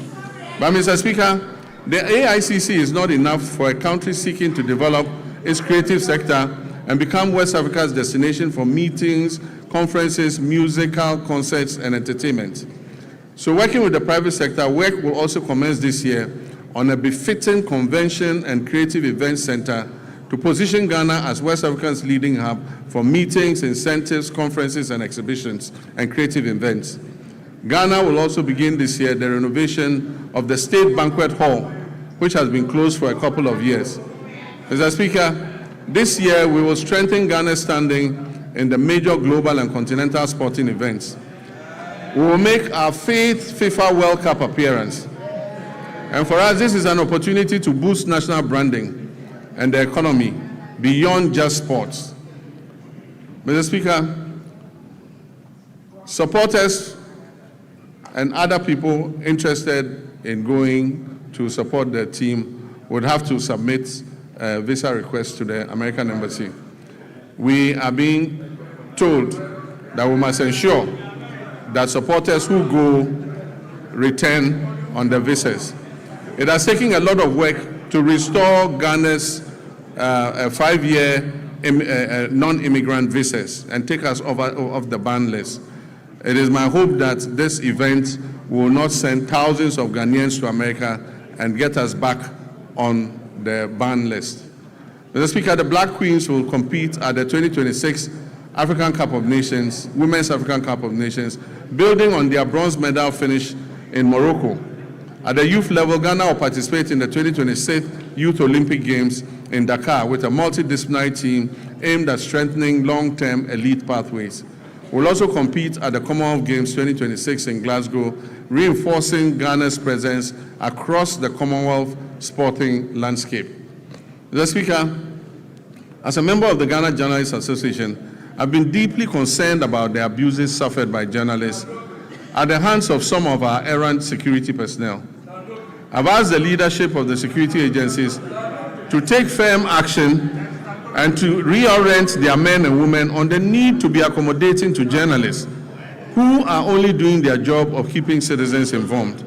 But Mr. Speaker, the AICC is not enough for a country seeking to develop its creative sector and become West Africa's destination for meetings, conferences, musical concerts, and entertainment. So working with the private sector, work will also commence this year on a befitting convention and creative events center to position Ghana as West Africa's leading hub for meetings, incentives, conferences, and exhibitions and creative events. Ghana will also begin this year the renovation of the State Banquet Hall, which has been closed for a couple of years. Mr. Speaker, this year we will strengthen Ghana's standing in the major global and continental sporting events. We will make our 5th FIFA World Cup appearance. And for us, this is an opportunity to boost national branding and the economy beyond just sports. Mr. Speaker, supporters and other people interested in going to support the team would have to submit a visa request to the American Embassy. We are being told that we must ensure that supporters who go return on the visas. It has taken a lot of work to restore Ghana's 5-year non-immigrant visas and take us off the ban list. It is my hope that this event will not send thousands of Ghanaians to America and get us back on the ban list. Mr. Speaker, the Black Queens will compete at the 2026 African Cup of Nations, Women's African Cup of Nations, building on their bronze medal finish in Morocco. At the youth level, Ghana will participate in the 2026 Youth Olympic Games in Dakar with a multidisciplinary team aimed at strengthening long-term elite pathways. We'll also compete at the Commonwealth Games 2026 in Glasgow, reinforcing Ghana's presence across the Commonwealth sporting landscape. Mr. Speaker, as a member of the Ghana Journalists Association, I've been deeply concerned about the abuses suffered by journalists at the hands of some of our errant security personnel. I've asked the leadership of the security agencies to take firm action and to reorient their men and women on the need to be accommodating to journalists who are only doing their job of keeping citizens informed.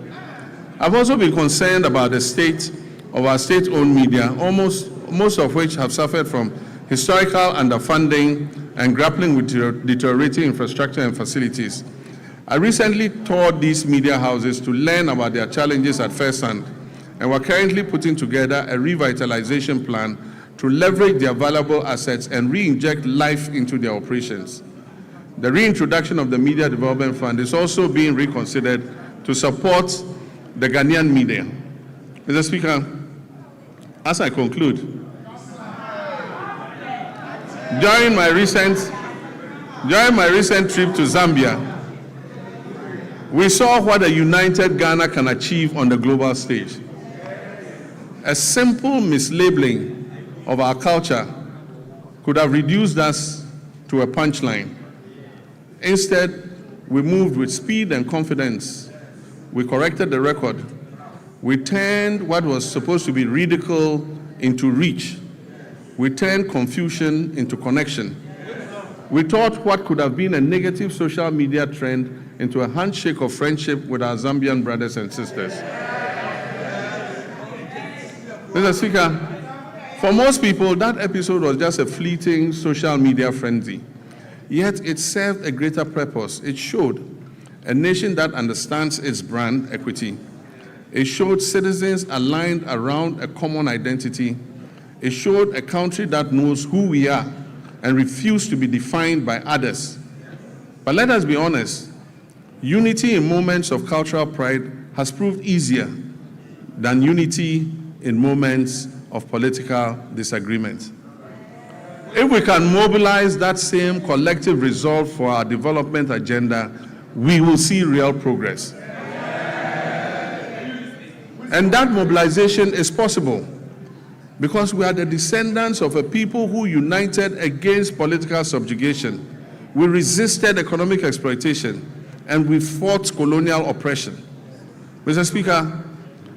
I've also been concerned about the state of our state-owned media, most of which have suffered from historical underfunding and grappling with deteriorating infrastructure and facilities. I recently toured these media houses to learn about their challenges at first hand and we're currently putting together a revitalization plan to leverage their valuable assets and re-inject life into their operations. The reintroduction of the Media Development Fund is also being reconsidered to support the Ghanaian media. Mr. Speaker, as I conclude, during my recent trip to Zambia, we saw what a united Ghana can achieve on the global stage. A simple mislabeling of our culture could have reduced us to a punchline. Instead, we moved with speed and confidence. We corrected the record. We turned what was supposed to be ridicule into reach. We turned confusion into connection. We turned what could have been a negative social media trend into a handshake of friendship with our Zambian brothers and sisters. Mr. Speaker, for most people, that episode was just a fleeting social media frenzy. Yet it served a greater purpose. It showed a nation that understands its brand equity. It showed citizens aligned around a common identity. It showed a country that knows who we are and refuses to be defined by others. But let us be honest, unity in moments of cultural pride has proved easier than unity in moments of political disagreement. If we can mobilize that same collective resolve for our development agenda, we will see real progress. And that mobilization is possible because we are the descendants of a people who united against political subjugation. We resisted economic exploitation and we fought colonial oppression. Mr. Speaker,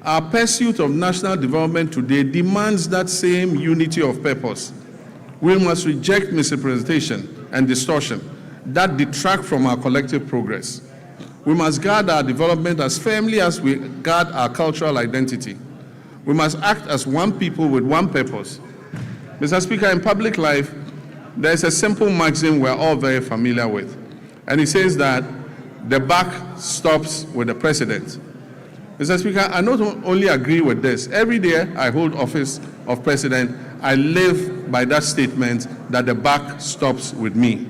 our pursuit of national development today demands that same unity of purpose. We must reject misrepresentation and distortion that detract from our collective progress. We must guard our development as firmly as we guard our cultural identity. We must act as one people with one purpose. Mr. Speaker, in public life, there is a simple maxim we're all very familiar with, and it says that the buck stops with the president. Mr. Speaker, I not only agree with this. Every day I hold office of president, I live by that statement that the buck stops with me.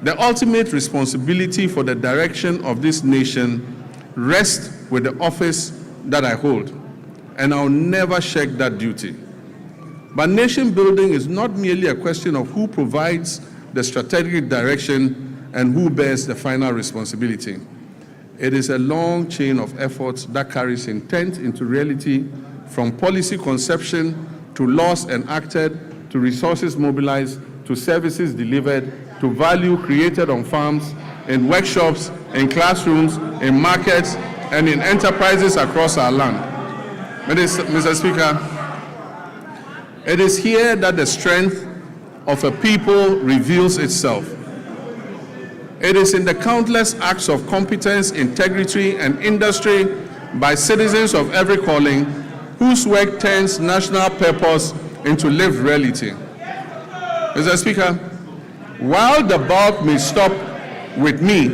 The ultimate responsibility for the direction of this nation rests with the office that I hold, and I'll never shirk that duty. But nation building is not merely a question of who provides the strategic direction and who bears the final responsibility. It is a long chain of efforts that carries intent into reality, from policy conception to laws enacted, to resources mobilized, to services delivered, to value created on farms, in workshops, in classrooms, in markets, and in enterprises across our land. Mr. Speaker, it is here that the strength of a people reveals itself. It is in the countless acts of competence, integrity, and industry by citizens of every calling whose work turns national purpose into lived reality. Mr. Speaker, while the bulk may stop with me,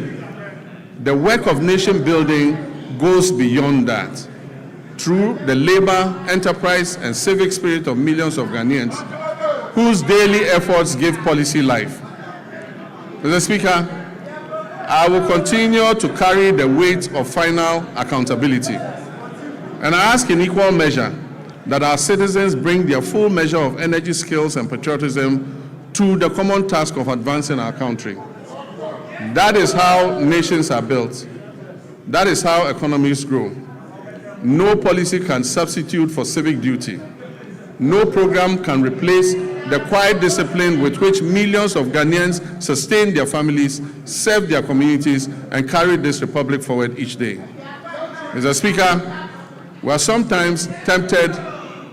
the work of nation building goes beyond that. Through the labor, enterprise, and civic spirit of millions of Ghanaians whose daily efforts give policy life. Mr. Speaker, I will continue to carry the weight of final accountability. And I ask in equal measure that our citizens bring their full measure of energy, skills, and patriotism to the common task of advancing our country. That is how nations are built. That is how economies grow. No policy can substitute for civic duty. No program can replace the quiet discipline with which millions of Ghanaians sustain their families, serve their communities, and carry this republic forward each day. Mr. Speaker, we are sometimes tempted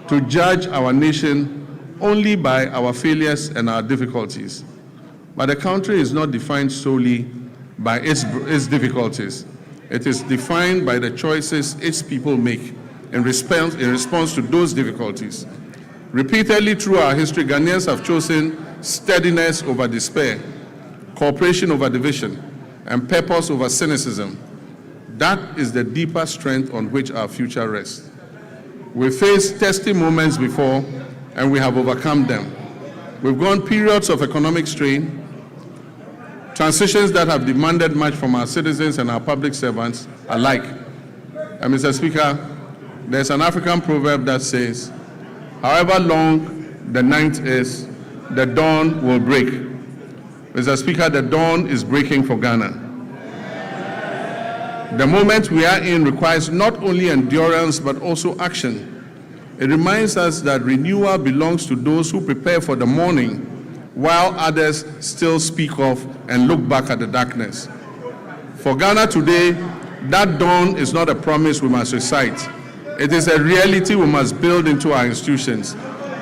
to judge our nation only by our failures and our difficulties. But the country is not defined solely by its difficulties. It is defined by the choices its people make in response to those difficulties. Repeatedly through our history, Ghanaians have chosen steadiness over despair, cooperation over division, and purpose over cynicism. That is the deeper strength on which our future rests. We faced testing moments before, and we have overcome them. We've gone periods of economic strain, transitions that have demanded much from our citizens and our public servants alike. And Mr. Speaker, there's an African proverb that says, however long the night is, the dawn will break. Mr. Speaker, the dawn is breaking for Ghana. The moment we are in requires not only endurance but also action. It reminds us that renewal belongs to those who prepare for the morning while others still speak of and look back at the darkness. For Ghana today, that dawn is not a promise we must recite. It is a reality we must build into our institutions,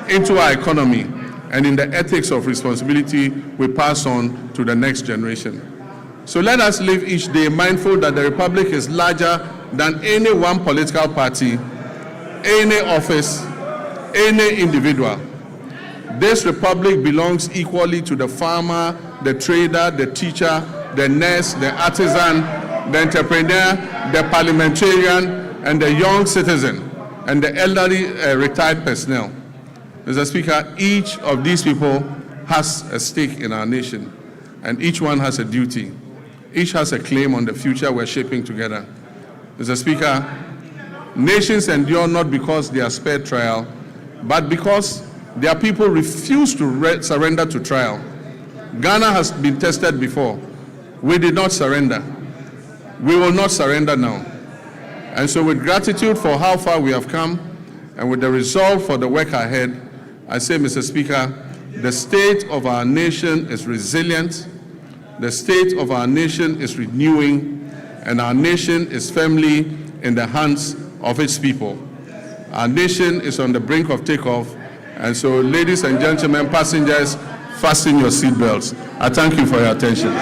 into our economy, and in the ethics of responsibility we pass on to the next generation. So let us live each day mindful that the Republic is larger than any one political party, any office, any individual. This Republic belongs equally to the farmer, the trader, the teacher, the nurse, the artisan, the entrepreneur, the parliamentarian, and the young citizen, and the elderly retired personnel. Mr. Speaker, each of these people has a stake in our nation, and each one has a duty. Each has a claim on the future we're shaping together. Mr. Speaker, nations endure not because they are spared trial, but because their people refuse to surrender to trial. Ghana has been tested before. We did not surrender. We will not surrender now. And so with gratitude for how far we have come, and with the resolve for the work ahead, I say, Mr. Speaker, the state of our nation is resilient, the state of our nation is renewing, and our nation is firmly in the hands of its people. Our nation is on the brink of takeoff, and so ladies and gentlemen, passengers, fasten your seatbelts. I thank you for your attention.